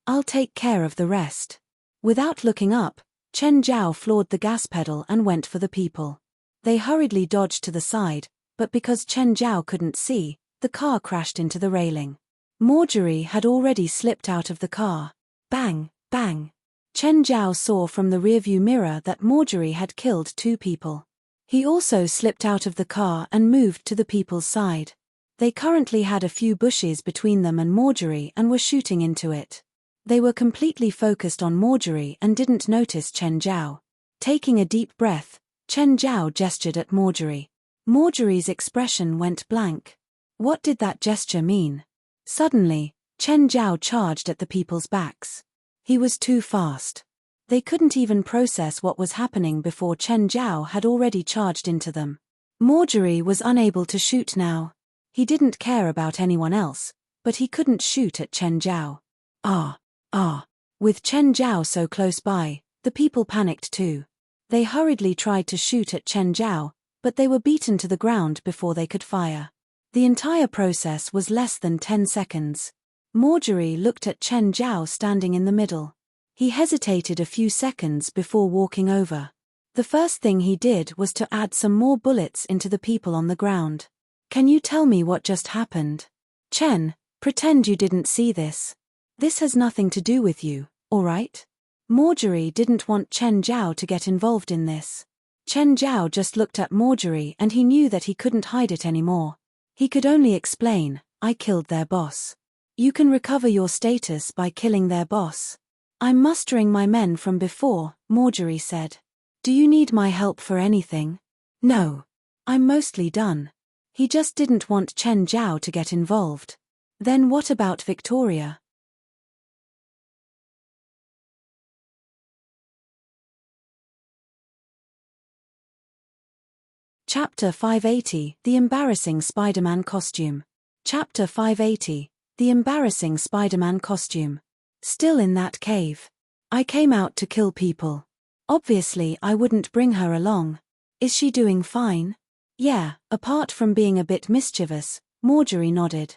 I'll take care of the rest. Without looking up, Chen Zhao floored the gas pedal and went for the people. They hurriedly dodged to the side, but because Chen Zhao couldn't see, the car crashed into the railing. Marjorie had already slipped out of the car. Bang, bang. Chen Zhao saw from the rearview mirror that Marjorie had killed 2 people. He also slipped out of the car and moved to the people's side. They currently had a few bushes between them and Marjorie and were shooting into it. They were completely focused on Marjorie and didn't notice Chen Zhao. Taking a deep breath, Chen Zhao gestured at Marjorie. Marjorie's expression went blank. What did that gesture mean? Suddenly, Chen Zhao charged at the people's backs. He was too fast. They couldn't even process what was happening before Chen Zhao had already charged into them. Marjorie was unable to shoot now. He didn't care about anyone else, but he couldn't shoot at Chen Zhao. With Chen Zhao so close by, the people panicked too. They hurriedly tried to shoot at Chen Zhao, but they were beaten to the ground before they could fire. The entire process was less than 10 seconds. Marjorie looked at Chen Zhao standing in the middle. He hesitated a few seconds before walking over. The first thing he did was to add some more bullets into the people on the ground. Can you tell me what just happened? Chen, pretend you didn't see this. This has nothing to do with you, alright? Marjorie didn't want Chen Zhao to get involved in this. Chen Zhao just looked at Marjorie and he knew that he couldn't hide it anymore. He could only explain, I killed their boss. You can recover your status by killing their boss. I'm mustering my men from before, Marjorie said. Do you need my help for anything? No. I'm mostly done. He just didn't want Chen Zhao to get involved. Then what about Victoria? Chapter 580, The Embarrassing Spider-Man Costume. Chapter 580, The Embarrassing Spider-Man Costume. Still in that cave. I came out to kill people. Obviously I wouldn't bring her along. Is she doing fine? Yeah, apart from being a bit mischievous, Marjorie nodded.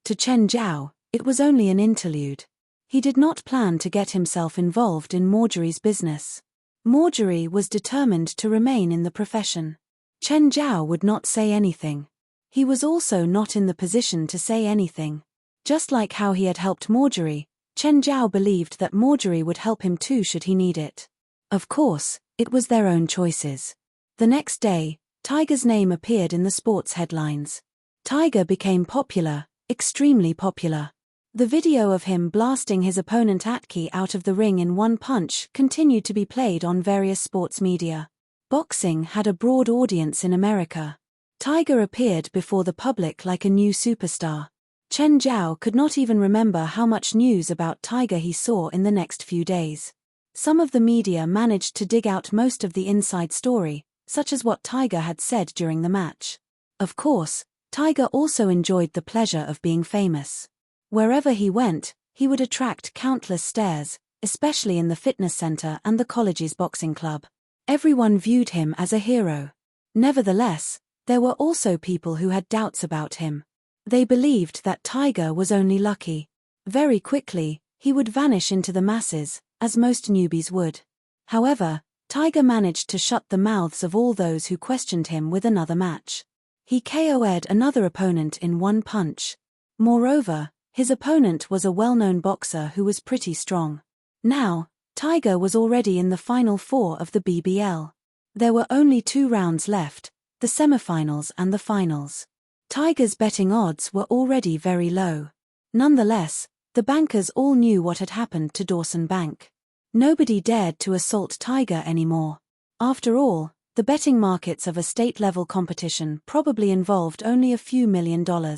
To Chen Zhao, it was only an interlude. He did not plan to get himself involved in Marjorie's business. Marjorie was determined to remain in the profession. Chen Zhao would not say anything. He was also not in the position to say anything. Just like how he had helped Marjorie, Chen Zhao believed that Marjorie would help him too should he need it. Of course, it was their own choices. The next day, Tiger's name appeared in the sports headlines. Tiger became popular, extremely popular. The video of him blasting his opponent Atki out of the ring in one punch continued to be played on various sports media. Boxing had a broad audience in America. Tiger appeared before the public like a new superstar. Chen Zhao could not even remember how much news about Tiger he saw in the next few days. Some of the media managed to dig out most of the inside story, such as what Tiger had said during the match. Of course, Tiger also enjoyed the pleasure of being famous. Wherever he went, he would attract countless stares, especially in the fitness center and the college's boxing club. Everyone viewed him as a hero. Nevertheless, there were also people who had doubts about him. They believed that Tiger was only lucky. Very quickly, he would vanish into the masses, as most newbies would. However, Tiger managed to shut the mouths of all those who questioned him with another match. He KO'd another opponent in one punch. Moreover, his opponent was a well-known boxer who was pretty strong. Now, Tiger was already in the final four of the BBL. There were only 2 rounds left, the semifinals and the finals. Tiger's betting odds were already very low. Nonetheless, the bankers all knew what had happened to Dawson Bank. Nobody dared to assault Tiger anymore. After all, the betting markets of a state-level competition probably involved only a few $1 million.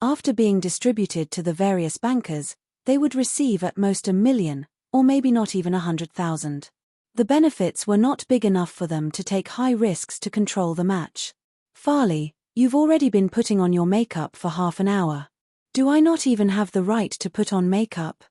After being distributed to the various bankers, they would receive at most $1 million, or maybe not even 100,000. The benefits were not big enough for them to take high risks to control the match. Farley, you've already been putting on your makeup for half an hour. Do I not even have the right to put on makeup?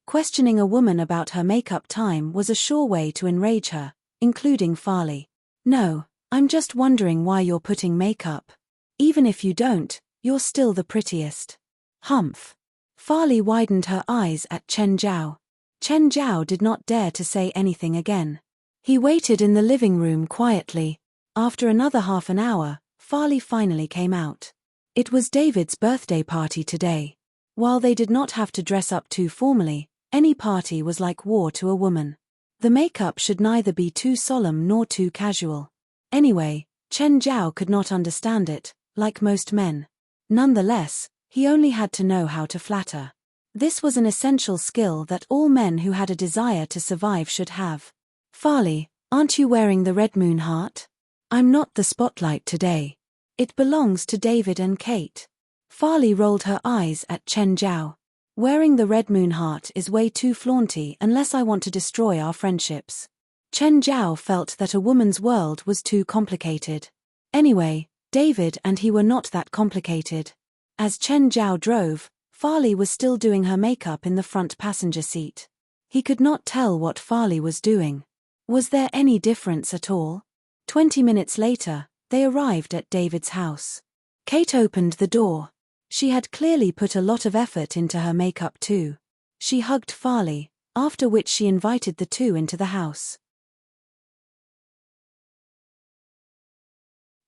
Questioning a woman about her makeup time was a sure way to enrage her, including Farley. No, I'm just wondering why you're putting makeup. Even if you don't, you're still the prettiest. Humph. Farley widened her eyes at Chen Zhao. Chen Zhao did not dare to say anything again. He waited in the living room quietly. After another half an hour, Farley finally came out. It was David's birthday party today. While they did not have to dress up too formally, any party was like war to a woman. The makeup should neither be too solemn nor too casual. Anyway, Chen Zhao could not understand it, like most men. Nonetheless, he only had to know how to flatter. This was an essential skill that all men who had a desire to survive should have. Farley, aren't you wearing the red moon heart? I'm not the spotlight today. It belongs to David and Kate. Farley rolled her eyes at Chen Zhao. Wearing the red moon heart is way too flaunty unless I want to destroy our friendships. Chen Zhao felt that a woman's world was too complicated. Anyway, David and he were not that complicated. As Chen Zhao drove, Farley was still doing her makeup in the front passenger seat. He could not tell what Farley was doing. Was there any difference at all? 20 minutes later, they arrived at David's house. Kate opened the door. She had clearly put a lot of effort into her makeup too. She hugged Farley, after which she invited the two into the house.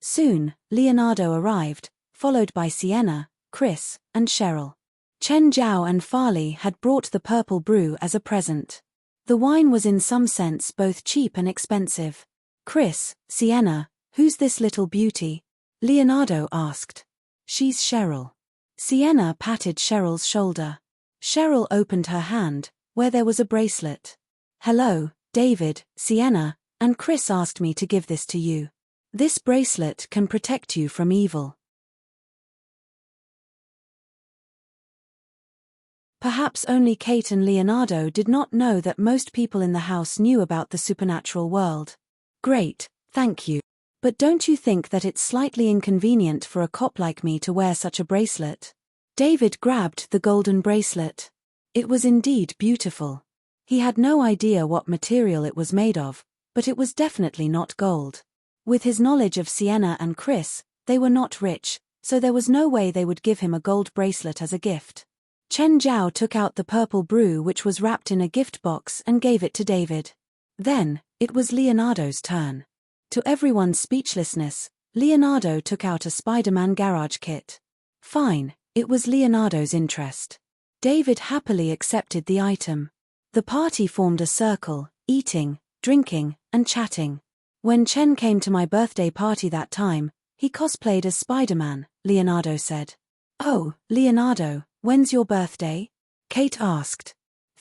Soon, Leonardo arrived, followed by Sienna, Chris, and Cheryl. Chen Zhao and Farley had brought the purple brew as a present. The wine was in some sense both cheap and expensive. Chris, Sienna, who's this little beauty? Leonardo asked. She's Cheryl. Sienna patted Cheryl's shoulder. Cheryl opened her hand, where there was a bracelet. Hello, David, Sienna, and Chris asked me to give this to you. This bracelet can protect you from evil. Perhaps only Kate and Leonardo did not know that most people in the house knew about the supernatural world. Great, thank you. But don't you think that it's slightly inconvenient for a cop like me to wear such a bracelet? David grabbed the golden bracelet. It was indeed beautiful. He had no idea what material it was made of, but it was definitely not gold. With his knowledge of Sienna and Chris, they were not rich, so there was no way they would give him a gold bracelet as a gift. Chen Zhao took out the purple brew which was wrapped in a gift box and gave it to David. Then, it was Leonardo's turn. To everyone's speechlessness, Leonardo took out a Spider-Man garage kit. Fine, it was Leonardo's interest. David happily accepted the item. The party formed a circle, eating, drinking, and chatting. When Chen came to my birthday party that time, He cosplayed as Spider-Man, Leonardo said. Oh, Leonardo, when's your birthday? Kate asked.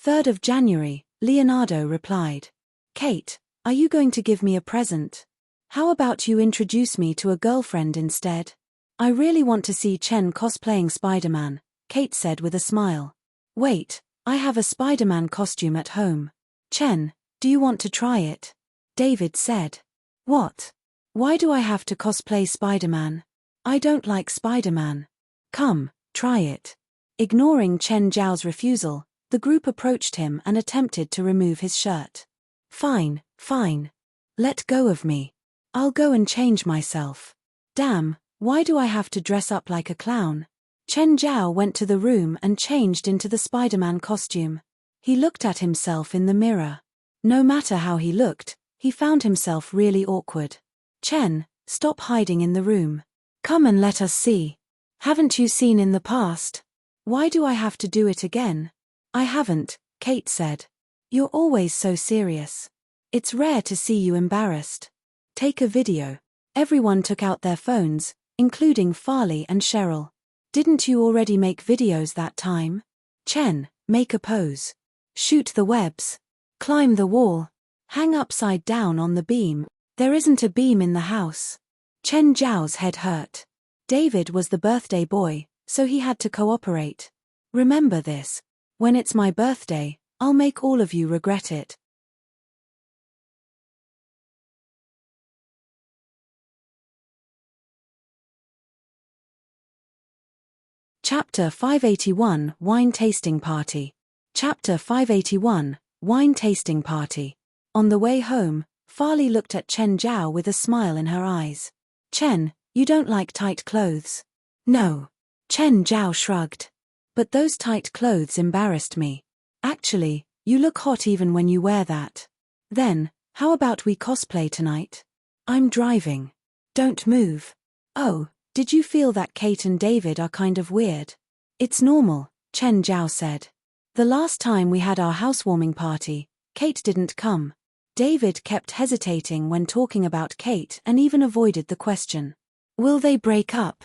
3rd of January, Leonardo replied. Kate, are you going to give me a present? How about you introduce me to a girlfriend instead? I really want to see Chen cosplaying Spider-Man, Kate said with a smile. Wait, I have a Spider-Man costume at home. Chen, do you want to try it? David said. What? Why do I have to cosplay Spider-Man? I don't like Spider-Man. Come, try it. Ignoring Chen Zhao's refusal, the group approached him and attempted to remove his shirt. Fine, fine. Let go of me. I'll go and change myself. Damn, why do I have to dress up like a clown? Chen Zhao went to the room and changed into the Spider-Man costume. He looked at himself in the mirror. No matter how he looked, he found himself really awkward. Chen, stop hiding in the room. Come and let us see. Haven't you seen in the past? Why do I have to do it again? I haven't, Kate said. You're always so serious. It's rare to see you embarrassed. Take a video. Everyone took out their phones, including Farley and Cheryl. Didn't you already make videos that time? Chen, make a pose. Shoot the webs. Climb the wall. Hang upside down on the beam. There isn't a beam in the house. Chen Zhao's head hurt. David was the birthday boy, so he had to cooperate. Remember this. When it's my birthday, I'll make all of you regret it. Chapter 581 Wine Tasting Party. Chapter 581 Wine Tasting Party. On the way home, Farley looked at Chen Zhao with a smile in her eyes. Chen, you don't like tight clothes? No. Chen Zhao shrugged. But those tight clothes embarrassed me. Actually, you look hot even when you wear that. Then, how about we cosplay tonight? I'm driving. Don't move. Oh, did you feel that Kate and David are kind of weird? It's normal, Chen Zhao said. The last time we had our housewarming party, Kate didn't come. David kept hesitating when talking about Kate and even avoided the question. Will they break up?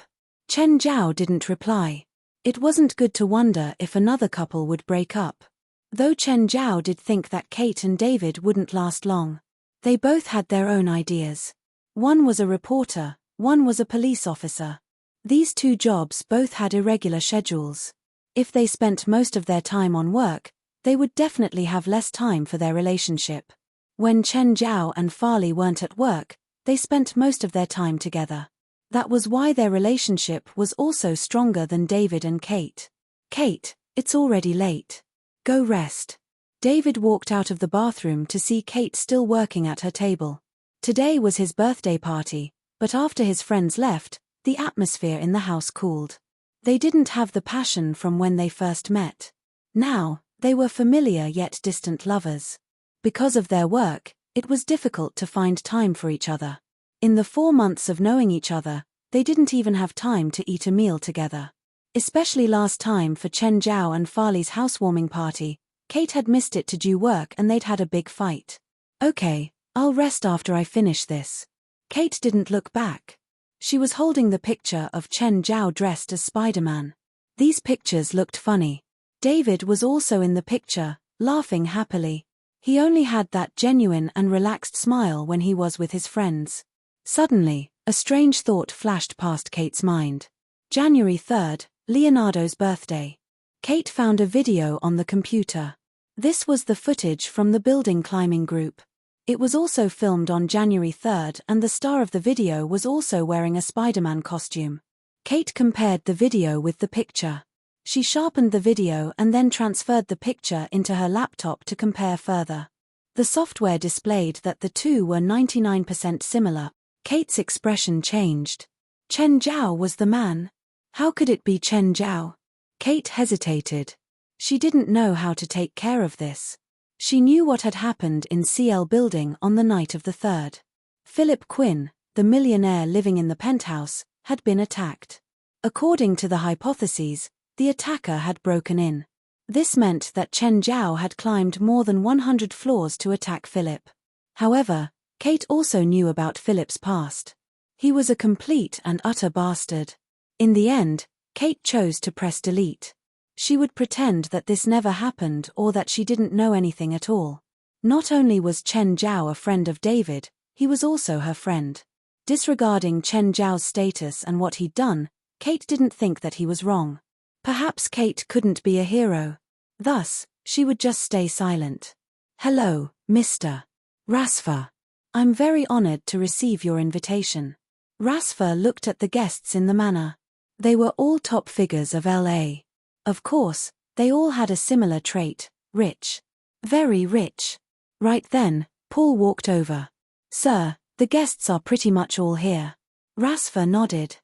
Chen Zhao didn't reply. It wasn't good to wonder if another couple would break up. Though Chen Zhao did think that Kate and David wouldn't last long. They both had their own ideas. One was a reporter, one was a police officer. These two jobs both had irregular schedules. If they spent most of their time on work, they would definitely have less time for their relationship. When Chen Zhao and Farley weren't at work, they spent most of their time together. That was why their relationship was also stronger than David and Kate. Kate, it's already late. Go rest. David walked out of the bathroom to see Kate still working at her table. Today was his birthday party, but after his friends left, the atmosphere in the house cooled. They didn't have the passion from when they first met. Now, they were familiar yet distant lovers. Because of their work, it was difficult to find time for each other. In the 4 months of knowing each other, they didn't even have time to eat a meal together. Especially last time for Chen Zhao and Farley's housewarming party, Kate had missed it to do work and they'd had a big fight. Okay, I'll rest after I finish this. Kate didn't look back. She was holding the picture of Chen Zhao dressed as Spider-Man. These pictures looked funny. David was also in the picture, laughing happily. He only had that genuine and relaxed smile when he was with his friends. Suddenly, a strange thought flashed past Kate's mind. January 3rd, Leonardo's birthday. Kate found a video on the computer. This was the footage from the building climbing group. It was also filmed on January 3rd and the star of the video was also wearing a Spider-Man costume. Kate compared the video with the picture. She sharpened the video and then transferred the picture into her laptop to compare further. The software displayed that the two were 99% similar. Kate's expression changed. Chen Zhao was the man. How could it be Chen Zhao? Kate hesitated. She didn't know how to take care of this. She knew what had happened in CL building on the night of the 3rd. Philip Quinn, the millionaire living in the penthouse, had been attacked. According to the hypotheses, the attacker had broken in. This meant that Chen Zhao had climbed more than 100 floors to attack Philip. However, Kate also knew about Philip's past. He was a complete and utter bastard. In the end, Kate chose to press delete. She would pretend that this never happened or that she didn't know anything at all. Not only was Chen Zhao a friend of David, he was also her friend. Disregarding Chen Zhao's status and what he'd done, Kate didn't think that he was wrong. Perhaps Kate couldn't be a hero. Thus, she would just stay silent. "Hello, Mr. Rasfa. I'm very honored to receive your invitation." Rasfa looked at the guests in the manner. They were all top figures of LA. Of course, they all had a similar trait: rich. Very rich. Right then, Paul walked over. "Sir, the guests are pretty much all here." Rasfa nodded.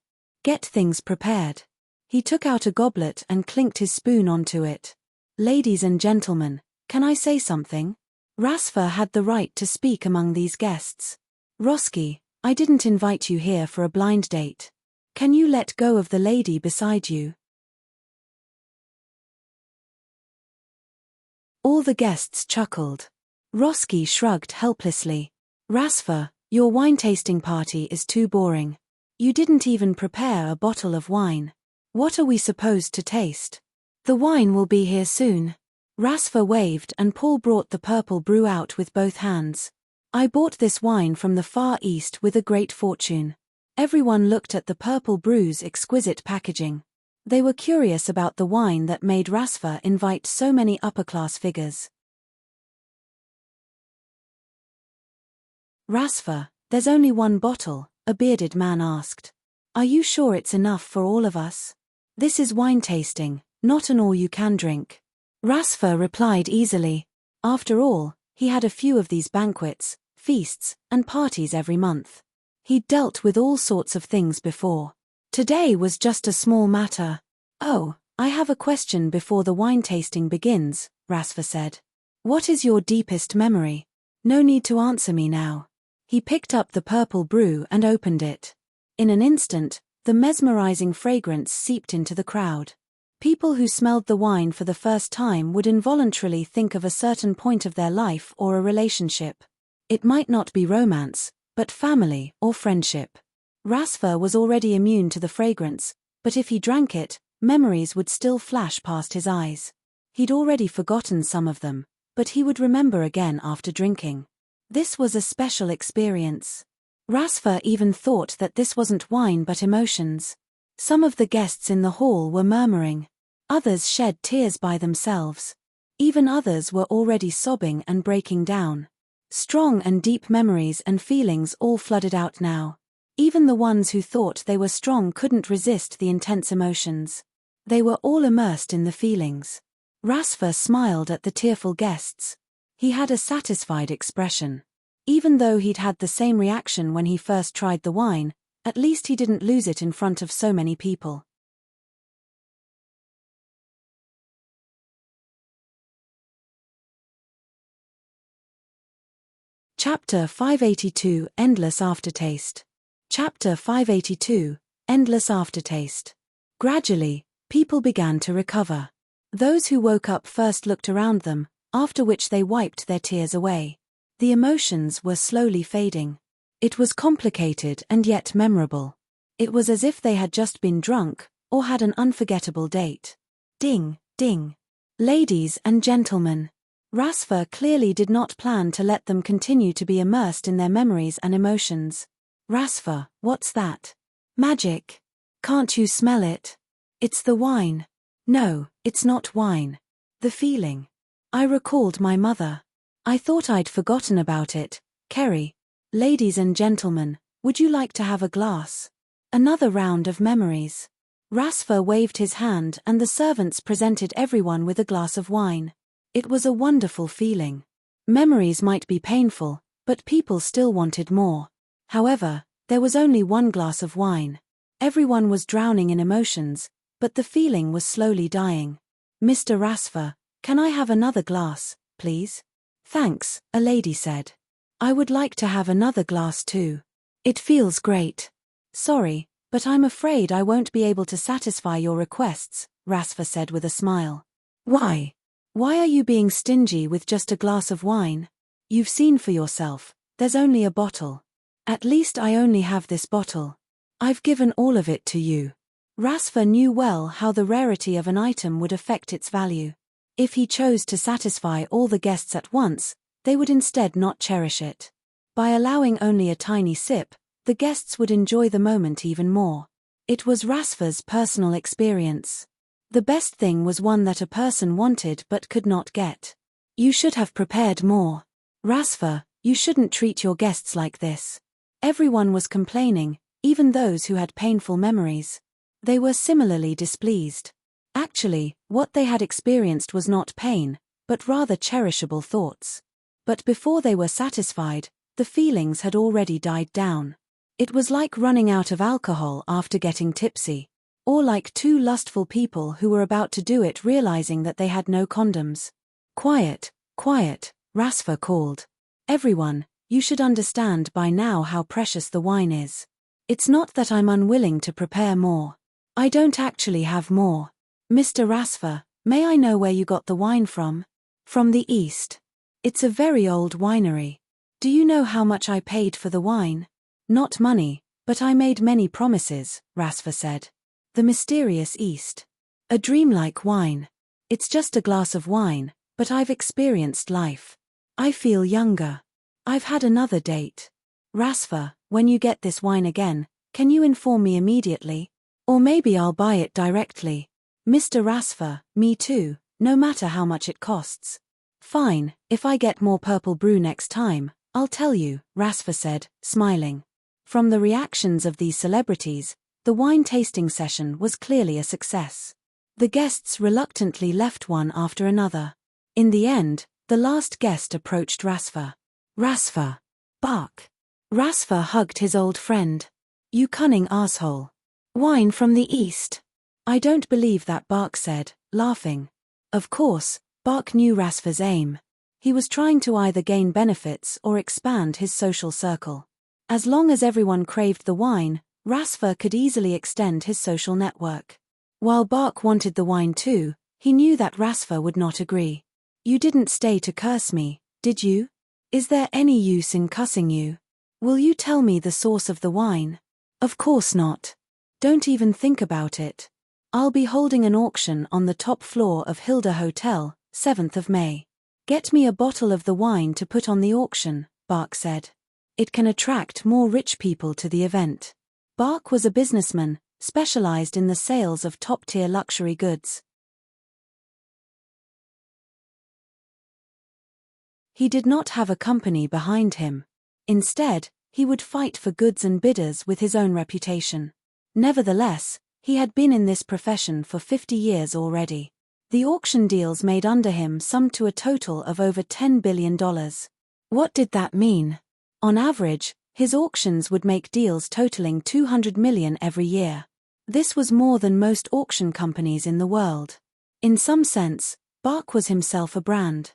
"Get things prepared." He took out a goblet and clinked his spoon onto it. "Ladies and gentlemen, can I say something?" Rasfa had the right to speak among these guests. "Roski, I didn't invite you here for a blind date. Can you let go of the lady beside you?" All the guests chuckled. Roski shrugged helplessly. "Rasfa, your wine tasting party is too boring. You didn't even prepare a bottle of wine. What are we supposed to taste?" "The wine will be here soon." Rasfa waved and Paul brought the purple brew out with both hands. "I bought this wine from the Far East with a great fortune." Everyone looked at the purple brew's exquisite packaging. They were curious about the wine that made Rasfa invite so many upper-class figures. "Rasfa, there's only one bottle," a bearded man asked. "Are you sure it's enough for all of us? This is wine tasting, not an all-you-can drink." Rasfa replied easily. After all, he had a few of these banquets, feasts, and parties every month. He'd dealt with all sorts of things before. Today was just a small matter. "Oh, I have a question before the wine tasting begins," Rasfa said. "What is your deepest memory? No need to answer me now." He picked up the purple brew and opened it. In an instant, the mesmerizing fragrance seeped into the crowd. People who smelled the wine for the first time would involuntarily think of a certain point of their life or a relationship. It might not be romance, but family or friendship. Rasfa was already immune to the fragrance, but if he drank it, memories would still flash past his eyes. He'd already forgotten some of them, but he would remember again after drinking. This was a special experience. Rasfa even thought that this wasn't wine but emotions. Some of the guests in the hall were murmuring. Others shed tears by themselves. Even others were already sobbing and breaking down. Strong and deep memories and feelings all flooded out now. Even the ones who thought they were strong couldn't resist the intense emotions. They were all immersed in the feelings. Rasfa smiled at the tearful guests. He had a satisfied expression. Even though he'd had the same reaction when he first tried the wine, at least he didn't lose it in front of so many people. Chapter 582 Endless Aftertaste. Chapter 582 Endless Aftertaste. Gradually, people began to recover. Those who woke up first looked around them, after which they wiped their tears away. The emotions were slowly fading. It was complicated and yet memorable. It was as if they had just been drunk, or had an unforgettable date. Ding, ding. Ladies and gentlemen. Rasfa clearly did not plan to let them continue to be immersed in their memories and emotions. "Rasfa, what's that? Magic. Can't you smell it? It's the wine." "No, it's not wine. The feeling. I recalled my mother. I thought I'd forgotten about it, Kerry. Ladies and gentlemen, would you like to have a glass?" Another round of memories. Rasfa waved his hand and the servants presented everyone with a glass of wine. It was a wonderful feeling. Memories might be painful, but people still wanted more. However, there was only one glass of wine. Everyone was drowning in emotions, but the feeling was slowly dying. "Mr. Rasfa, can I have another glass, please?" "Thanks," a lady said. "I would like to have another glass too. It feels great." "Sorry, but I'm afraid I won't be able to satisfy your requests," Rasfa said with a smile. "Why? Why are you being stingy with just a glass of wine? You've seen for yourself, there's only a bottle." At least I only have this bottle. I've given all of it to you. Rasfa knew well how the rarity of an item would affect its value. If he chose to satisfy all the guests at once, they would instead not cherish it. By allowing only a tiny sip, the guests would enjoy the moment even more. It was Rasfa's personal experience. The best thing was one that a person wanted but could not get. You should have prepared more. Rasfa, you shouldn't treat your guests like this. Everyone was complaining, even those who had painful memories. They were similarly displeased. Actually, what they had experienced was not pain, but rather cherishable thoughts. But before they were satisfied, the feelings had already died down. It was like running out of alcohol after getting tipsy. Or like two lustful people who were about to do it realizing that they had no condoms. Quiet, quiet, Rasfa called. Everyone, you should understand by now how precious the wine is. It's not that I'm unwilling to prepare more. I don't actually have more. Mr. Rasfa, may I know where you got the wine from? From the East. It's a very old winery. Do you know how much I paid for the wine? Not money, but I made many promises, Rasfa said. The mysterious East. A dreamlike wine. It's just a glass of wine, but I've experienced life. I feel younger. I've had another date. Rasfa, when you get this wine again, can you inform me immediately? Or maybe I'll buy it directly. Mr. Rasfa, me too, no matter how much it costs. Fine, if I get more purple brew next time, I'll tell you, Rasfa said, smiling. From the reactions of these celebrities, the wine tasting session was clearly a success. The guests reluctantly left one after another. In the end, the last guest approached Rasfa. Rasfa. Bark. Rasfa hugged his old friend. You cunning asshole. Wine from the East. I don't believe that, Bark said, laughing. Of course, Bark knew Rasfa's aim. He was trying to either gain benefits or expand his social circle. As long as everyone craved the wine, Rasfa could easily extend his social network. While Bark wanted the wine too, he knew that Rasfa would not agree. You didn't stay to curse me, did you? Is there any use in cussing you? Will you tell me the source of the wine? Of course not. Don't even think about it. I'll be holding an auction on the top floor of Hilda Hotel, 7th of May. Get me a bottle of the wine to put on the auction, Bark said. It can attract more rich people to the event. Bark was a businessman, specialized in the sales of top-tier luxury goods. He did not have a company behind him. Instead, he would fight for goods and bidders with his own reputation. Nevertheless, he had been in this profession for 50 years already. The auction deals made under him summed to a total of over $10 billion. What did that mean? On average, his auctions would make deals totaling $200 million every year. This was more than most auction companies in the world. In some sense, Bark was himself a brand.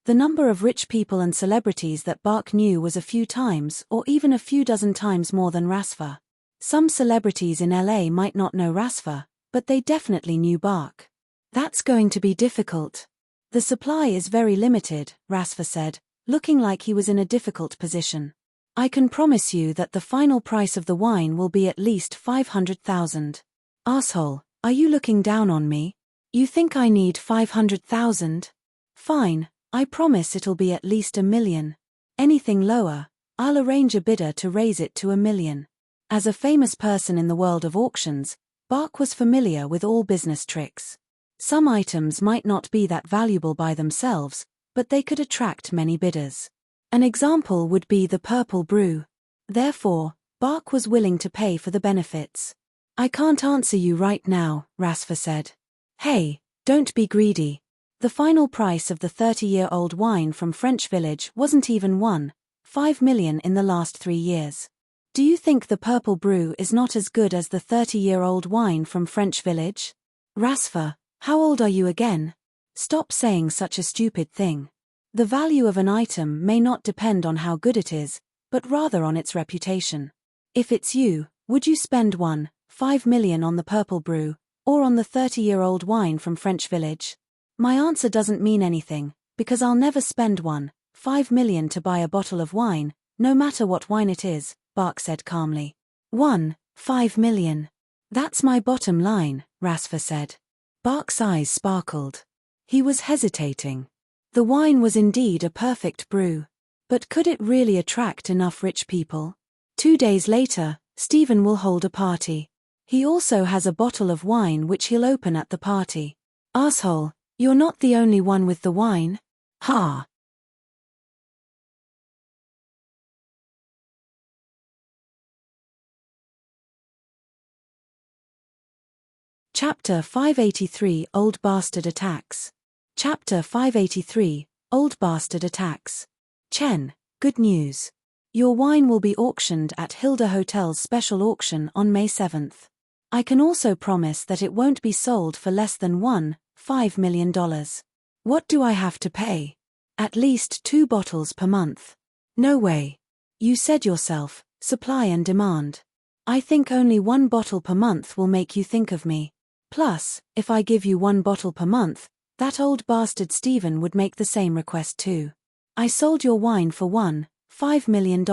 The number of rich people and celebrities that Bark knew was a few times or even a few dozen times more than Rasfa. Some celebrities in LA might not know Rasfa, but they definitely knew Bark. That's going to be difficult. The supply is very limited, Rasfa said, looking like he was in a difficult position. I can promise you that the final price of the wine will be at least $500,000. Asshole, are you looking down on me? You think I need $500,000? Fine. I promise it'll be at least $1 million. Anything lower, I'll arrange a bidder to raise it to $1 million. As a famous person in the world of auctions, Bark was familiar with all business tricks. Some items might not be that valuable by themselves, but they could attract many bidders. An example would be the purple brew. Therefore, Bark was willing to pay for the benefits. I can't answer you right now, Rasfa said. Hey, don't be greedy. The final price of the 30-year-old wine from French Village wasn't even $5 million in the last 3 years. Do you think the purple brew is not as good as the 30-year-old wine from French Village? Rasfa, how old are you again? Stop saying such a stupid thing. The value of an item may not depend on how good it is, but rather on its reputation. If it's you, would you spend $5 million on the purple brew, or on the 30-year-old wine from French Village? My answer doesn't mean anything, Because I'll never spend 5 million to buy a bottle of wine, no matter what wine it is, Bark said calmly. 5 million. That's my bottom line, Rasfer said. Bark's eyes sparkled. He was hesitating. The wine was indeed a perfect brew. But could it really attract enough rich people? 2 days later, Stephen will hold a party. He also has a bottle of wine which he'll open at the party. Asshole, you're not the only one with the wine. Ha! Chapter 583 Old Bastard Attacks. Chapter 583 Old Bastard Attacks. Chen, good news. Your wine will be auctioned at Hilda Hotel's special auction on May 7th. I can also promise that it won't be sold for less than $5 million. What do I have to pay? At least 2 bottles per month. No way. You said yourself, supply and demand. I think only 1 bottle per month will make you think of me. Plus, if I give you 1 bottle per month, that old bastard Stephen would make the same request too. I sold your wine for $5 million.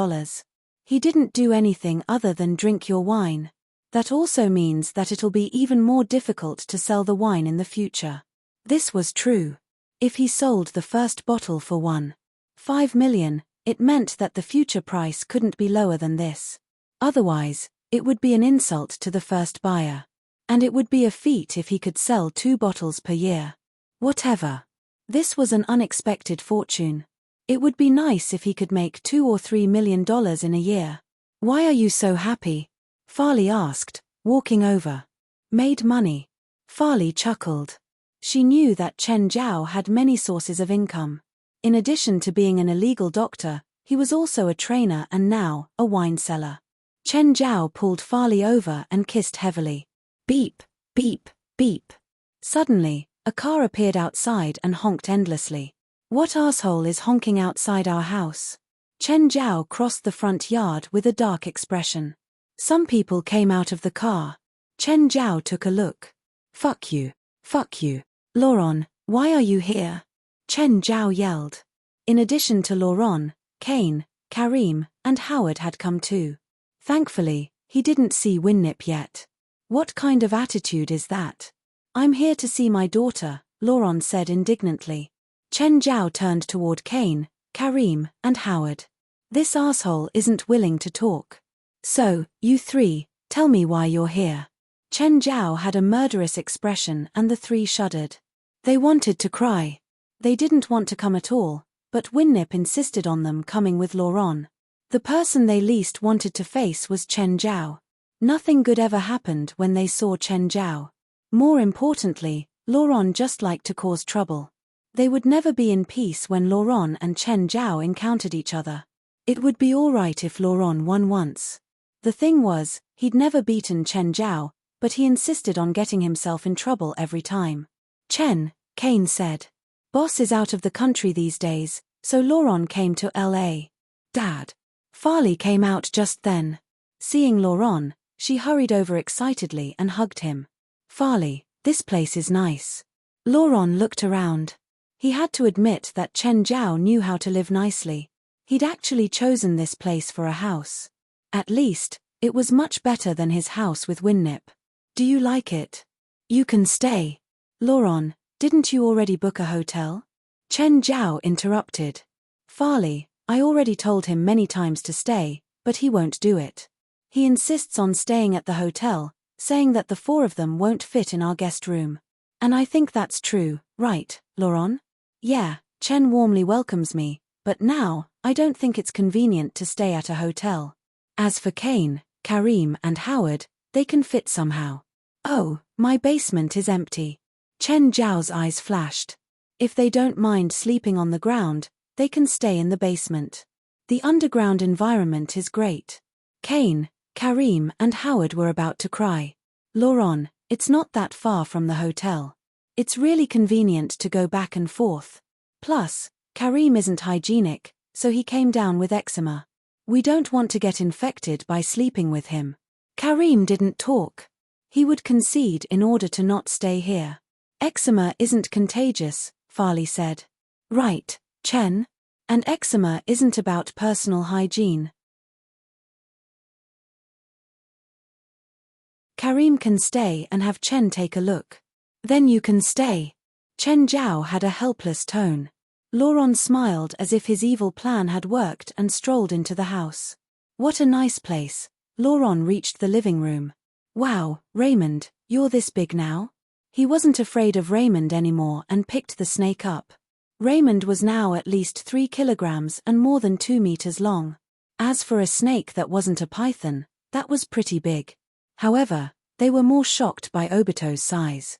He didn't do anything other than drink your wine. That also means that it'll be even more difficult to sell the wine in the future. This was true. If he sold the first bottle for $5 million, it meant that the future price couldn't be lower than this. Otherwise, it would be an insult to the first buyer. And it would be a feat if he could sell 2 bottles per year. Whatever. This was an unexpected fortune. It would be nice if he could make $2 or $3 million in a year. Why are you so happy? Farley asked, walking over. Made money. Farley chuckled. She knew that Chen Zhao had many sources of income. In addition to being an illegal doctor, he was also a trainer and now, a wine seller. Chen Zhao pulled Farley over and kissed heavily. Beep, beep, beep. Suddenly, a car appeared outside and honked endlessly. What asshole is honking outside our house? Chen Zhao crossed the front yard with a dark expression. Some people came out of the car. Chen Zhao took a look. Fuck you. Fuck you. Laurent, why are you here? Chen Zhao yelled. In addition to Laurent, Kane, Karim, and Howard had come too. Thankfully, he didn't see Winnip yet. What kind of attitude is that? I'm here to see my daughter, Laurent said indignantly. Chen Zhao turned toward Kane, Karim, and Howard. This asshole isn't willing to talk. So, you 3, tell me why you're here. Chen Zhao had a murderous expression and the 3 shuddered. They wanted to cry. They didn't want to come at all, but Winnip insisted on them coming with Laurent. The person they least wanted to face was Chen Zhao. Nothing good ever happened when they saw Chen Zhao. More importantly, Laurent just liked to cause trouble. They would never be in peace when Laurent and Chen Zhao encountered each other. It would be alright if Laurent won once. The thing was, he'd never beaten Chen Zhao, but he insisted on getting himself in trouble every time. Chen, Kane said. Boss is out of the country these days, so Laurent came to LA. Dad. Farley came out just then. Seeing Laurent, she hurried over excitedly and hugged him. Farley, this place is nice. Laurent looked around. He had to admit that Chen Zhao knew how to live nicely. He'd actually chosen this place for a house. At least, it was much better than his house with Winnip. Do you like it? You can stay. Laurent, didn't you already book a hotel? Chen Zhao interrupted. Farley, I already told him many times to stay, but he won't do it. He insists on staying at the hotel, saying that the 4 of them won't fit in our guest room. And I think that's true, right, Laurent? Yeah, Chen warmly welcomes me, but now, I don't think it's convenient to stay at a hotel. As for Kane, Karim, and Howard, they can fit somehow. Oh, my basement is empty. Chen Zhao's eyes flashed. If they don't mind sleeping on the ground, they can stay in the basement. The underground environment is great. Kane, Karim, and Howard were about to cry. Laurent, it's not that far from the hotel. It's really convenient to go back and forth. Plus, Karim isn't hygienic, so he came down with eczema. We don't want to get infected by sleeping with him. Karim didn't talk. He would concede in order to not stay here. Eczema isn't contagious, Farley said. Right, Chen? And eczema isn't about personal hygiene. Karim can stay and have Chen take a look. Then you can stay. Chen Zhao had a helpless tone. Laurent smiled as if his evil plan had worked and strolled into the house. What a nice place. Laurent reached the living room. Wow, Raymond, you're this big now? He wasn't afraid of Raymond anymore and picked the snake up. Raymond was now at least 3 kilograms and more than 2 meters long. As for a snake that wasn't a python, that was pretty big. However, they were more shocked by Obito's size.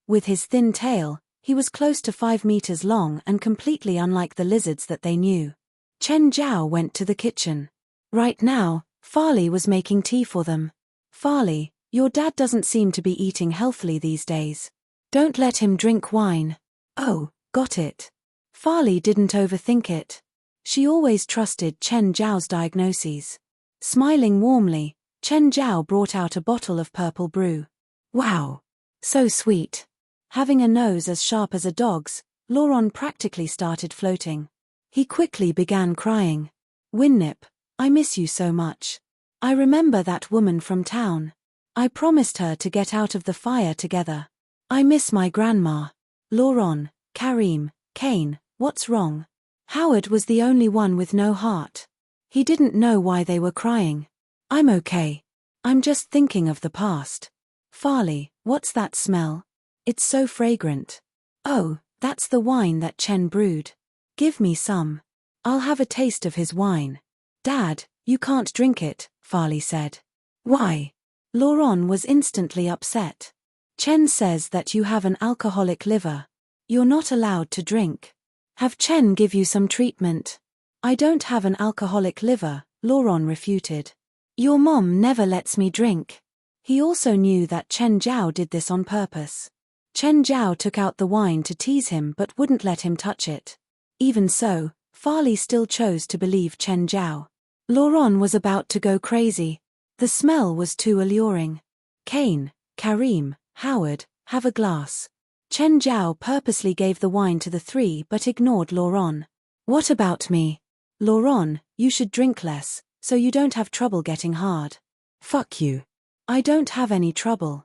With his thin tail, he was close to 5 meters long and completely unlike the lizards that they knew. Chen Zhao went to the kitchen. Right now, Farley was making tea for them. Farley, your dad doesn't seem to be eating healthily these days. Don't let him drink wine. Oh, got it. Farley didn't overthink it. She always trusted Chen Zhao's diagnoses. Smiling warmly, Chen Zhao brought out a bottle of purple brew. Wow! So sweet. Having a nose as sharp as a dog's, Laurent practically started floating. He quickly began crying. Winnip, I miss you so much. I remember that woman from town. I promised her to get out of the fire together. I miss my grandma. Laurent, Karim, Kane, what's wrong? Howard was the only one with no heart. He didn't know why they were crying. I'm okay. I'm just thinking of the past. Farley, what's that smell? It's so fragrant. Oh, that's the wine that Chen brewed. Give me some. I'll have a taste of his wine. Dad, you can't drink it, Farley said. Why? Laurent was instantly upset. Chen says that you have an alcoholic liver. You're not allowed to drink. Have Chen give you some treatment. I don't have an alcoholic liver, Laurent refuted. Your mom never lets me drink. He also knew that Chen Zhao did this on purpose. Chen Zhao took out the wine to tease him but wouldn't let him touch it. Even so, Farley still chose to believe Chen Zhao. Laurent was about to go crazy. The smell was too alluring. Kane, Karim, Howard, have a glass. Chen Zhao purposely gave the wine to the three but ignored Laurent. What about me? Laurent, you should drink less, so you don't have trouble getting hard. Fuck you. I don't have any trouble.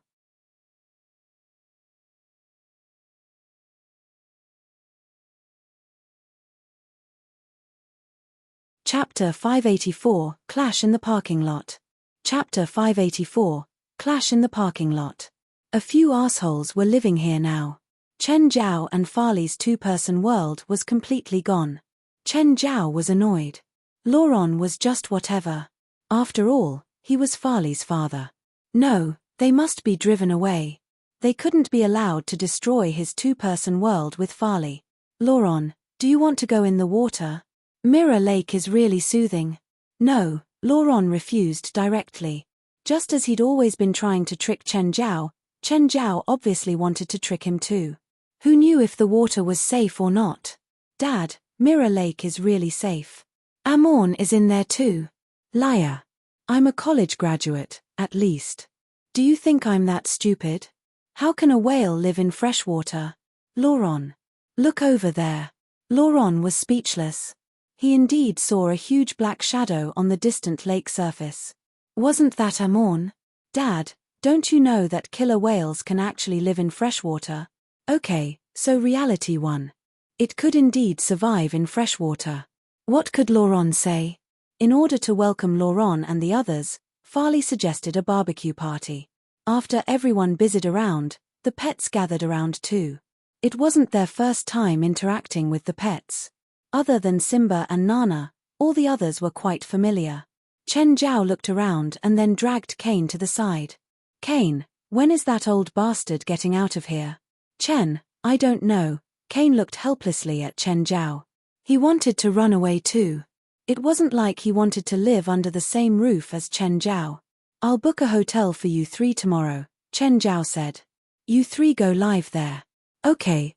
Chapter 584, Clash in the Parking Lot. Chapter 584, Clash in the Parking Lot. A few assholes were living here now. Chen Zhao and Farley's two-person world was completely gone. Chen Zhao was annoyed. Laurent was just whatever. After all, he was Farley's father. No, they must be driven away. They couldn't be allowed to destroy his two-person world with Farley. Laurent, do you want to go in the water? Mirror Lake is really soothing. No, Laurent refused directly. Just as he'd always been trying to trick Chen Zhao obviously wanted to trick him too. Who knew if the water was safe or not? Dad, Mirror Lake is really safe. Amorn is in there too. Liar. I'm a college graduate, at least. Do you think I'm that stupid? How can a whale live in fresh water? Laurent. Look over there. Laurent was speechless. He indeed saw a huge black shadow on the distant lake surface. Wasn't that Amorn? Dad, don't you know that killer whales can actually live in freshwater? Okay, so reality one. It could indeed survive in freshwater. What could Laurent say? In order to welcome Laurent and the others, Farley suggested a barbecue party. After everyone busied around, the pets gathered around too. It wasn't their first time interacting with the pets. Other than Simba and Nana, all the others were quite familiar. Chen Zhao looked around and then dragged Kane to the side. Kane, when is that old bastard getting out of here? Chen, I don't know. Kane looked helplessly at Chen Zhao. He wanted to run away too. It wasn't like he wanted to live under the same roof as Chen Zhao. I'll book a hotel for you three tomorrow, Chen Zhao said. You three go live there. Okay.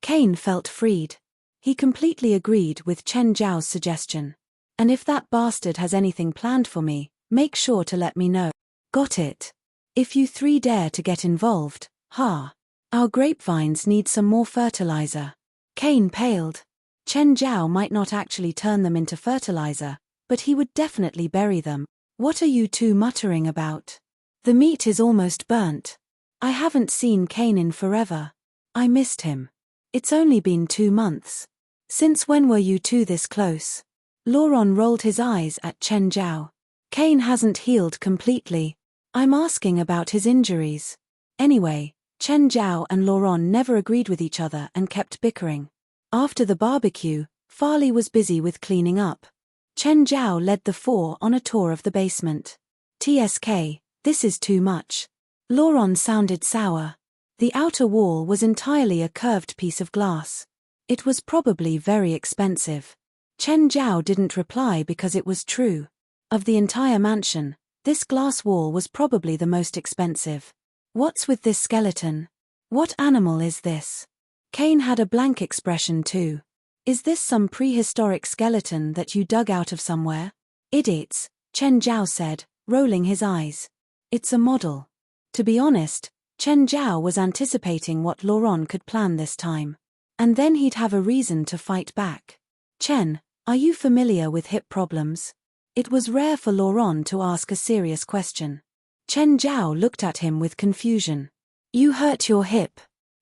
Kane felt freed. He completely agreed with Chen Zhao's suggestion. And if that bastard has anything planned for me, make sure to let me know. Got it. If you three dare to get involved, ha. Our grapevines need some more fertilizer. Cain paled. Chen Zhao might not actually turn them into fertilizer, but he would definitely bury them. What are you two muttering about? The meat is almost burnt. I haven't seen Cain in forever. I missed him. It's only been 2 months. Since when were you two this close? Laurent rolled his eyes at Chen Zhao. Cain hasn't healed completely. I'm asking about his injuries. Anyway, Chen Zhao and Laurent never agreed with each other and kept bickering. After the barbecue, Farley was busy with cleaning up. Chen Zhao led the four on a tour of the basement. TSK, this is too much. Laurent sounded sour. The outer wall was entirely a curved piece of glass. It was probably very expensive. Chen Zhao didn't reply because it was true. Of the entire mansion, this glass wall was probably the most expensive. What's with this skeleton? What animal is this? Cain had a blank expression too. Is this some prehistoric skeleton that you dug out of somewhere? Idiots, Chen Zhao said, rolling his eyes. It's a model. To be honest, Chen Zhao was anticipating what Laurent could plan this time. And then he'd have a reason to fight back. Chen, are you familiar with hip problems? It was rare for Laurent to ask a serious question. Chen Zhao looked at him with confusion. You hurt your hip.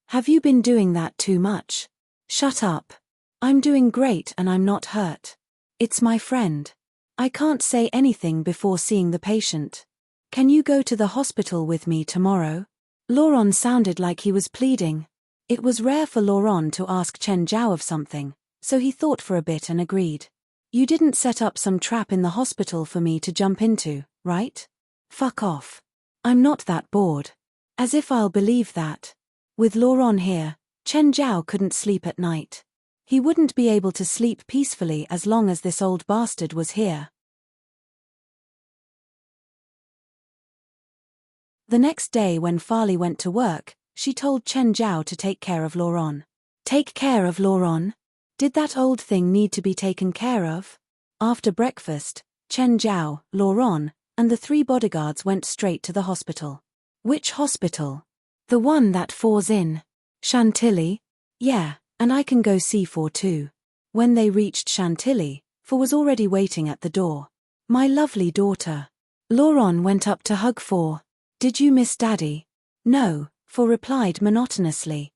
Have you been doing that too much? Shut up. I'm doing great and I'm not hurt. It's my friend. I can't say anything before seeing the patient. Can you go to the hospital with me tomorrow? Laurent sounded like he was pleading. It was rare for Laurent to ask Chen Zhao of something, so he thought for a bit and agreed. You didn't set up some trap in the hospital for me to jump into, right? Fuck off. I'm not that bored. As if I'll believe that. With Laurent here, Chen Zhao couldn't sleep at night. He wouldn't be able to sleep peacefully as long as this old bastard was here. The next day when Farley went to work, she told Chen Zhao to take care of Laurent. Take care of Laurent? Did that old thing need to be taken care of? After breakfast, Chen Zhao, Laurent, and the 3 bodyguards went straight to the hospital. Which hospital? The one that Four's in. Chantilly? Yeah, and I can go see Four too. When they reached Chantilly, Four was already waiting at the door. My lovely daughter. Laurent went up to hug Four. Did you miss Daddy? No, Four replied monotonously.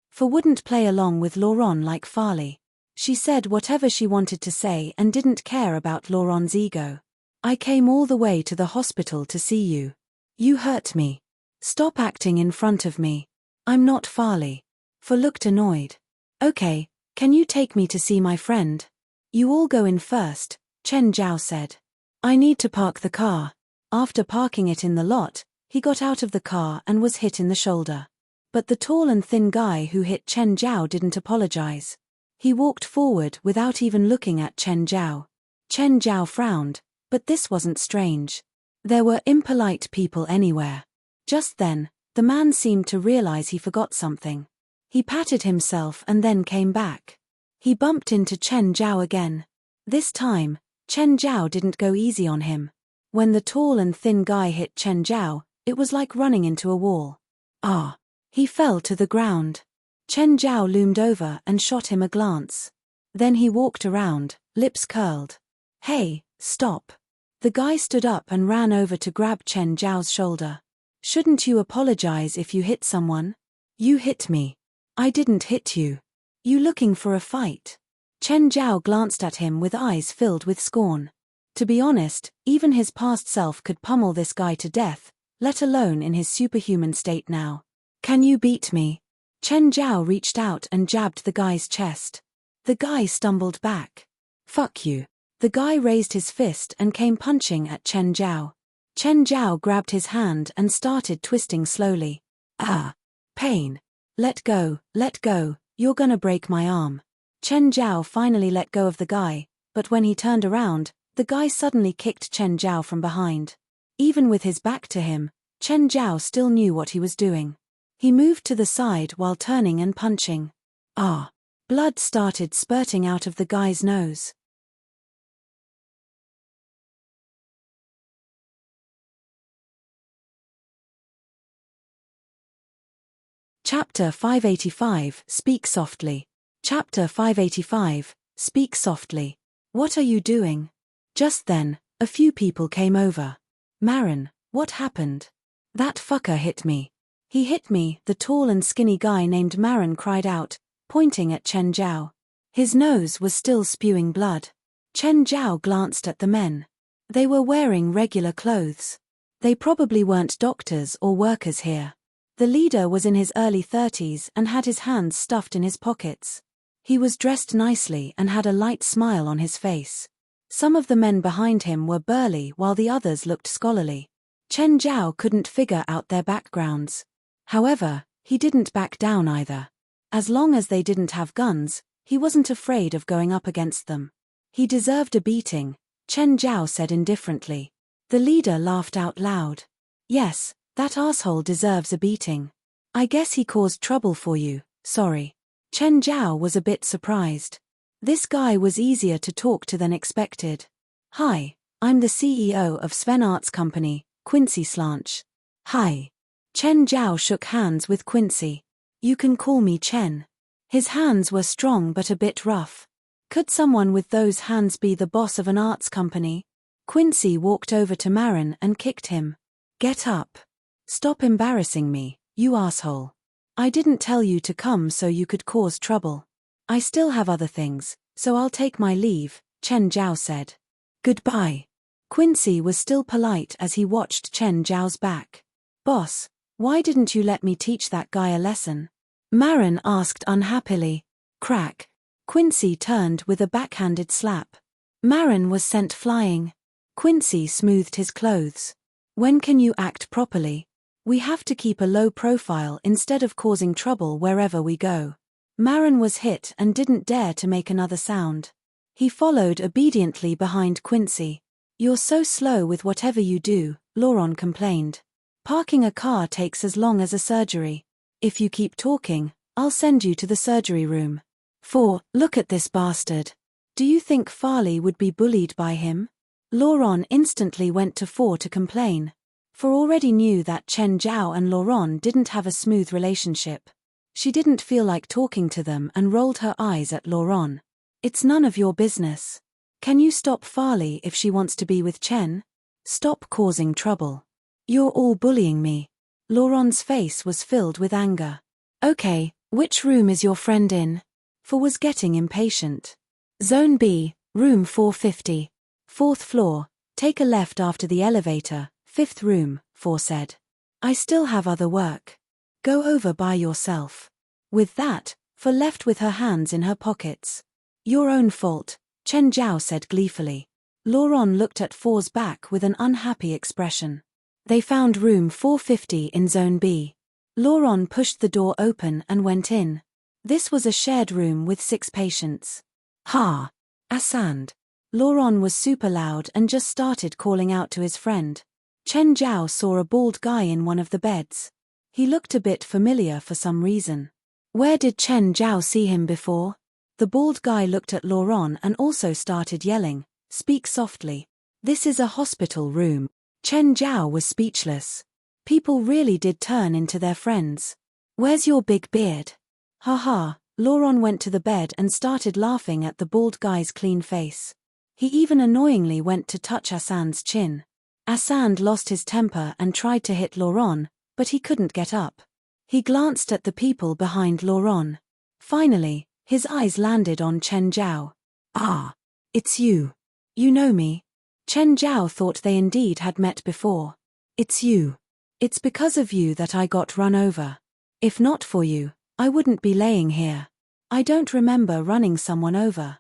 Four wouldn't play along with Laurent like Farley. She said whatever she wanted to say and didn't care about Laurent's ego. I came all the way to the hospital to see you. You hurt me. Stop acting in front of me. I'm not Farley. Four looked annoyed. Okay, can you take me to see my friend? You all go in first, Chen Zhao said. I need to park the car. After parking it in the lot, he got out of the car and was hit in the shoulder. But the tall and thin guy who hit Chen Zhao didn't apologize. He walked forward without even looking at Chen Zhao. Chen Zhao frowned, but this wasn't strange. There were impolite people anywhere. Just then, the man seemed to realize he forgot something. He patted himself and then came back. He bumped into Chen Zhao again. This time, Chen Zhao didn't go easy on him. When the tall and thin guy hit Chen Zhao, it was like running into a wall. Ah! He fell to the ground. Chen Zhao loomed over and shot him a glance. Then he walked around, lips curled. Hey, stop. The guy stood up and ran over to grab Chen Zhao's shoulder. Shouldn't you apologize if you hit someone? You hit me. I didn't hit you. You looking for a fight? Chen Zhao glanced at him with eyes filled with scorn. To be honest, even his past self could pummel this guy to death, let alone in his superhuman state now. Can you beat me? Chen Zhao reached out and jabbed the guy's chest. The guy stumbled back. Fuck you. The guy raised his fist and came punching at Chen Zhao. Chen Zhao grabbed his hand and started twisting slowly. Ah! Pain. Let go, you're gonna break my arm. Chen Zhao finally let go of the guy, but when he turned around, the guy suddenly kicked Chen Zhao from behind. Even with his back to him, Chen Zhao still knew what he was doing. He moved to the side while turning and punching. Ah! Blood started spurting out of the guy's nose. Chapter 585, Speak Softly. Chapter 585, Speak Softly. What are you doing? Just then, a few people came over. Marin, what happened? That fucker hit me. He hit me, the tall and skinny guy named Marin cried out, pointing at Chen Zhao. His nose was still spewing blood. Chen Zhao glanced at the men. They were wearing regular clothes. They probably weren't doctors or workers here. The leader was in his early 30s and had his hands stuffed in his pockets. He was dressed nicely and had a light smile on his face. Some of the men behind him were burly while the others looked scholarly. Chen Zhao couldn't figure out their backgrounds. However, he didn't back down either. As long as they didn't have guns, he wasn't afraid of going up against them. He deserved a beating, Chen Zhao said indifferently. The leader laughed out loud. Yes, that asshole deserves a beating. I guess he caused trouble for you, sorry. Chen Zhao was a bit surprised. This guy was easier to talk to than expected. Hi, I'm the CEO of Sven Arts Company, Quincy Slanch. Hi. Chen Zhao shook hands with Quincy. You can call me Chen. His hands were strong but a bit rough. Could someone with those hands be the boss of an arts company? Quincy walked over to Marin and kicked him. Get up. Stop embarrassing me, you asshole. I didn't tell you to come so you could cause trouble. I still have other things, so I'll take my leave, Chen Zhao said. Goodbye. Quincy was still polite as he watched Chen Zhao's back. Boss, why didn't you let me teach that guy a lesson? Marin asked unhappily. Crack. Quincy turned with a backhanded slap. Marin was sent flying. Quincy smoothed his clothes. When can you act properly? We have to keep a low profile instead of causing trouble wherever we go. Marin was hit and didn't dare to make another sound. He followed obediently behind Quincy. You're so slow with whatever you do, Laurent complained. Parking a car takes as long as a surgery. If you keep talking, I'll send you to the surgery room. 4. Look at this bastard. Do you think Farley would be bullied by him? Laurent instantly went to 4 to complain. 4 already knew that Chen Zhao and Laurent didn't have a smooth relationship. She didn't feel like talking to them and rolled her eyes at Laurent. It's none of your business. Can you stop Farley if she wants to be with Chen? Stop causing trouble. You're all bullying me. Laurent's face was filled with anger. Okay, which room is your friend in? 4 was getting impatient. Zone B, room 450. 4th floor, take a left after the elevator, 5th room, 4 said. I still have other work. Go over by yourself. With that, 4 left with her hands in her pockets. Your own fault, Chen Zhao said gleefully. Laurent looked at 4's back with an unhappy expression. They found room 450 in Zone B. Laurent pushed the door open and went in. This was a shared room with 6 patients. Ha! Assand. Laurent was super loud and just started calling out to his friend. Chen Zhao saw a bald guy in one of the beds. He looked a bit familiar for some reason. Where did Chen Zhao see him before? The bald guy looked at Laurent and also started yelling, Speak softly. This is a hospital room. Chen Zhao was speechless. People really did turn into their friends. Where's your big beard? Ha. Laurent went to the bed and started laughing at the bald guy's clean face. He even annoyingly went to touch Assand's chin. Assand lost his temper and tried to hit Laurent, but he couldn't get up. He glanced at the people behind Laurent. Finally, his eyes landed on Chen Zhao. Ah, it's you. You know me. Chen Zhao thought they indeed had met before. It's you. It's because of you that I got run over. If not for you, I wouldn't be laying here. I don't remember running someone over.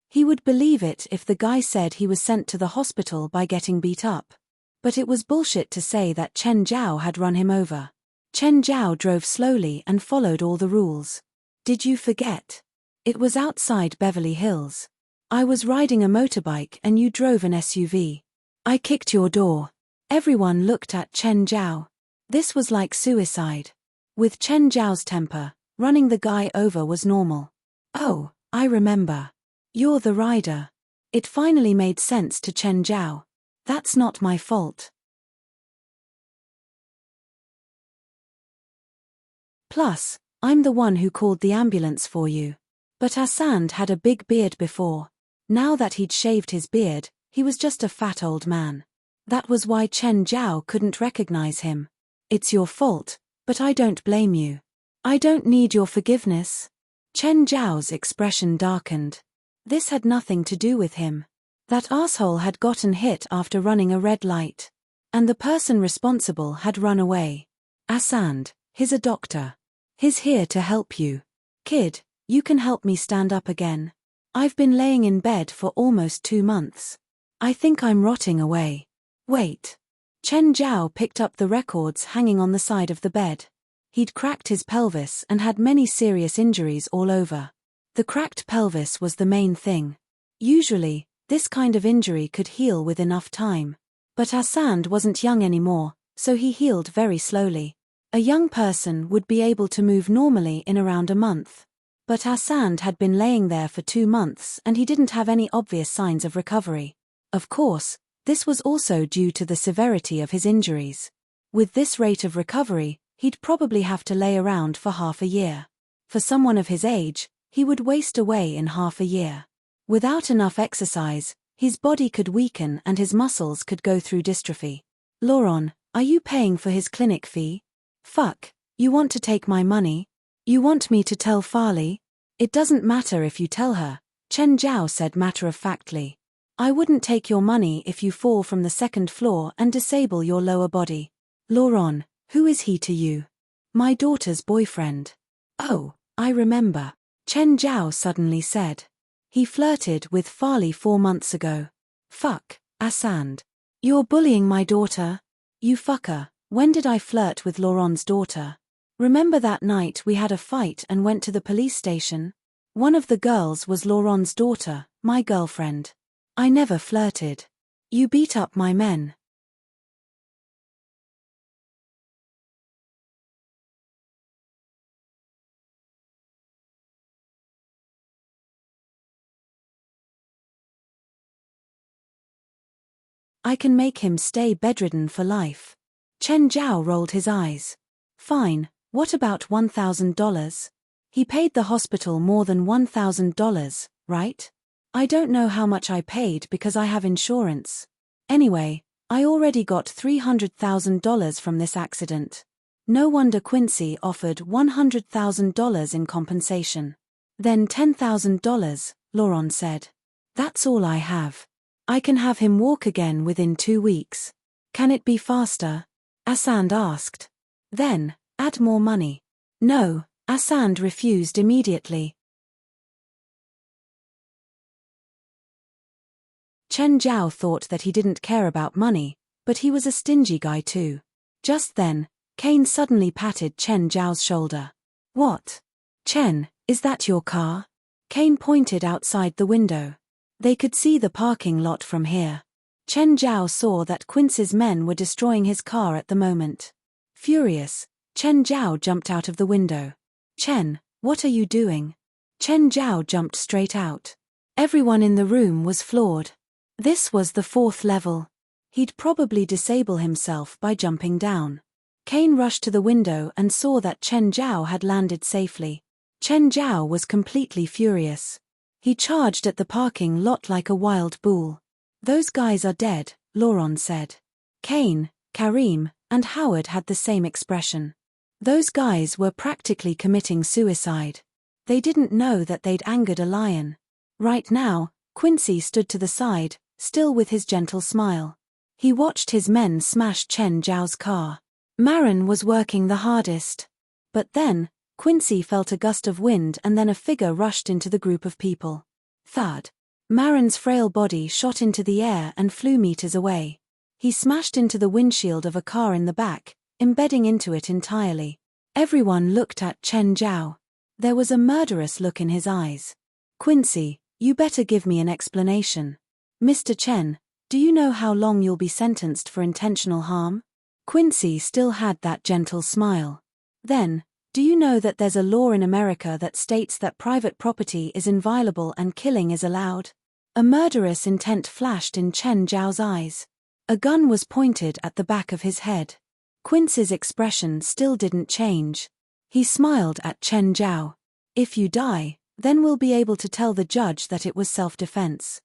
He would believe it if the guy said he was sent to the hospital by getting beat up. But it was bullshit to say that Chen Zhao had run him over. Chen Zhao drove slowly and followed all the rules. Did you forget? It was outside Beverly Hills. I was riding a motorbike and you drove an SUV. I kicked your door. Everyone looked at Chen Zhao. This was like suicide. With Chen Zhao's temper, running the guy over was normal. Oh, I remember. You're the rider. It finally made sense to Chen Zhao. That's not my fault. Plus, I'm the one who called the ambulance for you. But Asand had a big beard before. Now that he'd shaved his beard, he was just a fat old man. That was why Chen Zhao couldn't recognize him. It's your fault, but I don't blame you. I don't need your forgiveness. Chen Zhao's expression darkened. This had nothing to do with him. That asshole had gotten hit after running a red light. And the person responsible had run away. Asand, he's a doctor. He's here to help you. Kid, you can help me stand up again. I've been laying in bed for almost 2 months. I think I'm rotting away. Wait. Chen Zhao picked up the records hanging on the side of the bed. He'd cracked his pelvis and had many serious injuries all over. The cracked pelvis was the main thing. Usually, this kind of injury could heal with enough time. But Asand wasn't young anymore, so he healed very slowly. A young person would be able to move normally in around a month. But Asand had been laying there for 2 months and he didn't have any obvious signs of recovery. Of course, this was also due to the severity of his injuries. With this rate of recovery, he'd probably have to lay around for half a year. For someone of his age, he would waste away in half a year. Without enough exercise, his body could weaken and his muscles could go through dystrophy. Lauren, are you paying for his clinic fee? Fuck, you want to take my money? You want me to tell Farley? It doesn't matter if you tell her, Chen Zhao said matter-of-factly. I wouldn't take your money if you fall from the 2nd floor and disable your lower body. Lauren, who is he to you? My daughter's boyfriend. Oh, I remember. Chen Zhao suddenly said. He flirted with Farley 4 months ago. Fuck, Asand. You're bullying my daughter? You fucker, when did I flirt with Lauren's daughter? Remember that night we had a fight and went to the police station? One of the girls was Lauren's daughter, my girlfriend. I never flirted. You beat up my men. I can make him stay bedridden for life. Chen Zhao rolled his eyes. Fine, what about $1,000? He paid the hospital more than $1,000, right? I don't know how much I paid because I have insurance. Anyway, I already got $300,000 from this accident. No wonder Quincy offered $100,000 in compensation. Then $10,000, Lauren said. That's all I have. I can have him walk again within 2 weeks. Can it be faster? Asand asked. Then, add more money. No, Asand refused immediately. Chen Zhao thought that he didn't care about money, but he was a stingy guy too. Just then, Kane suddenly patted Chen Zhao's shoulder. What? Chen, is that your car? Kane pointed outside the window. They could see the parking lot from here. Chen Zhao saw that Quincy's men were destroying his car at the moment. Furious, Chen Zhao jumped out of the window. Chen, what are you doing? Chen Zhao jumped straight out. Everyone in the room was floored. This was the 4th level. He'd probably disable himself by jumping down. Kane rushed to the window and saw that Chen Zhao had landed safely. Chen Zhao was completely furious. He charged at the parking lot like a wild bull. Those guys are dead, Lauren said. Kane, Karim, and Howard had the same expression. Those guys were practically committing suicide. They didn't know that they'd angered a lion. Right now, Quincy stood to the side, still with his gentle smile. He watched his men smash Chen Zhao's car. Marin was working the hardest. But then, Quincy felt a gust of wind and then a figure rushed into the group of people. Thud. Marin's frail body shot into the air and flew meters away. He smashed into the windshield of a car in the back, embedding into it entirely. Everyone looked at Chen Zhao. There was a murderous look in his eyes. Quincy, you better give me an explanation. Mr. Chen, do you know how long you'll be sentenced for intentional harm? Quincy still had that gentle smile. Then, do you know that there's a law in America that states that private property is inviolable and killing is allowed? A murderous intent flashed in Chen Zhao's eyes. A gun was pointed at the back of his head. Quincy's expression still didn't change. He smiled at Chen Zhao. If you die, then we'll be able to tell the judge that it was self-defense.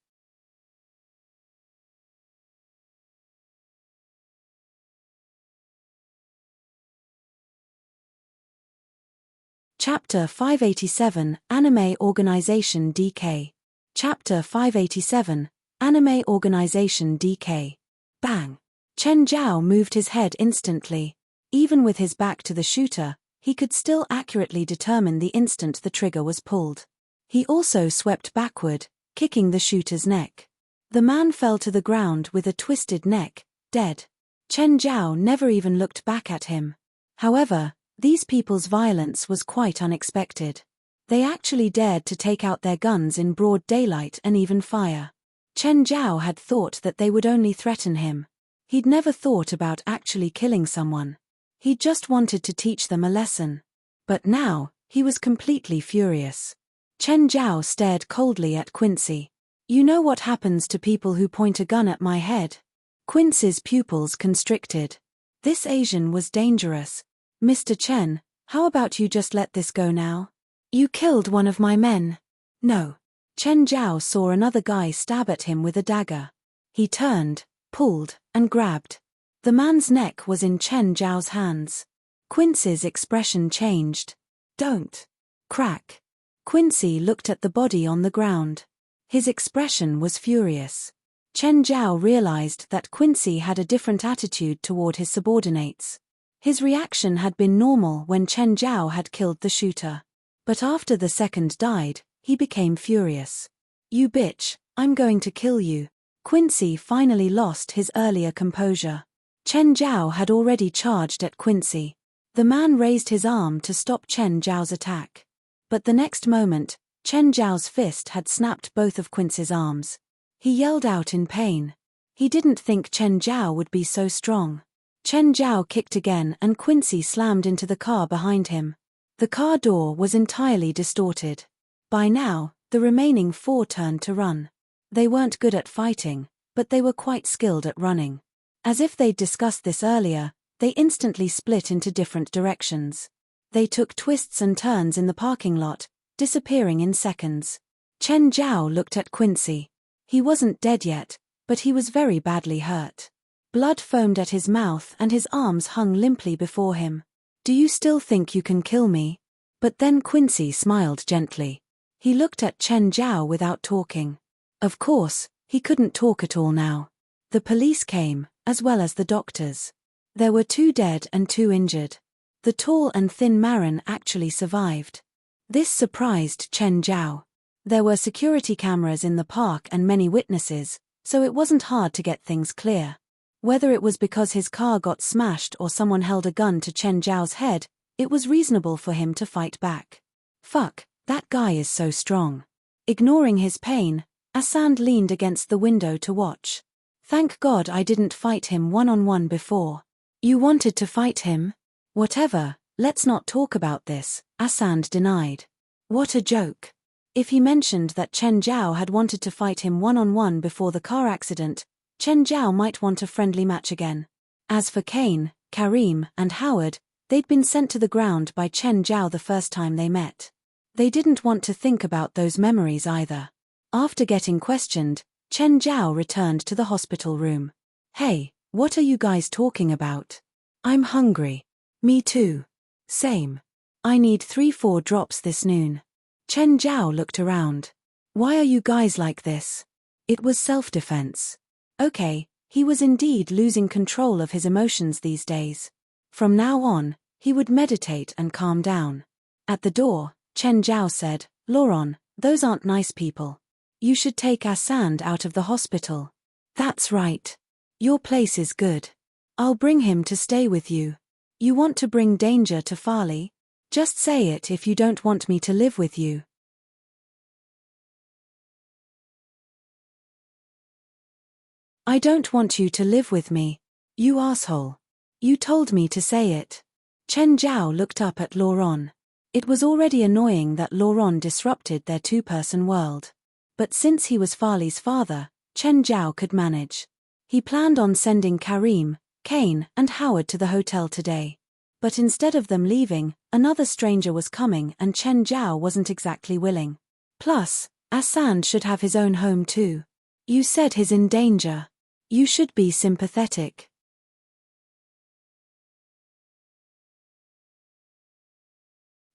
Chapter 587, Anime Organization DK. Chapter 587, Anime Organization DK. Bang! Chen Zhao moved his head instantly. Even with his back to the shooter, he could still accurately determine the instant the trigger was pulled. He also swept backward, kicking the shooter's neck. The man fell to the ground with a twisted neck, dead. Chen Zhao never even looked back at him. However, these people's violence was quite unexpected. They actually dared to take out their guns in broad daylight and even fire. Chen Zhao had thought that they would only threaten him. He'd never thought about actually killing someone. He just wanted to teach them a lesson. But now, he was completely furious. Chen Zhao stared coldly at Quincy. You know what happens to people who point a gun at my head? Quincy's pupils constricted. This Asian was dangerous. Mr. Chen, how about you just let this go now? You killed one of my men. No. Chen Zhao saw another guy stab at him with a dagger. He turned, pulled, and grabbed. The man's neck was in Chen Zhao's hands. Quincy's expression changed. Don't. Crack. Quincy looked at the body on the ground. His expression was furious. Chen Zhao realized that Quincy had a different attitude toward his subordinates. His reaction had been normal when Chen Zhao had killed the shooter. But after the second died, he became furious. You bitch, I'm going to kill you. Quincy finally lost his earlier composure. Chen Zhao had already charged at Quincy. The man raised his arm to stop Chen Zhao's attack. But the next moment, Chen Zhao's fist had snapped both of Quincy's arms. He yelled out in pain. He didn't think Chen Zhao would be so strong. Chen Zhao kicked again and Quincy slammed into the car behind him. The car door was entirely distorted. By now, the remaining four turned to run. They weren't good at fighting, but they were quite skilled at running. As if they'd discussed this earlier, they instantly split into different directions. They took twists and turns in the parking lot, disappearing in seconds. Chen Zhao looked at Quincy. He wasn't dead yet, but he was very badly hurt. Blood foamed at his mouth and his arms hung limply before him. Do you still think you can kill me? But then Quincy smiled gently. He looked at Chen Zhao without talking. Of course, he couldn't talk at all now. The police came, as well as the doctors. There were 2 dead and 2 injured. The tall and thin Marin actually survived. This surprised Chen Zhao. There were security cameras in the park and many witnesses, so it wasn't hard to get things clear. Whether it was because his car got smashed or someone held a gun to Chen Zhao's head, it was reasonable for him to fight back. Fuck, that guy is so strong. Ignoring his pain, Asand leaned against the window to watch. Thank God I didn't fight him one-on-one before. You wanted to fight him? Whatever, let's not talk about this, Asand denied. What a joke. If he mentioned that Chen Zhao had wanted to fight him one-on-one before the car accident, Chen Zhao might want a friendly match again. As for Kane, Karim, and Howard, they'd been sent to the ground by Chen Zhao the first time they met. They didn't want to think about those memories either. After getting questioned, Chen Zhao returned to the hospital room. Hey, what are you guys talking about? I'm hungry. Me too. Same. I need 3-4 drops this noon. Chen Zhao looked around. Why are you guys like this? It was self-defense. Okay, he was indeed losing control of his emotions these days. From now on, he would meditate and calm down. At the door, Chen Zhao said, Laurent, those aren't nice people. You should take Asand out of the hospital. That's right. Your place is good. I'll bring him to stay with you. You want to bring danger to Farley? Just say it if you don't want me to live with you. I don't want you to live with me. You asshole. You told me to say it. Chen Zhao looked up at Laurent. It was already annoying that Laurent disrupted their 2-person world. But since he was Farley's father, Chen Zhao could manage. He planned on sending Karim, Kane, and Howard to the hotel today. But instead of them leaving, another stranger was coming and Chen Zhao wasn't exactly willing. Plus, Asand should have his own home too. You said he's in danger. You should be sympathetic.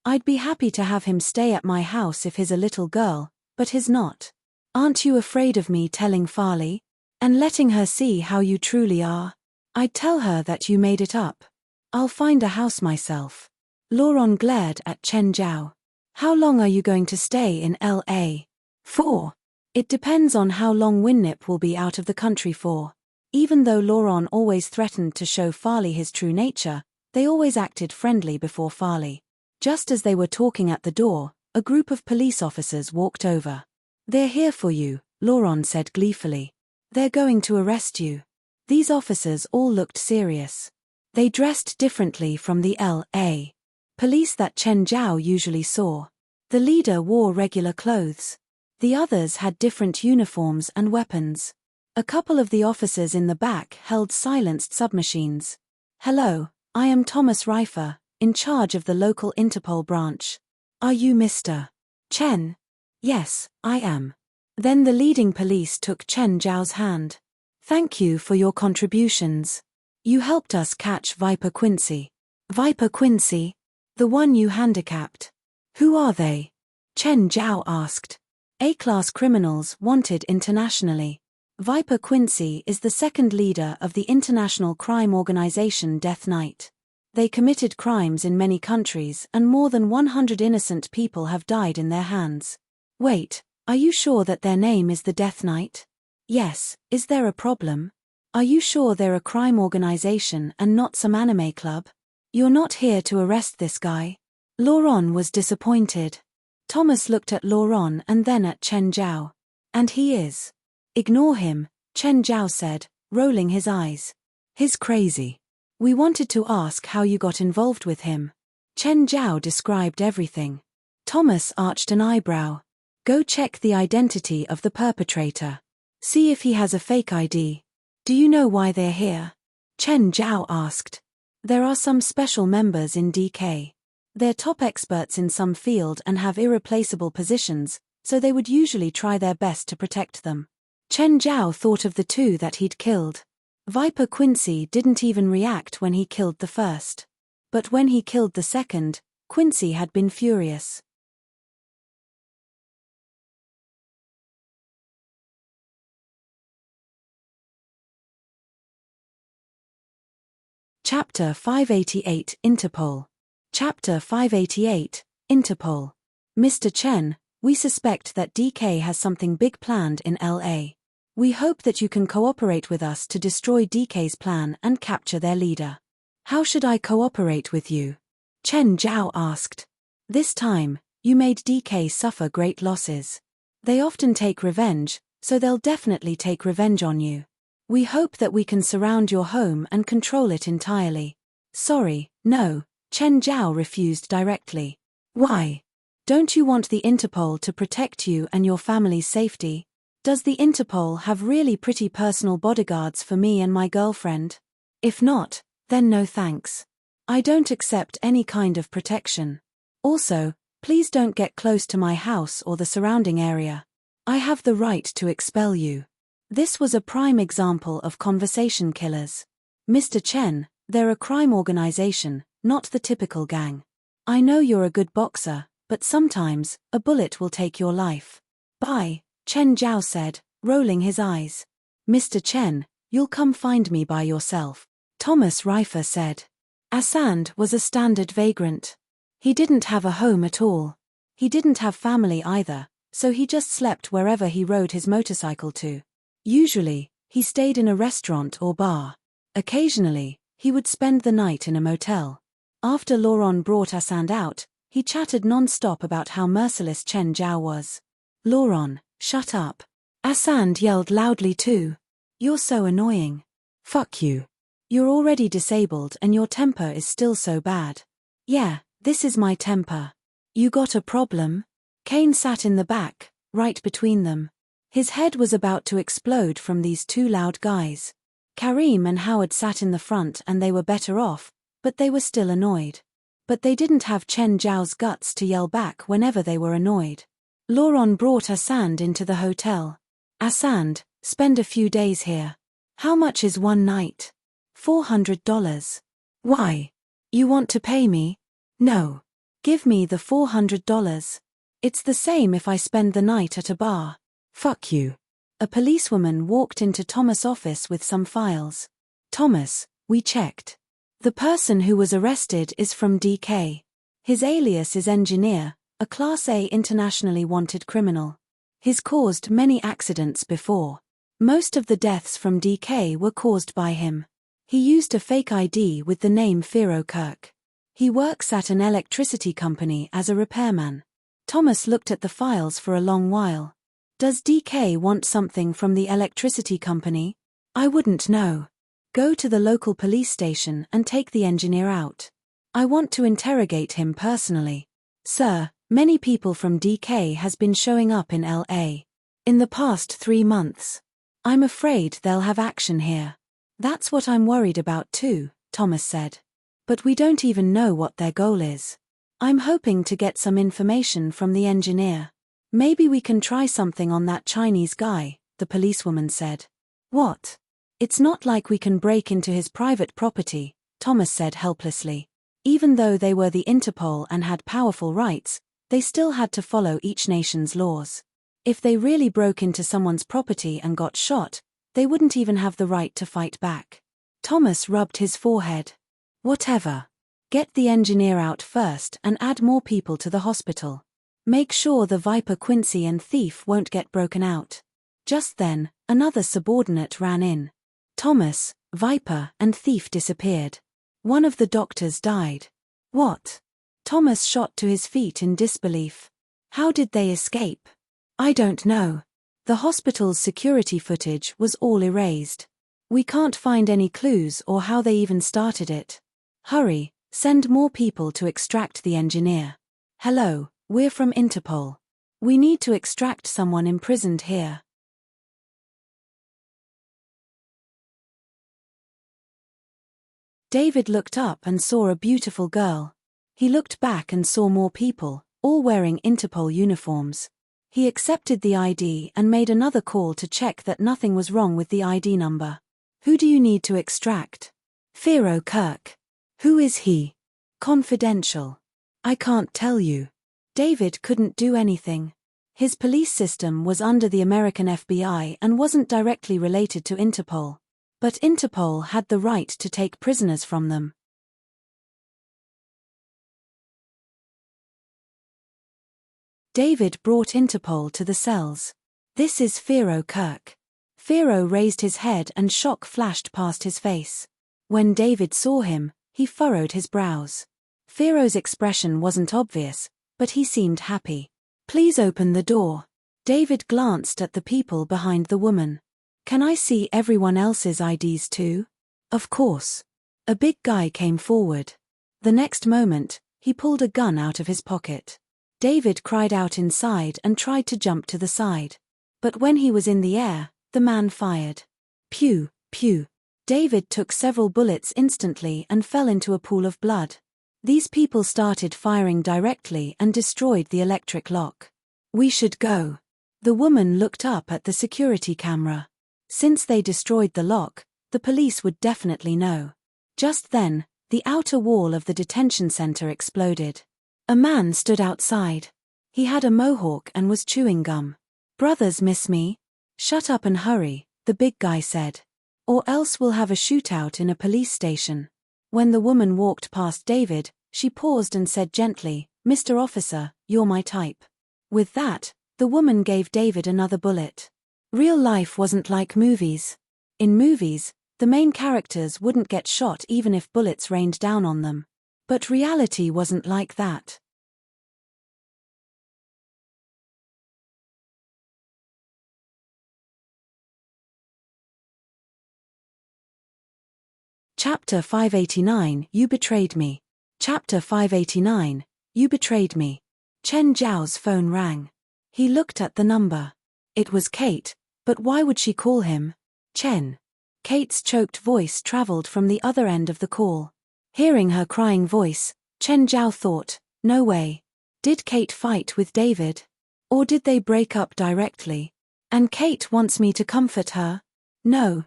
I'd be happy to have him stay at my house if he's a little girl, but he's not. Aren't you afraid of me telling Farley? And letting her see how you truly are? I'd tell her that you made it up. I'll find a house myself. Laurent glared at Chen Zhao. How long are you going to stay in L.A.? For. It depends on how long Winnip will be out of the country for. Even though Laurent always threatened to show Farley his true nature, they always acted friendly before Farley. Just as they were talking at the door, a group of police officers walked over. They're here for you, Laurent said gleefully. They're going to arrest you. These officers all looked serious. They dressed differently from the L.A. police that Chen Zhao usually saw. The leader wore regular clothes. The others had different uniforms and weapons. A couple of the officers in the back held silenced submachines. Hello, I am Thomas Reifer, in charge of the local Interpol branch. Are you Mr. Chen? Yes, I am. Then the leading police took Chen Zhao's hand. Thank you for your contributions. You helped us catch Viper Quincy. Viper Quincy? The one you handicapped. Who are they? Chen Zhao asked. A-class criminals wanted internationally. Viper Quincy is the second leader of the international crime organization Death Knight. They committed crimes in many countries and more than 100 innocent people have died in their hands. Wait, are you sure that their name is the Death Knight? Yes, is there a problem? Are you sure they're a crime organization and not some anime club? You're not here to arrest this guy. Laurent was disappointed. Thomas looked at Laurent and then at Chen Zhao. And he is. Ignore him, Chen Zhao said, rolling his eyes. He's crazy. We wanted to ask how you got involved with him. Chen Zhao described everything. Thomas arched an eyebrow. Go check the identity of the perpetrator. See if he has a fake ID. Do you know why they're here? Chen Zhao asked. There are some special members in DK. They're top experts in some field and have irreplaceable positions, so they would usually try their best to protect them. Chen Zhao thought of the two that he'd killed. Viper Quincy didn't even react when he killed the first. But when he killed the second, Quincy had been furious. Chapter 588 Interpol. Chapter 588 Interpol. Mr. Chen, we suspect that DK has something big planned in LA. We hope that you can cooperate with us to destroy DK's plan and capture their leader. How should I cooperate with you? Chen Zhao asked. This time, you made DK suffer great losses. They often take revenge, so they'll definitely take revenge on you. We hope that we can surround your home and control it entirely. Sorry, no, Chen Zhao refused directly. Why? Don't you want the Interpol to protect you and your family's safety? Does the Interpol have really pretty personal bodyguards for me and my girlfriend? If not, then no thanks. I don't accept any kind of protection. Also, please don't get close to my house or the surrounding area. I have the right to expel you. This was a prime example of conversation killers. Mr. Chen, they're a crime organization, not the typical gang. I know you're a good boxer, but sometimes, a bullet will take your life. Bye, Chen Zhao said, rolling his eyes. Mr. Chen, you'll come find me by yourself, Thomas Reifer said. Asand was a standard vagrant. He didn't have a home at all. He didn't have family either, so he just slept wherever he rode his motorcycle to. Usually, he stayed in a restaurant or bar. Occasionally, he would spend the night in a motel. After Laurent brought Asand out, he chatted non-stop about how merciless Chen Zhao was. Laurent, shut up. Asand yelled loudly too. You're so annoying. Fuck you. You're already disabled and your temper is still so bad. Yeah, this is my temper. You got a problem? Kane sat in the back, right between them. His head was about to explode from these two loud guys. Karim and Howard sat in the front and they were better off, but they were still annoyed. But they didn't have Chen Zhao's guts to yell back whenever they were annoyed. Laurent brought Asand into the hotel. Asand, spend a few days here. How much is one night? $400. Why? You want to pay me? No. Give me the $400. It's the same if I spend the night at a bar. Fuck you. A policewoman walked into Thomas' office with some files. Thomas, we checked. The person who was arrested is from DK. His alias is Engineer, a Class A internationally wanted criminal. He's caused many accidents before. Most of the deaths from DK were caused by him. He used a fake ID with the name Fero Kirk. He works at an electricity company as a repairman. Thomas looked at the files for a long while. Does DK want something from the electricity company? I wouldn't know. Go to the local police station and take the engineer out. I want to interrogate him personally. Sir, many people from DK has been showing up in LA. In the past 3 months. I'm afraid they'll have action here. That's what I'm worried about too, Thomas said. But we don't even know what their goal is. I'm hoping to get some information from the engineer. Maybe we can try something on that Chinese guy, the policewoman said. What? It's not like we can break into his private property, Thomas said helplessly. Even though they were the Interpol and had powerful rights, they still had to follow each nation's laws. If they really broke into someone's property and got shot, they wouldn't even have the right to fight back. Thomas rubbed his forehead. Whatever. Get the engineer out first and add more people to the hospital. Make sure the Viper Quincy and thief won't get broken out. Just then, another subordinate ran in. Thomas, Viper, and thief disappeared. One of the doctors died. What? Thomas shot to his feet in disbelief. How did they escape? I don't know. The hospital's security footage was all erased. We can't find any clues or how they even started it. Hurry, send more people to extract the engineer. Hello, we're from Interpol. We need to extract someone imprisoned here. David looked up and saw a beautiful girl. He looked back and saw more people, all wearing Interpol uniforms. He accepted the ID and made another call to check that nothing was wrong with the ID number. Who do you need to extract? Fero Kirk. Who is he? Confidential. I can't tell you. David couldn't do anything. His police system was under the American FBI and wasn't directly related to Interpol. But Interpol had the right to take prisoners from them. David brought Interpol to the cells. This is Fero Kirk. Fero raised his head and shock flashed past his face. When David saw him, he furrowed his brows. Fero's expression wasn't obvious, but he seemed happy. Please open the door. David glanced at the people behind the woman. Can I see everyone else's IDs too? Of course. A big guy came forward. The next moment, he pulled a gun out of his pocket. David cried out inside and tried to jump to the side. But when he was in the air, the man fired. Pew, pew. David took several bullets instantly and fell into a pool of blood. These people started firing directly and destroyed the electric lock. We should go. The woman looked up at the security camera. Since they destroyed the lock, the police would definitely know. Just then, the outer wall of the detention center exploded. A man stood outside. He had a mohawk and was chewing gum. Brothers miss me? Shut up and hurry, the big guy said. Or else we'll have a shootout in a police station. When the woman walked past David, she paused and said gently, Mr. Officer, you're my type. With that, the woman gave David another bullet. Real life wasn't like movies. In movies, the main characters wouldn't get shot even if bullets rained down on them. But reality wasn't like that. Chapter 589, You Betrayed Me. Chapter 589, You Betrayed Me. Chen Zhao's phone rang. He looked at the number. It was Kate, but why would she call him? Chen. Kate's choked voice traveled from the other end of the call. Hearing her crying voice, Chen Zhao thought, no way. Did Kate fight with David? Or did they break up directly? And Kate wants me to comfort her? No,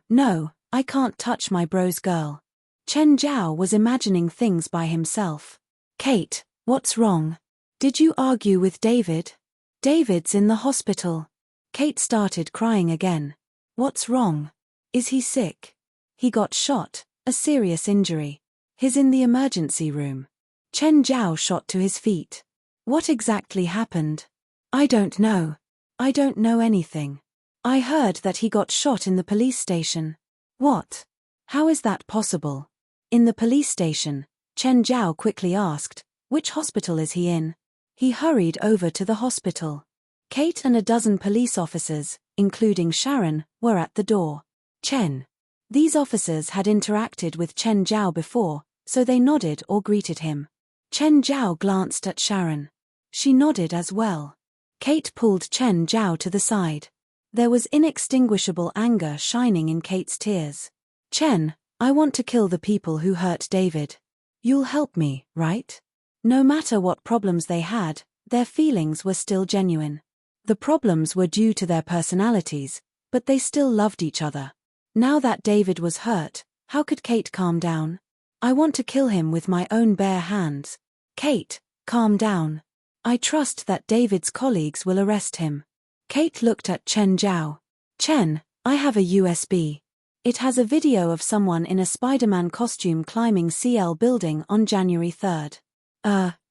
I can't touch my bro's girl. Chen Zhao was imagining things by himself. Kate, what's wrong? Did you argue with David? David's in the hospital. Kate started crying again. What's wrong? Is he sick? He got shot, a serious injury. He's in the emergency room. Chen Zhao shot to his feet. What exactly happened? I don't know. I don't know anything. I heard that he got shot in the police station. What? How is that possible? In the police station, Chen Zhao quickly asked, which hospital is he in? He hurried over to the hospital. Kate and a dozen police officers, including Sharon, were at the door. Chen. These officers had interacted with Chen Zhao before, so they nodded or greeted him. Chen Zhao glanced at Sharon. She nodded as well. Kate pulled Chen Zhao to the side. There was inextinguishable anger shining in Kate's tears. Chen, I want to kill the people who hurt David. You'll help me, right? No matter what problems they had, their feelings were still genuine. The problems were due to their personalities, but they still loved each other. Now that David was hurt, how could Kate calm down? I want to kill him with my own bare hands. Kate, calm down. I trust that David's colleagues will arrest him. Kate looked at Chen Zhao. Chen, I have a USB. It has a video of someone in a Spider-Man costume climbing CL building on January 3rd.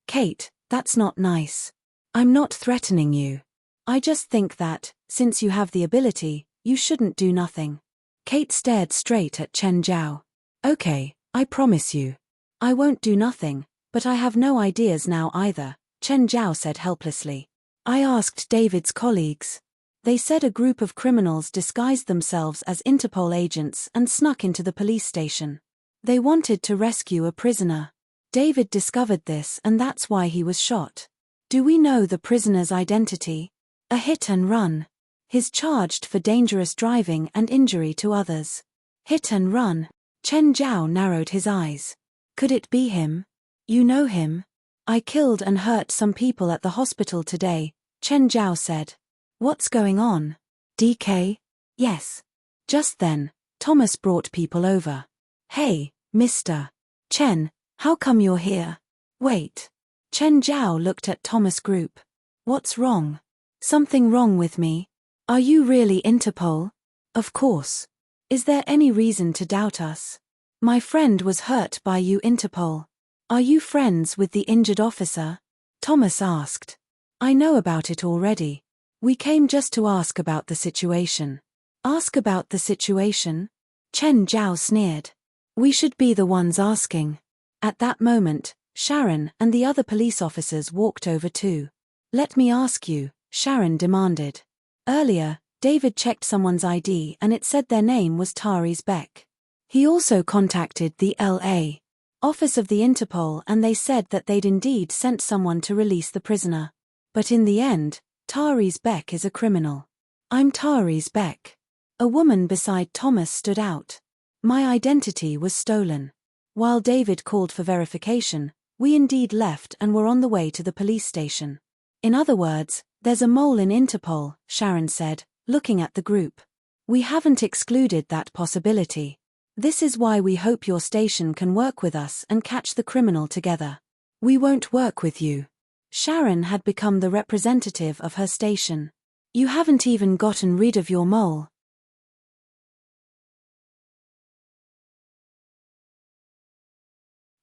Kate, that's not nice. I'm not threatening you. I just think that, since you have the ability, you shouldn't do nothing. Kate stared straight at Chen Zhao. Okay, I promise you. I won't do nothing, but I have no ideas now either, Chen Zhao said helplessly. I asked David's colleagues. They said a group of criminals disguised themselves as Interpol agents and snuck into the police station. They wanted to rescue a prisoner. David discovered this and that's why he was shot. Do we know the prisoner's identity? A hit and run. He's charged for dangerous driving and injury to others. Hit and run. Chen Zhao narrowed his eyes. Could it be him? You know him? I killed and hurt some people at the hospital today, Chen Zhao said. What's going on? DK? Yes. Just then, Thomas brought people over. Hey, Mr. Chen, how come you're here? Wait. Chen Zhao looked at Thomas Group. What's wrong? Something wrong with me? Are you really Interpol? Of course. Is there any reason to doubt us? My friend was hurt by you Interpol. Are you friends with the injured officer? Thomas asked. I know about it already. We came just to ask about the situation. Ask about the situation? Chen Zhao sneered. We should be the ones asking. At that moment, Sharon and the other police officers walked over too. Let me ask you, Sharon demanded. Earlier, David checked someone's ID and it said their name was Tari's Beck. He also contacted the LA office of the Interpol and they said that they'd indeed sent someone to release the prisoner. But in the end, Tari's Beck is a criminal. I'm Tari's Beck. A woman beside Thomas stood out. My identity was stolen. While David called for verification, we indeed left and were on the way to the police station. In other words, there's a mole in Interpol, Sharon said, looking at the group. We haven't excluded that possibility. This is why we hope your station can work with us and catch the criminal together. We won't work with you. Sharon had become the representative of her station. You haven't even gotten rid of your mole.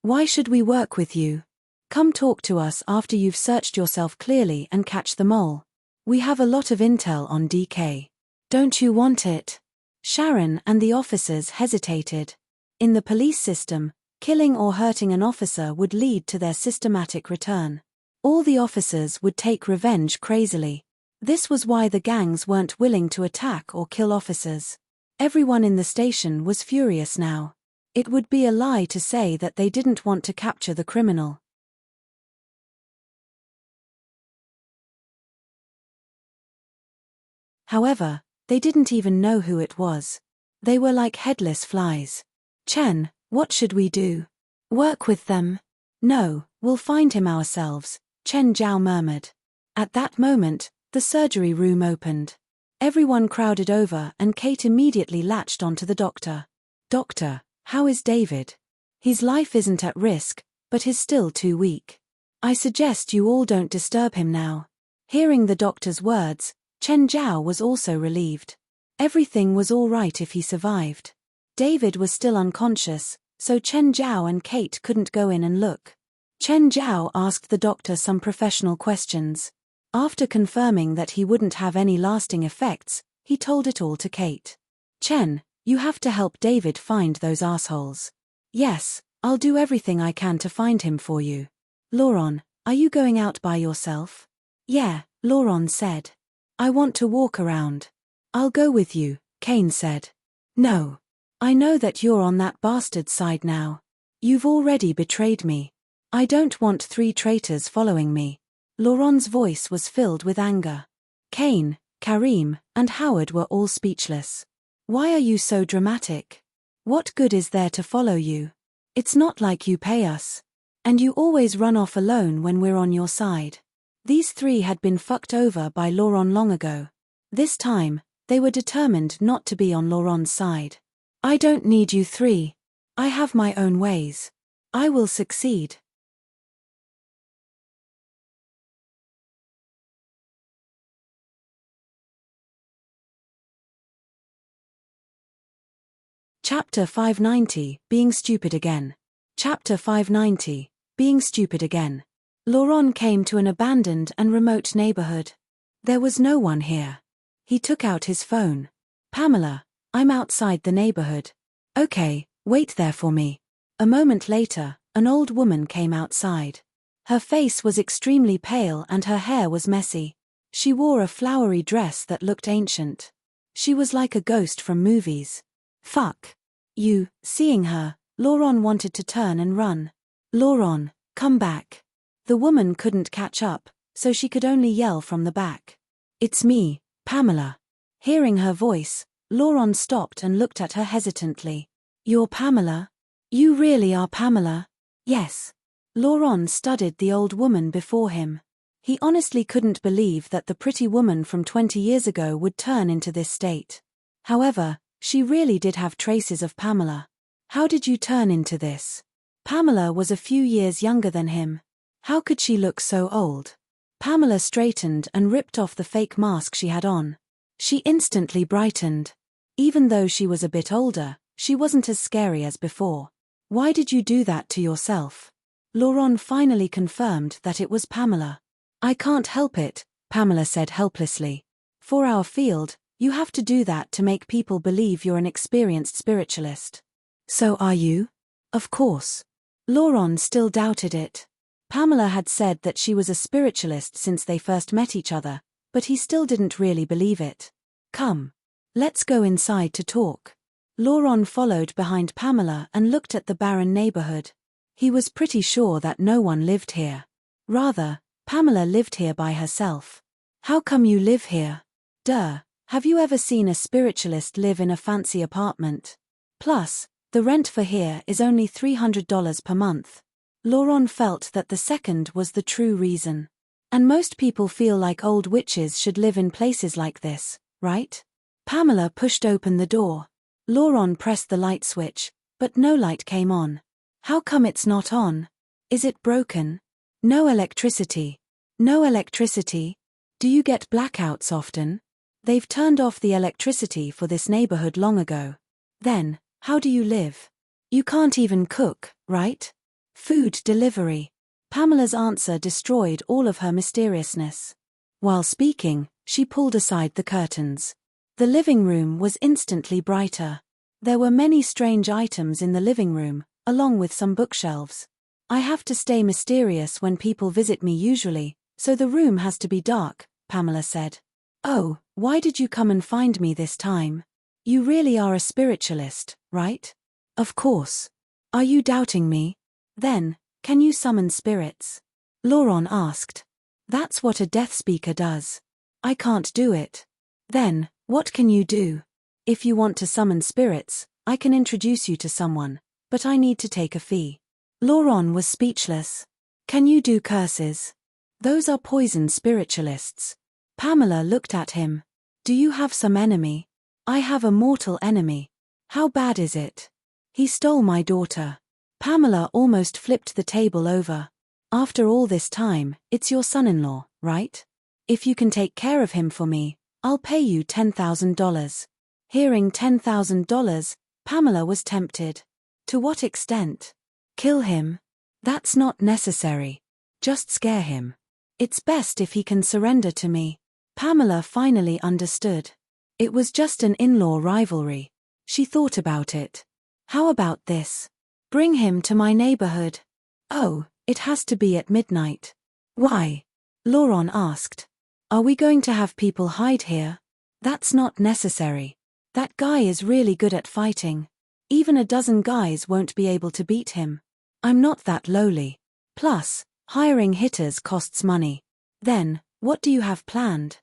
Why should we work with you? Come talk to us after you've searched yourself clearly and catch the mole. We have a lot of intel on DK. Don't you want it? Sharon and the officers hesitated. In the police system, killing or hurting an officer would lead to their systematic return. All the officers would take revenge crazily. This was why the gangs weren't willing to attack or kill officers. Everyone in the station was furious now. It would be a lie to say that they didn't want to capture the criminal. However, they didn't even know who it was. They were like headless flies. Chen, what should we do? Work with them? No, we'll find him ourselves, Chen Zhao murmured. At that moment, the surgery room opened. Everyone crowded over and Kate immediately latched onto the doctor. Doctor, how is David? His life isn't at risk, but he's still too weak. I suggest you all don't disturb him now. Hearing the doctor's words, Chen Zhao was also relieved. Everything was all right if he survived. David was still unconscious, so Chen Zhao and Kate couldn't go in and look. Chen Zhao asked the doctor some professional questions. After confirming that he wouldn't have any lasting effects, he told it all to Kate. Chen, you have to help David find those assholes. Yes, I'll do everything I can to find him for you. Lauren, are you going out by yourself? Yeah, Lauren said. I want to walk around. I'll go with you, Kane said. No. I know that you're on that bastard's side now. You've already betrayed me. I don't want 3 traitors following me. Lauren's voice was filled with anger. Kane, Karim, and Howard were all speechless. Why are you so dramatic? What good is there to follow you? It's not like you pay us. And you always run off alone when we're on your side. These 3 had been fucked over by Lauren long ago. This time, they were determined not to be on Lauren's side. I don't need you 3. I have my own ways. I will succeed. Chapter 590, Being Stupid Again. Chapter 590, Being Stupid Again. Lauren came to an abandoned and remote neighborhood. There was no one here. He took out his phone. Pamela, I'm outside the neighborhood. Okay, wait there for me. A moment later, an old woman came outside. Her face was extremely pale and her hair was messy. She wore a flowery dress that looked ancient. She was like a ghost from movies. Fuck. You, seeing her, Lauren wanted to turn and run. Lauren, come back. The woman couldn't catch up, so she could only yell from the back. It's me, Pamela. Hearing her voice, Lauren stopped and looked at her hesitantly. You're Pamela? You really are Pamela? Yes. Lauren studied the old woman before him. He honestly couldn't believe that the pretty woman from 20 years ago would turn into this state. However, she really did have traces of Pamela. How did you turn into this? Pamela was a few years younger than him. How could she look so old? Pamela straightened and ripped off the fake mask she had on. She instantly brightened. Even though she was a bit older, she wasn't as scary as before. Why did you do that to yourself? Lauren finally confirmed that it was Pamela. I can't help it, Pamela said helplessly. For our field, you have to do that to make people believe you're an experienced spiritualist. So are you? Of course. Lauren still doubted it. Pamela had said that she was a spiritualist since they first met each other, but he still didn't really believe it. Come. Let's go inside to talk. Lauren followed behind Pamela and looked at the barren neighborhood. He was pretty sure that no one lived here. Rather, Pamela lived here by herself. How come you live here? Duh. Have you ever seen a spiritualist live in a fancy apartment? Plus, the rent for here is only $300 per month. Lauren felt that the second was the true reason. And most people feel like old witches should live in places like this, right? Pamela pushed open the door. Lauren pressed the light switch, but no light came on. How come it's not on? Is it broken? No electricity. No electricity? Do you get blackouts often? They've turned off the electricity for this neighborhood long ago. Then, how do you live? You can't even cook, right? Food delivery. Pamela's answer destroyed all of her mysteriousness. While speaking, she pulled aside the curtains. The living room was instantly brighter. There were many strange items in the living room, along with some bookshelves. I have to stay mysterious when people visit me usually, so the room has to be dark, Pamela said. Oh, why did you come and find me this time? You really are a spiritualist, right? Of course. Are you doubting me? Then, can you summon spirits? Lauren asked. That's what a death speaker does. I can't do it. Then, what can you do? If you want to summon spirits, I can introduce you to someone, but I need to take a fee. Laurent was speechless. Can you do curses? Those are poison spiritualists. Pamela looked at him. Do you have some enemy? I have a mortal enemy. How bad is it? He stole my daughter. Pamela almost flipped the table over. After all this time, it's your son-in-law, right? If you can take care of him for me, I'll pay you $10,000. Hearing $10,000, Pamela was tempted. To what extent? Kill him? That's not necessary. Just scare him. It's best if he can surrender to me. Pamela finally understood. It was just an in-law rivalry. She thought about it. How about this? Bring him to my neighborhood. Oh, it has to be at midnight. Why? Laurent asked. Are we going to have people hide here? That's not necessary. That guy is really good at fighting. Even a dozen guys won't be able to beat him. I'm not that lowly. Plus, hiring hitters costs money. Then, what do you have planned?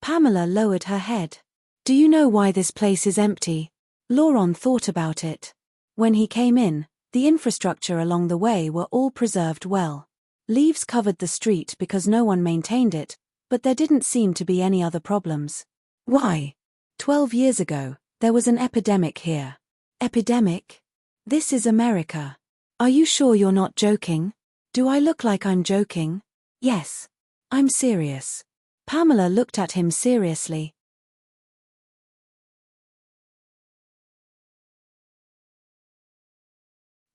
Pamela lowered her head. Do you know why this place is empty? Laurent thought about it. When he came in, the infrastructure along the way were all preserved well. Leaves covered the street because no one maintained it, but there didn't seem to be any other problems. Why? 12 years ago, there was an epidemic here. Epidemic? This is America. Are you sure you're not joking? Do I look like I'm joking? Yes. I'm serious. Pamela looked at him seriously.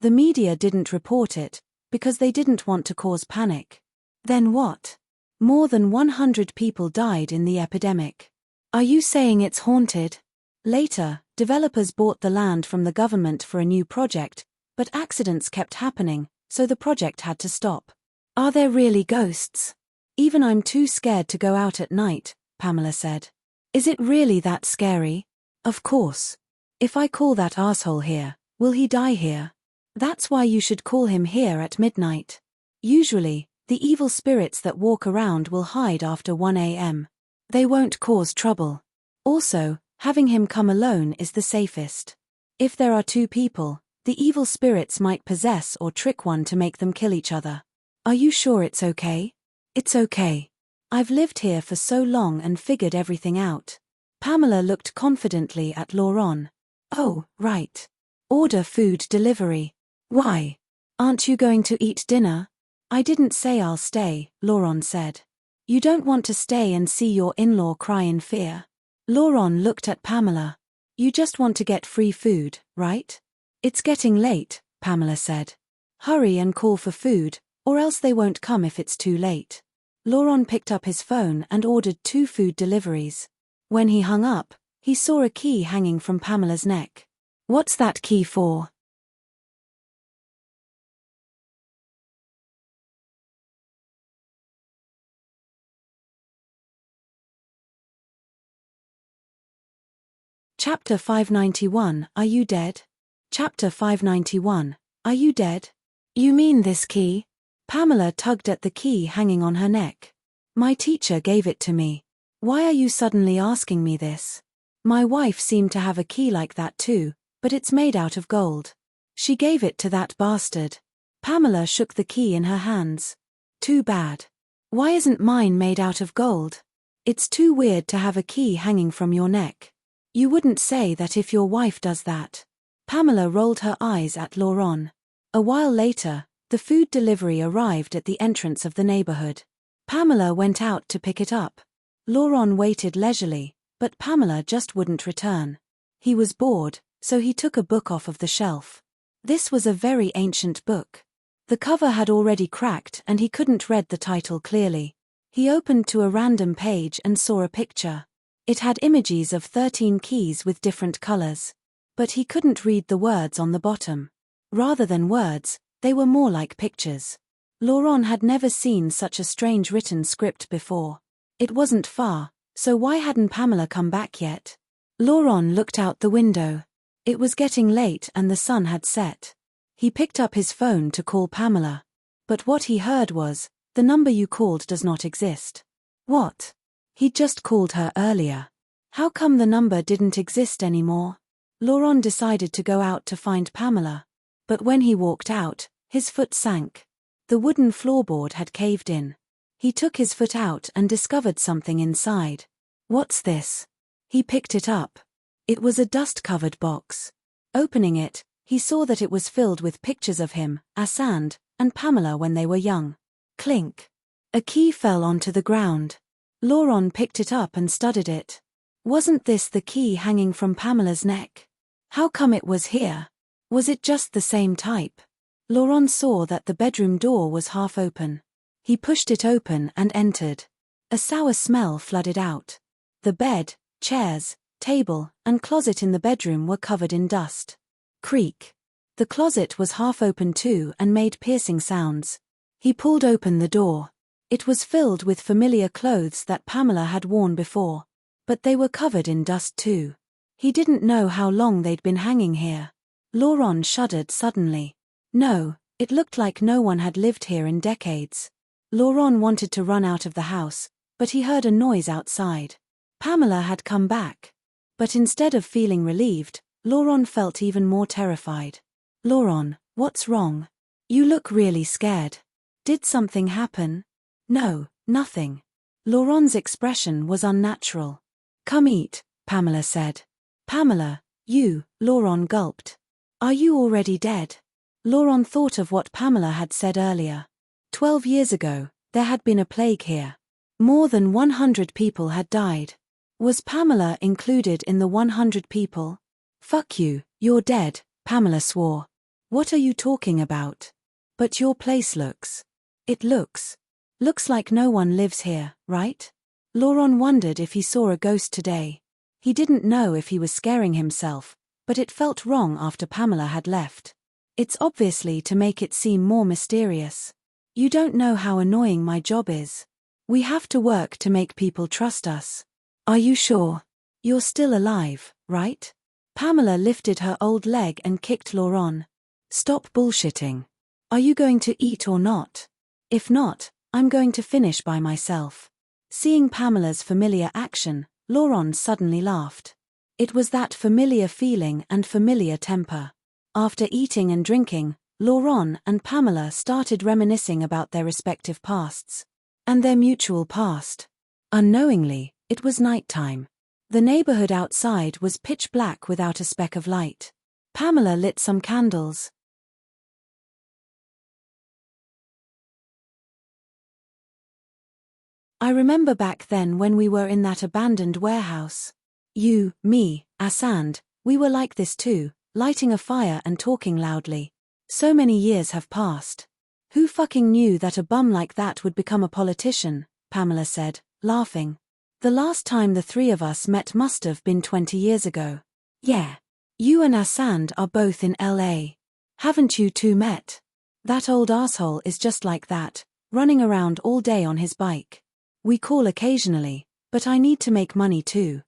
The media didn't report it, because they didn't want to cause panic. Then what? More than 100 people died in the epidemic. Are you saying it's haunted? Later, developers bought the land from the government for a new project, but accidents kept happening, so the project had to stop. Are there really ghosts? Even I'm too scared to go out at night, Pamela said. Is it really that scary? Of course. If I call that asshole here, will he die here? That's why you should call him here at midnight. Usually, the evil spirits that walk around will hide after 1 a.m. They won't cause trouble. Also, having him come alone is the safest. If there are two people, the evil spirits might possess or trick one to make them kill each other. Are you sure it's okay? It's okay. I've lived here for so long and figured everything out. Pamela looked confidently at Laurent. Oh, right. Order food delivery. Why? Aren't you going to eat dinner? I didn't say I'll stay, Laurent said. You don't want to stay and see your in-law cry in fear. Laurent looked at Pamela. You just want to get free food, right? It's getting late, Pamela said. Hurry and call for food, or else they won't come if it's too late. Laurent picked up his phone and ordered 2 food deliveries. When he hung up, he saw a key hanging from Pamela's neck. What's that key for? Chapter 591, Are You Dead? Chapter 591, Are You Dead? You mean this key? Pamela tugged at the key hanging on her neck. My teacher gave it to me. Why are you suddenly asking me this? My wife seemed to have a key like that too, but it's made out of gold. She gave it to that bastard. Pamela shook the key in her hands. Too bad. Why isn't mine made out of gold? It's too weird to have a key hanging from your neck. You wouldn't say that if your wife does that. Pamela rolled her eyes at Laurent. A while later, the food delivery arrived at the entrance of the neighborhood. Pamela went out to pick it up. Laurent waited leisurely, but Pamela just wouldn't return. He was bored, so he took a book off of the shelf. This was a very ancient book. The cover had already cracked and he couldn't read the title clearly. He opened to a random page and saw a picture. It had images of 13 keys with different colors. But he couldn't read the words on the bottom. Rather than words, they were more like pictures. Laurent had never seen such a strange written script before. It wasn't far, so why hadn't Pamela come back yet? Laurent looked out the window. It was getting late and the sun had set. He picked up his phone to call Pamela. But what he heard was, the number you called does not exist. What? He'd just called her earlier. How come the number didn't exist anymore? Laurent decided to go out to find Pamela. But when he walked out, his foot sank. The wooden floorboard had caved in. He took his foot out and discovered something inside. What's this? He picked it up. It was a dust-covered box. Opening it, he saw that it was filled with pictures of him, Asand, and Pamela when they were young. Clink. A key fell onto the ground. Laurent picked it up and studied it. Wasn't this the key hanging from Pamela's neck? How come it was here? Was it just the same type? Laurent saw that the bedroom door was half open. He pushed it open and entered. A sour smell flooded out. The bed, chairs, table, and closet in the bedroom were covered in dust. Creak. The closet was half open too and made piercing sounds. He pulled open the door. It was filled with familiar clothes that Pamela had worn before. But they were covered in dust too. He didn't know how long they'd been hanging here. Laurent shuddered suddenly. No, it looked like no one had lived here in decades. Laurent wanted to run out of the house, but he heard a noise outside. Pamela had come back. But instead of feeling relieved, Laurent felt even more terrified. Laurent, what's wrong? You look really scared. Did something happen? No, nothing. Laurent's expression was unnatural. Come eat, Pamela said. Pamela, you, Laurent gulped. Are you already dead? Laurent thought of what Pamela had said earlier. 12 years ago, there had been a plague here. More than 100 people had died. Was Pamela included in the 100 people? Fuck you, you're dead, Pamela swore. What are you talking about? But your place looks. It looks like no one lives here, right? Laurent wondered if he saw a ghost today. He didn't know if he was scaring himself, but it felt wrong after Pamela had left. It's obviously to make it seem more mysterious. You don't know how annoying my job is. We have to work to make people trust us. Are you sure? You're still alive, right? Pamela lifted her old leg and kicked Laurent. Stop bullshitting. Are you going to eat or not? If not, I'm going to finish by myself. Seeing Pamela's familiar action, Laurent suddenly laughed. It was that familiar feeling and familiar temper. After eating and drinking, Laurent and Pamela started reminiscing about their respective pasts. And their mutual past. Unknowingly, it was nighttime. The neighborhood outside was pitch black without a speck of light. Pamela lit some candles. I remember back then when we were in that abandoned warehouse. You, me, Asand, we were like this too, lighting a fire and talking loudly. So many years have passed. Who fucking knew that a bum like that would become a politician, Pamela said, laughing. The last time the three of us met must have been 20 years ago. Yeah. You and Asand are both in LA. Haven't you two met? That old asshole is just like that, running around all day on his bike. We call occasionally, but I need to make money too.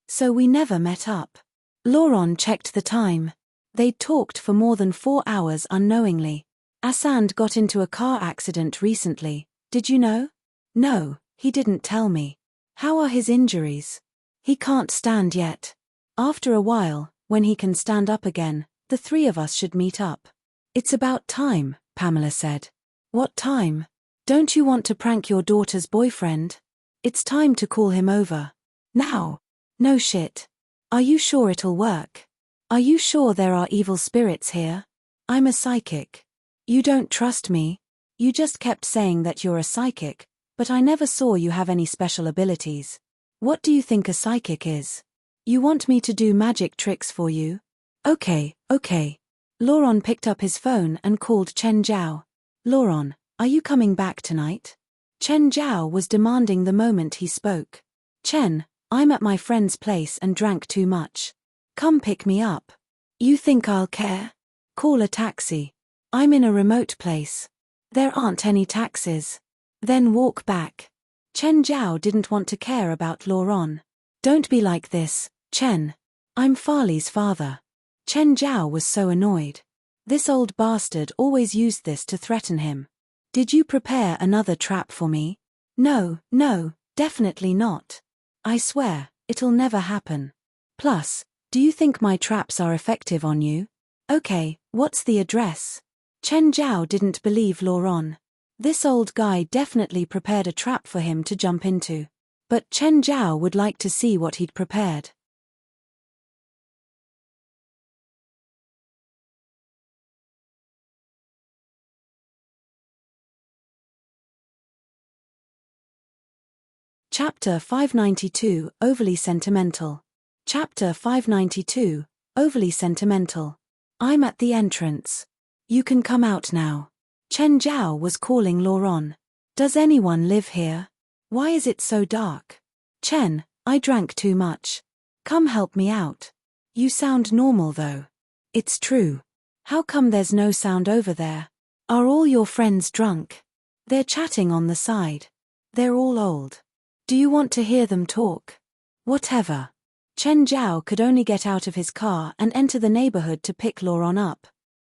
So we never met up. Laurent checked the time. They'd talked for more than 4 hours unknowingly. Asand got into a car accident recently, did you know? No, he didn't tell me. How are his injuries? He can't stand yet. After a while, when he can stand up again, the three of us should meet up. It's about time, Pamela said. What time? Don't you want to prank your daughter's boyfriend? It's time to call him over. Now. No shit. Are you sure it'll work? Are you sure there are evil spirits here? I'm a psychic. You don't trust me? You just kept saying that you're a psychic, but I never saw you have any special abilities. What do you think a psychic is? You want me to do magic tricks for you? Okay. Laurent picked up his phone and called Chen Zhao. Laurent, are you coming back tonight? Chen Zhao was demanding the moment he spoke. Chen, I'm at my friend's place and drank too much. Come pick me up. You think I'll care? Call a taxi. I'm in a remote place. There aren't any taxis. Then walk back. Chen Zhao didn't want to care about Laurent. Don't be like this, Chen. I'm Farley's father. Chen Zhao was so annoyed. This old bastard always used this to threaten him. Did you prepare another trap for me? No, no, definitely not. I swear, it'll never happen. Plus, do you think my traps are effective on you? Okay, what's the address? Chen Zhao didn't believe Laurent. This old guy definitely prepared a trap for him to jump into. But Chen Zhao would like to see what he'd prepared. Chapter 592, Overly Sentimental. Chapter 592, Overly Sentimental. I'm at the entrance. You can come out now. Chen Zhao was calling Laurent. Does anyone live here? Why is it so dark? Chen, I drank too much. Come help me out. You sound normal though. It's true. How come there's no sound over there? Are all your friends drunk? They're chatting on the side. They're all old. Do you want to hear them talk? Whatever. Chen Zhao could only get out of his car and enter the neighborhood to pick Laurent up.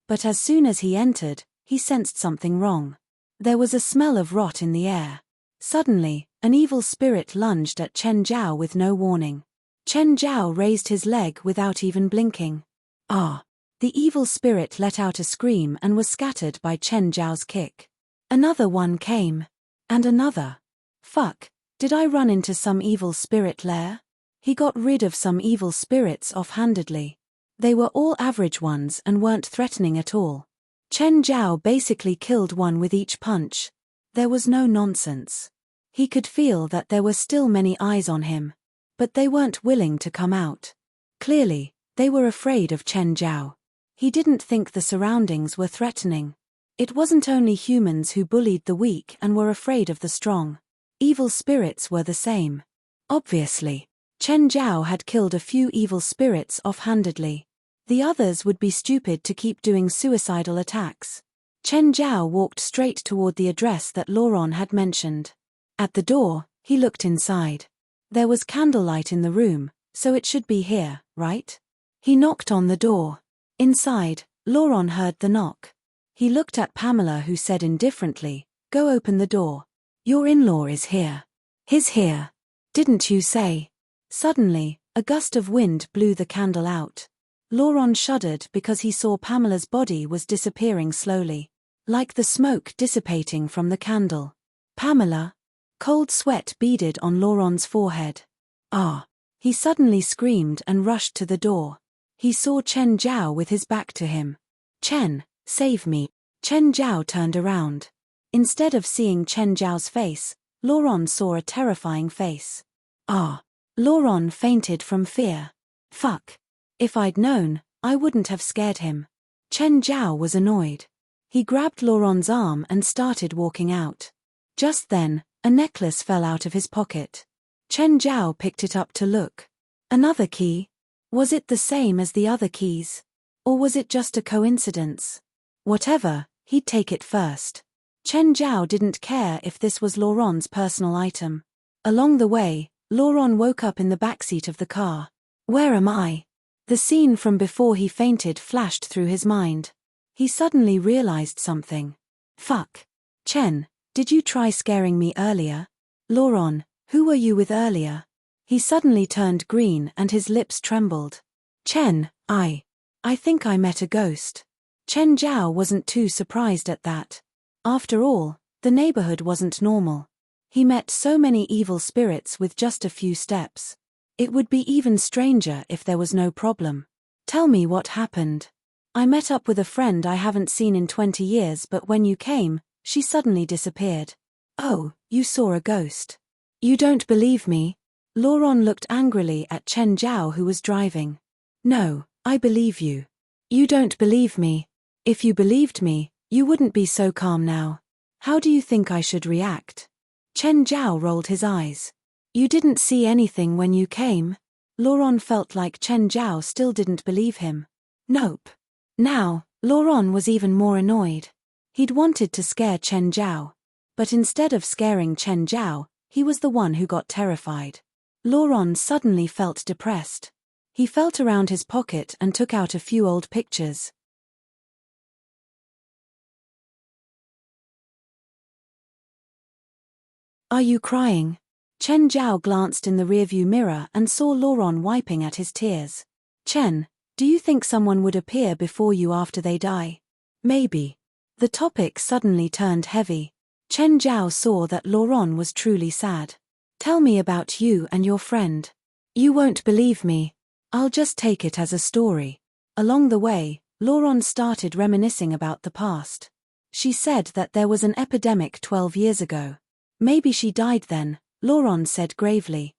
But as soon as he entered, he sensed something wrong. There was a smell of rot in the air. Suddenly, an evil spirit lunged at Chen Zhao with no warning. Chen Zhao raised his leg without even blinking. Ah! The evil spirit let out a scream and was scattered by Chen Zhao's kick. Another one came. And another. Fuck. Did I run into some evil spirit lair? He got rid of some evil spirits offhandedly. They were all average ones and weren't threatening at all. Chen Zhao basically killed one with each punch. There was no nonsense. He could feel that there were still many eyes on him. But they weren't willing to come out. Clearly, they were afraid of Chen Zhao. He didn't think the surroundings were threatening. It wasn't only humans who bullied the weak and were afraid of the strong. Evil spirits were the same. Obviously, Chen Zhao had killed a few evil spirits offhandedly. The others would be stupid to keep doing suicidal attacks. Chen Zhao walked straight toward the address that Laurent had mentioned. At the door, he looked inside. There was candlelight in the room, so it should be here, right? He knocked on the door. Inside, Laurent heard the knock. He looked at Pamela, who said indifferently, "Go open the door. Your in-law is here." "He's here. Didn't you say?" Suddenly, a gust of wind blew the candle out. Laurent shuddered because he saw Pamela's body was disappearing slowly, like the smoke dissipating from the candle. "Pamela?" Cold sweat beaded on Laurent's forehead. "Ah!" He suddenly screamed and rushed to the door. He saw Chen Zhao with his back to him. "Chen, save me." Chen Zhao turned around. Instead of seeing Chen Zhao's face, Laurent saw a terrifying face. "Ah!" Laurent fainted from fear. "Fuck. If I'd known, I wouldn't have scared him." Chen Zhao was annoyed. He grabbed Laurent's arm and started walking out. Just then, a necklace fell out of his pocket. Chen Zhao picked it up to look. Another key? Was it the same as the other keys? Or was it just a coincidence? Whatever, he'd take it first. Chen Zhao didn't care if this was Laurent's personal item. Along the way, Laurent woke up in the backseat of the car. Where am I? The scene from before he fainted flashed through his mind. He suddenly realized something. Fuck. Chen, did you try scaring me earlier? Laurent, who were you with earlier? He suddenly turned green and his lips trembled. Chen, I think I met a ghost. Chen Zhao wasn't too surprised at that. After all, the neighborhood wasn't normal. He met so many evil spirits with just a few steps. It would be even stranger if there was no problem. Tell me what happened. I met up with a friend I haven't seen in 20 years, but when you came, she suddenly disappeared. Oh, you saw a ghost. You don't believe me? Laurent looked angrily at Chen Zhao, who was driving. No, I believe you. You don't believe me. If you believed me, you wouldn't be so calm now. How do you think I should react? Chen Zhao rolled his eyes. You didn't see anything when you came? Laurent felt like Chen Zhao still didn't believe him. Nope. Now, Laurent was even more annoyed. He'd wanted to scare Chen Zhao. But instead of scaring Chen Zhao, he was the one who got terrified. Laurent suddenly felt depressed. He felt around his pocket and took out a few old pictures. Are you crying? Chen Zhao glanced in the rearview mirror and saw Laurent wiping at his tears. Chen, do you think someone would appear before you after they die? Maybe. The topic suddenly turned heavy. Chen Zhao saw that Laurent was truly sad. Tell me about you and your friend. You won't believe me. I'll just take it as a story. Along the way, Laurent started reminiscing about the past. She said that there was an epidemic 12 years ago. Maybe she died then, Laurent said gravely.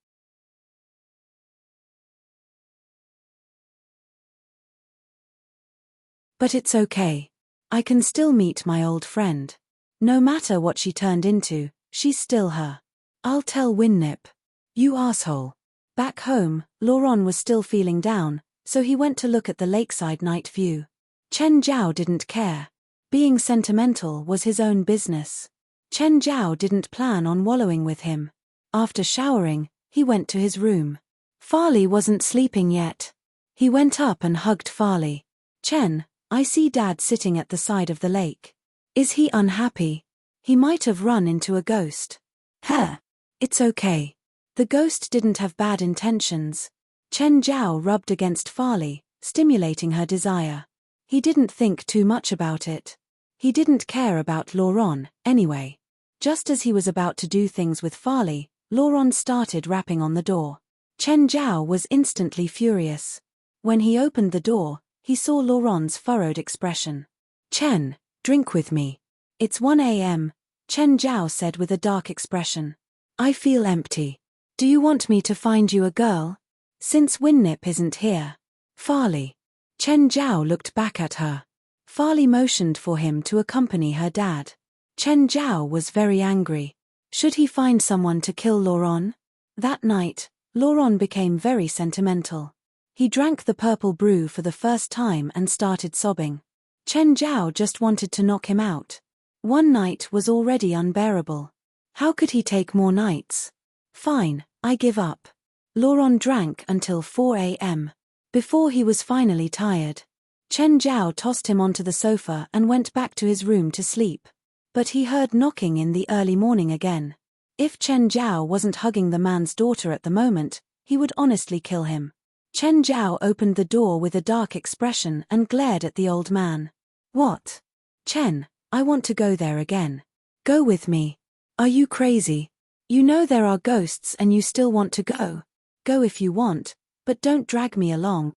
But it's okay. I can still meet my old friend. No matter what she turned into, she's still her. I'll tell Winnip. You asshole. Back home, Laurent was still feeling down, so he went to look at the lakeside night view. Chen Zhao didn't care. Being sentimental was his own business. Chen Zhao didn't plan on wallowing with him. After showering, he went to his room. Farley wasn't sleeping yet. He went up and hugged Farley. Chen, I see Dad sitting at the side of the lake. Is he unhappy? He might have run into a ghost. Huh. It's okay. The ghost didn't have bad intentions. Chen Zhao rubbed against Farley, stimulating her desire. He didn't think too much about it. He didn't care about Laurent, anyway. Just as he was about to do things with Farley, Laurent started rapping on the door. Chen Zhao was instantly furious. When he opened the door, he saw Laurent's furrowed expression. Chen, drink with me. It's 1 a.m., Chen Zhao said with a dark expression. I feel empty. Do you want me to find you a girl? Since Winnip isn't here. Farley. Chen Zhao looked back at her. Farley motioned for him to accompany her dad. Chen Zhao was very angry. Should he find someone to kill Laurent? That night, Laurent became very sentimental. He drank the purple brew for the first time and started sobbing. Chen Zhao just wanted to knock him out. One night was already unbearable. How could he take more nights? Fine, I give up. Laurent drank until 4 a.m. Before he was finally tired. Chen Zhao tossed him onto the sofa and went back to his room to sleep. But he heard knocking in the early morning again. If Chen Zhao wasn't hugging the man's daughter at the moment, he would honestly kill him. Chen Zhao opened the door with a dark expression and glared at the old man. What? Chen, I want to go there again. Go with me. Are you crazy? You know there are ghosts and you still want to go. Go if you want, but don't drag me along.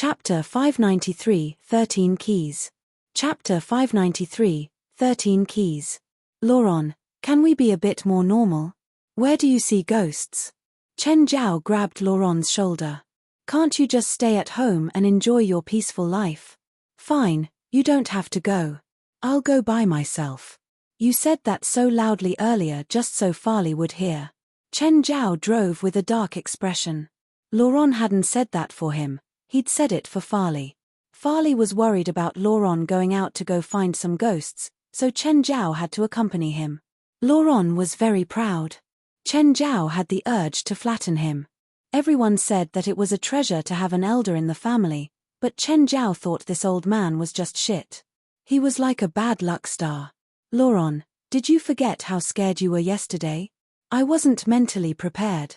Chapter 593, 13 Keys. Chapter 593, 13 Keys. Laurent, can we be a bit more normal? Where do you see ghosts? Chen Zhao grabbed Laurent's shoulder. Can't you just stay at home and enjoy your peaceful life? Fine, you don't have to go. I'll go by myself. You said that so loudly earlier just so Farley would hear. Chen Zhao drove with a dark expression. Laurent hadn't said that for him, he'd said it for Farley. Farley was worried about Laurent going out to go find some ghosts, so Chen Zhao had to accompany him. Laurent was very proud. Chen Zhao had the urge to flatten him. Everyone said that it was a treasure to have an elder in the family, but Chen Zhao thought this old man was just shit. He was like a bad luck star. Laurent, did you forget how scared you were yesterday? I wasn't mentally prepared.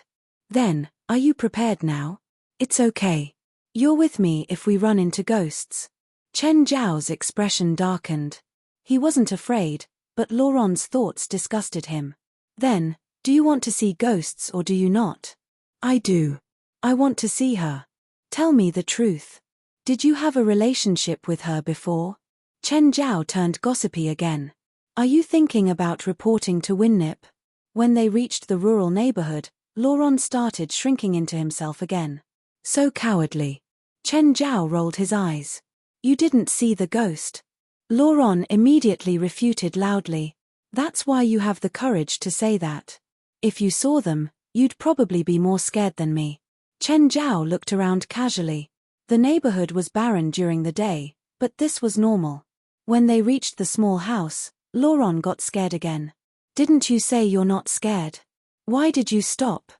Then, are you prepared now? It's okay. You're with me if we run into ghosts. Chen Zhao's expression darkened. He wasn't afraid, but Laurent's thoughts disgusted him. Then, do you want to see ghosts or do you not? I do. I want to see her. Tell me the truth. Did you have a relationship with her before? Chen Zhao turned gossipy again. Are you thinking about reporting to Winnip? When they reached the rural neighborhood, Laurent started shrinking into himself again. So cowardly. Chen Zhao rolled his eyes. You didn't see the ghost. Laurent immediately refuted loudly. That's why you have the courage to say that. If you saw them, you'd probably be more scared than me. Chen Zhao looked around casually. The neighborhood was barren during the day, but this was normal. When they reached the small house, Laurent got scared again. Didn't you say you're not scared? Why did you stop?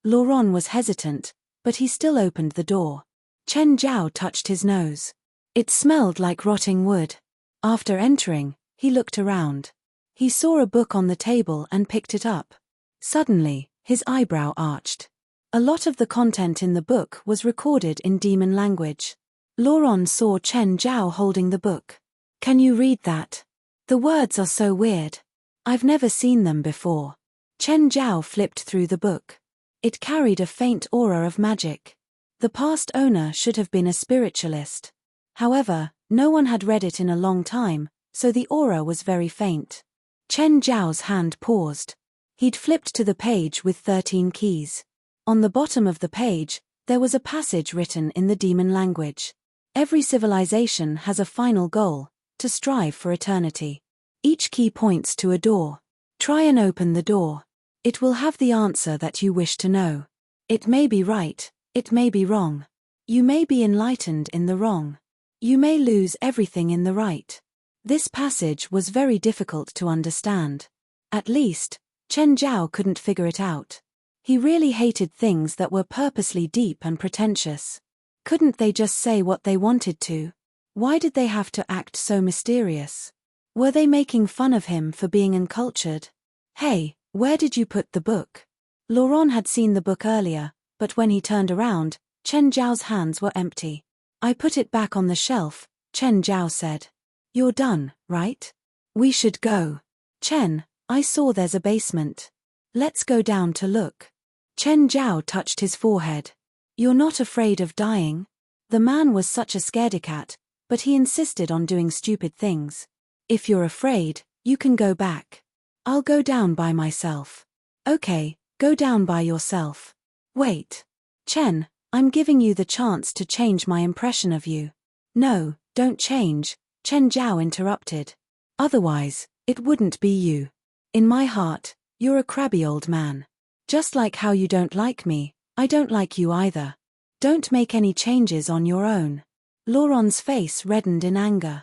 Laurent was hesitant, but he still opened the door. Chen Zhao touched his nose. It smelled like rotting wood. After entering, he looked around. He saw a book on the table and picked it up. Suddenly, his eyebrow arched. A lot of the content in the book was recorded in demon language. Laurent saw Chen Zhao holding the book. Can you read that? The words are so weird. I've never seen them before. Chen Zhao flipped through the book. It carried a faint aura of magic. The past owner should have been a spiritualist. However, no one had read it in a long time, so the aura was very faint. Chen Zhao's hand paused. He'd flipped to the page with 13 keys. On the bottom of the page, there was a passage written in the demon language. Every civilization has a final goal, to strive for eternity. Each key points to a door. Try and open the door. It will have the answer that you wish to know. It may be right, it may be wrong. You may be enlightened in the wrong. You may lose everything in the right. This passage was very difficult to understand. At least, Chen Zhao couldn't figure it out. He really hated things that were purposely deep and pretentious. Couldn't they just say what they wanted to? Why did they have to act so mysterious? Were they making fun of him for being uncultured? Hey, where did you put the book? Laurent had seen the book earlier, but when he turned around, Chen Zhao's hands were empty. I put it back on the shelf, Chen Zhao said. You're done, right? We should go. Chen, I saw there's a basement. Let's go down to look. Chen Zhao touched his forehead. You're not afraid of dying? The man was such a scaredy-cat, but he insisted on doing stupid things. If you're afraid, you can go back. I'll go down by myself. Okay, go down by yourself. Wait. Chen, I'm giving you the chance to change my impression of you. No, don't change, Chen Zhao interrupted. Otherwise, it wouldn't be you. In my heart, you're a crabby old man. Just like how you don't like me, I don't like you either. Don't make any changes on your own. Laurent's face reddened in anger.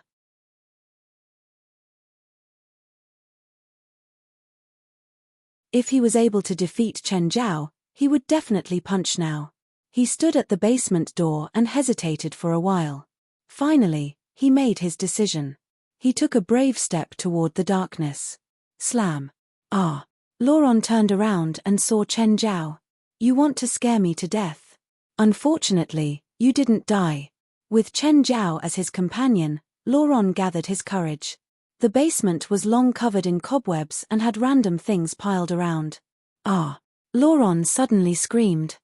If he was able to defeat Chen Zhao, he would definitely punch now. He stood at the basement door and hesitated for a while. Finally, he made his decision. He took a brave step toward the darkness. Slam. Ah. Laurent turned around and saw Chen Zhao. You want to scare me to death. Unfortunately, you didn't die. With Chen Zhao as his companion, Laurent gathered his courage. The basement was long covered in cobwebs and had random things piled around. Ah! Laurent suddenly screamed.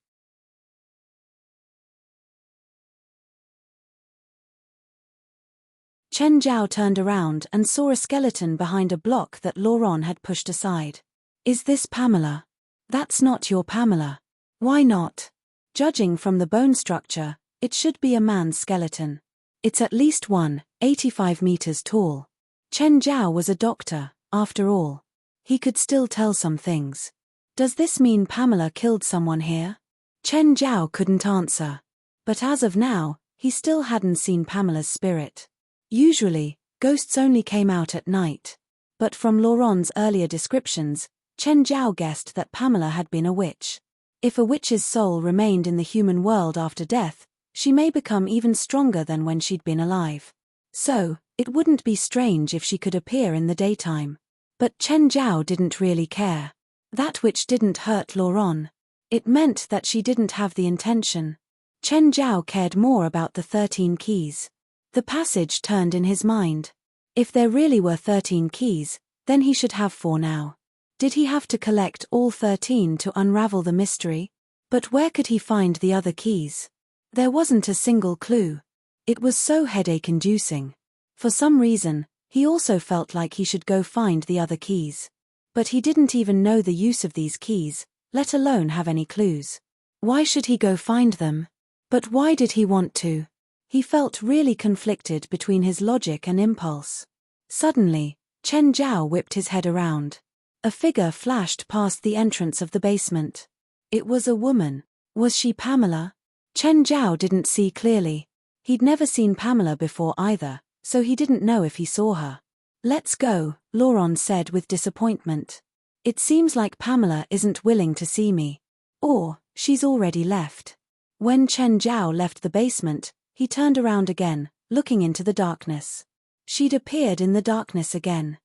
Chen Zhao turned around and saw a skeleton behind a block that Laurent had pushed aside. Is this Pamela? That's not your Pamela. Why not? Judging from the bone structure, it should be a man's skeleton. It's at least 185 meters tall. Chen Zhao was a doctor, after all. He could still tell some things. Does this mean Pamela killed someone here? Chen Zhao couldn't answer. But as of now, he still hadn't seen Pamela's spirit. Usually, ghosts only came out at night. But from Laurent's earlier descriptions, Chen Zhao guessed that Pamela had been a witch. If a witch's soul remained in the human world after death, she may become even stronger than when she'd been alive. So, it wouldn't be strange if she could appear in the daytime. But Chen Zhao didn't really care. That witch didn't hurt Laurent. It meant that she didn't have the intention. Chen Zhao cared more about the 13 keys. The passage turned in his mind. If there really were 13 keys, then he should have 4 now. Did he have to collect all 13 to unravel the mystery? But where could he find the other keys? There wasn't a single clue. It was so headache-inducing. For some reason, he also felt like he should go find the other keys. But he didn't even know the use of these keys, let alone have any clues. Why should he go find them? But why did he want to? He felt really conflicted between his logic and impulse. Suddenly, Chen Zhao whipped his head around. A figure flashed past the entrance of the basement. It was a woman. Was she Pamela? Chen Zhao didn't see clearly. He'd never seen Pamela before either, so he didn't know if he saw her. Let's go, Laurent said with disappointment. It seems like Pamela isn't willing to see me. Or, she's already left. When Chen Zhao left the basement, he turned around again, looking into the darkness. She'd appeared in the darkness again.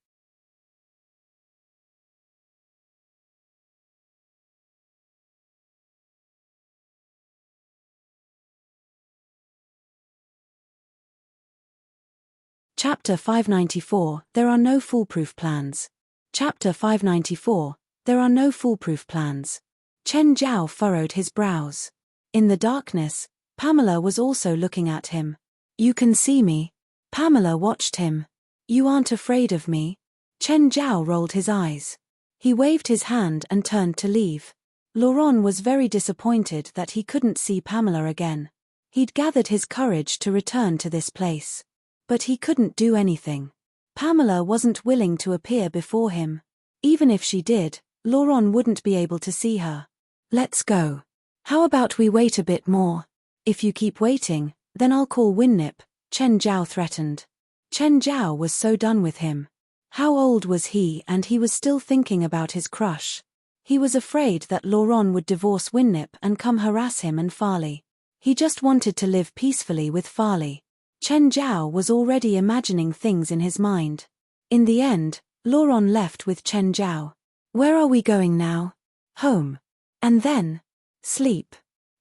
Chapter 594, There are no foolproof plans. Chapter 594, There are no foolproof plans. Chen Zhao furrowed his brows. In the darkness, Pamela was also looking at him. You can see me? Pamela watched him. You aren't afraid of me? Chen Zhao rolled his eyes. He waved his hand and turned to leave. Laurent was very disappointed that he couldn't see Pamela again. He'd gathered his courage to return to this place. But he couldn't do anything. Pamela wasn't willing to appear before him. Even if she did, Laurent wouldn't be able to see her. Let's go. How about we wait a bit more? If you keep waiting, then I'll call Winnip, Chen Zhao threatened. Chen Zhao was so done with him. How old was he, and he was still thinking about his crush. He was afraid that Laurent would divorce Winnip and come harass him and Farley. He just wanted to live peacefully with Farley. Chen Zhao was already imagining things in his mind. In the end, Laurent left with Chen Zhao. Where are we going now? Home. And then? Sleep.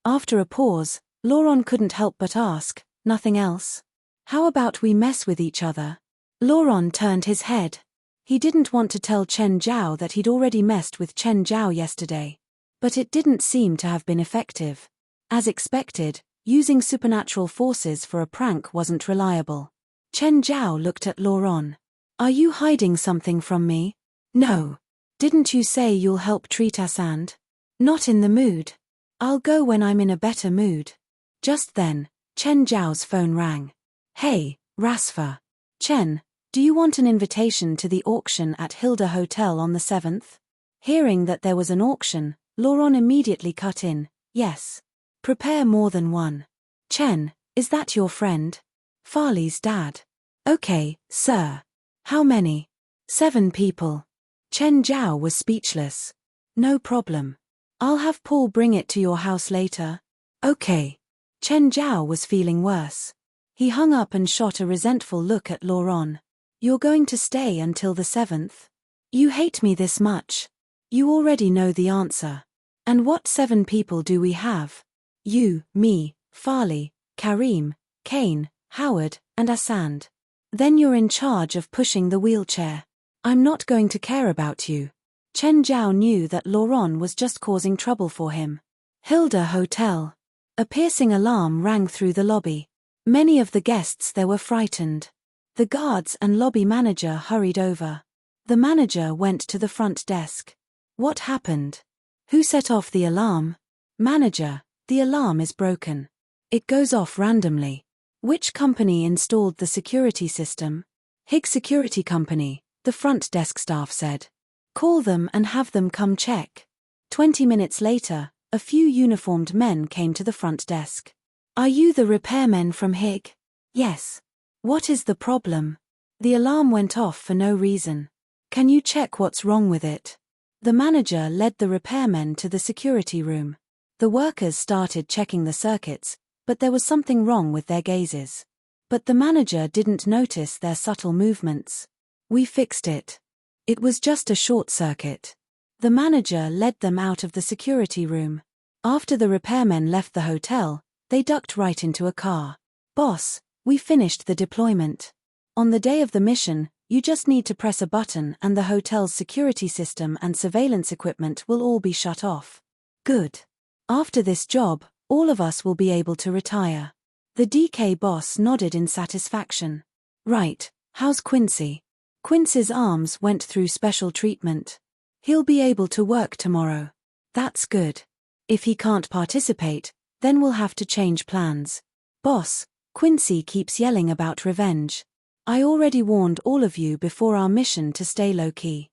After a pause, Laurent couldn't help but ask, nothing else? How about we mess with each other? Laurent turned his head. He didn't want to tell Chen Zhao that he'd already messed with Chen Zhao yesterday. But it didn't seem to have been effective. As expected, using supernatural forces for a prank wasn't reliable. Chen Zhao looked at Laurent. Are you hiding something from me? No. Didn't you say you'll help treat us and? Not in the mood. I'll go when I'm in a better mood. Just then, Chen Zhao's phone rang. Hey, Rasfa. Chen, do you want an invitation to the auction at Hilda Hotel on the 7th? Hearing that there was an auction, Laurent immediately cut in, yes. Prepare more than one. Chen, is that your friend? Farley's dad. Okay, sir. How many? 7 people. Chen Zhao was speechless. No problem. I'll have Paul bring it to your house later. Okay. Chen Zhao was feeling worse. He hung up and shot a resentful look at Laurent. You're going to stay until the 7th? You hate me this much. You already know the answer. And what 7 people do we have? You, me, Farley, Karim, Kane, Howard, and Asand. Then you're in charge of pushing the wheelchair. I'm not going to care about you. Chen Zhao knew that Laurent was just causing trouble for him. Hilda Hotel. A piercing alarm rang through the lobby. Many of the guests there were frightened. The guards and lobby manager hurried over. The manager went to the front desk. What happened? Who set off the alarm? Manager, the alarm is broken. It goes off randomly. Which company installed the security system? Hig Security Company, the front desk staff said. Call them and have them come check. 20 minutes later, a few uniformed men came to the front desk. Are you the repairmen from Hig? Yes. What is the problem? The alarm went off for no reason. Can you check what's wrong with it? The manager led the repairmen to the security room. The workers started checking the circuits, but there was something wrong with their gazes. But the manager didn't notice their subtle movements. We fixed it. It was just a short circuit. The manager led them out of the security room. After the repairmen left the hotel, they ducked right into a car. Boss, we finished the deployment. On the day of the mission, you just need to press a button and the hotel's security system and surveillance equipment will all be shut off. Good. After this job, all of us will be able to retire. The DK boss nodded in satisfaction. Right, how's Quincy? Quincy's arms went through special treatment. He'll be able to work tomorrow. That's good. If he can't participate, then we'll have to change plans. Boss, Quincy keeps yelling about revenge. I already warned all of you before our mission to stay low-key.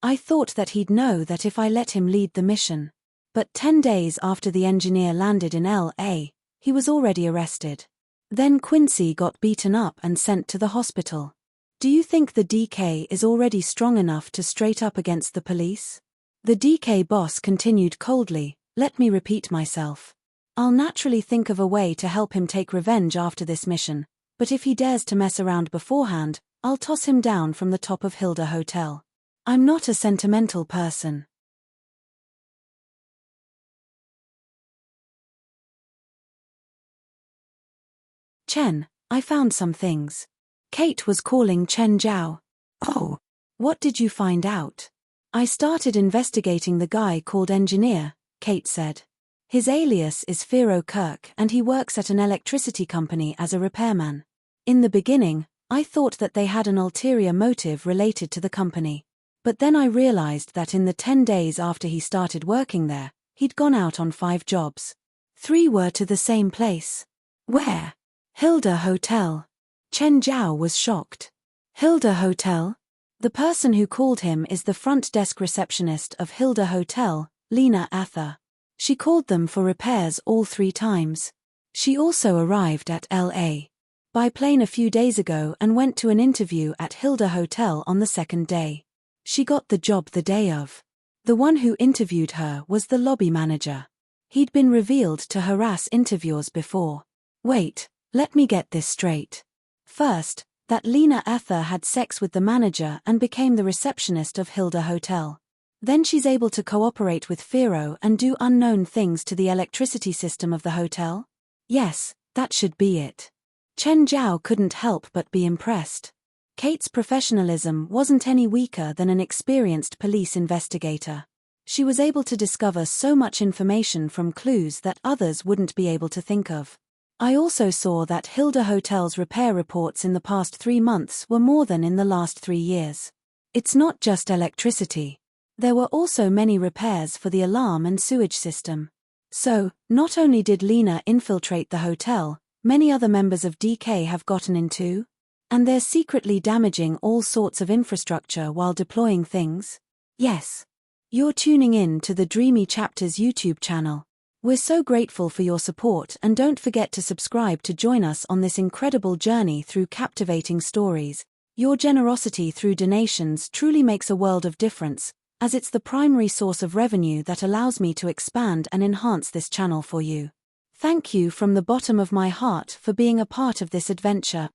I thought that he'd know that if I let him lead the mission. But 10 days after the engineer landed in L.A., he was already arrested. Then Quincy got beaten up and sent to the hospital. Do you think the DK is already strong enough to straight up against the police? The DK boss continued coldly, let me repeat myself. I'll naturally think of a way to help him take revenge after this mission, but if he dares to mess around beforehand, I'll toss him down from the top of Hilda Hotel. I'm not a sentimental person. Chen, I found some things. Kate was calling Chen Zhao. Oh. What did you find out? I started investigating the guy called Engineer, Kate said. His alias is Firo Kirk and he works at an electricity company as a repairman. In the beginning, I thought that they had an ulterior motive related to the company. But then I realized that in the 10 days after he started working there, he'd gone out on 5 jobs. 3 were to the same place. Where? Hilda Hotel. Chen Zhao was shocked. Hilda Hotel? The person who called him is the front desk receptionist of Hilda Hotel, Lena Ather. She called them for repairs all 3 times. She also arrived at LA by plane a few days ago and went to an interview at Hilda Hotel on the 2nd day. She got the job the day of. The one who interviewed her was the lobby manager. He'd been revealed to harass interviewers before. Wait, let me get this straight. First, that Lena Ather had sex with the manager and became the receptionist of Hilda Hotel. Then she's able to cooperate with Firo and do unknown things to the electricity system of the hotel? Yes, that should be it. Chen Zhao couldn't help but be impressed. Kate's professionalism wasn't any weaker than an experienced police investigator. She was able to discover so much information from clues that others wouldn't be able to think of. I also saw that Hilda Hotel's repair reports in the past 3 months were more than in the last 3 years. It's not just electricity. There were also many repairs for the alarm and sewage system. So, not only did Lena infiltrate the hotel, many other members of DK have gotten in too? And they're secretly damaging all sorts of infrastructure while deploying things? Yes. You're tuning in to the Dreamy Chapters YouTube channel. We're so grateful for your support and don't forget to subscribe to join us on this incredible journey through captivating stories. Your generosity through donations truly makes a world of difference, as it's the primary source of revenue that allows me to expand and enhance this channel for you. Thank you from the bottom of my heart for being a part of this adventure.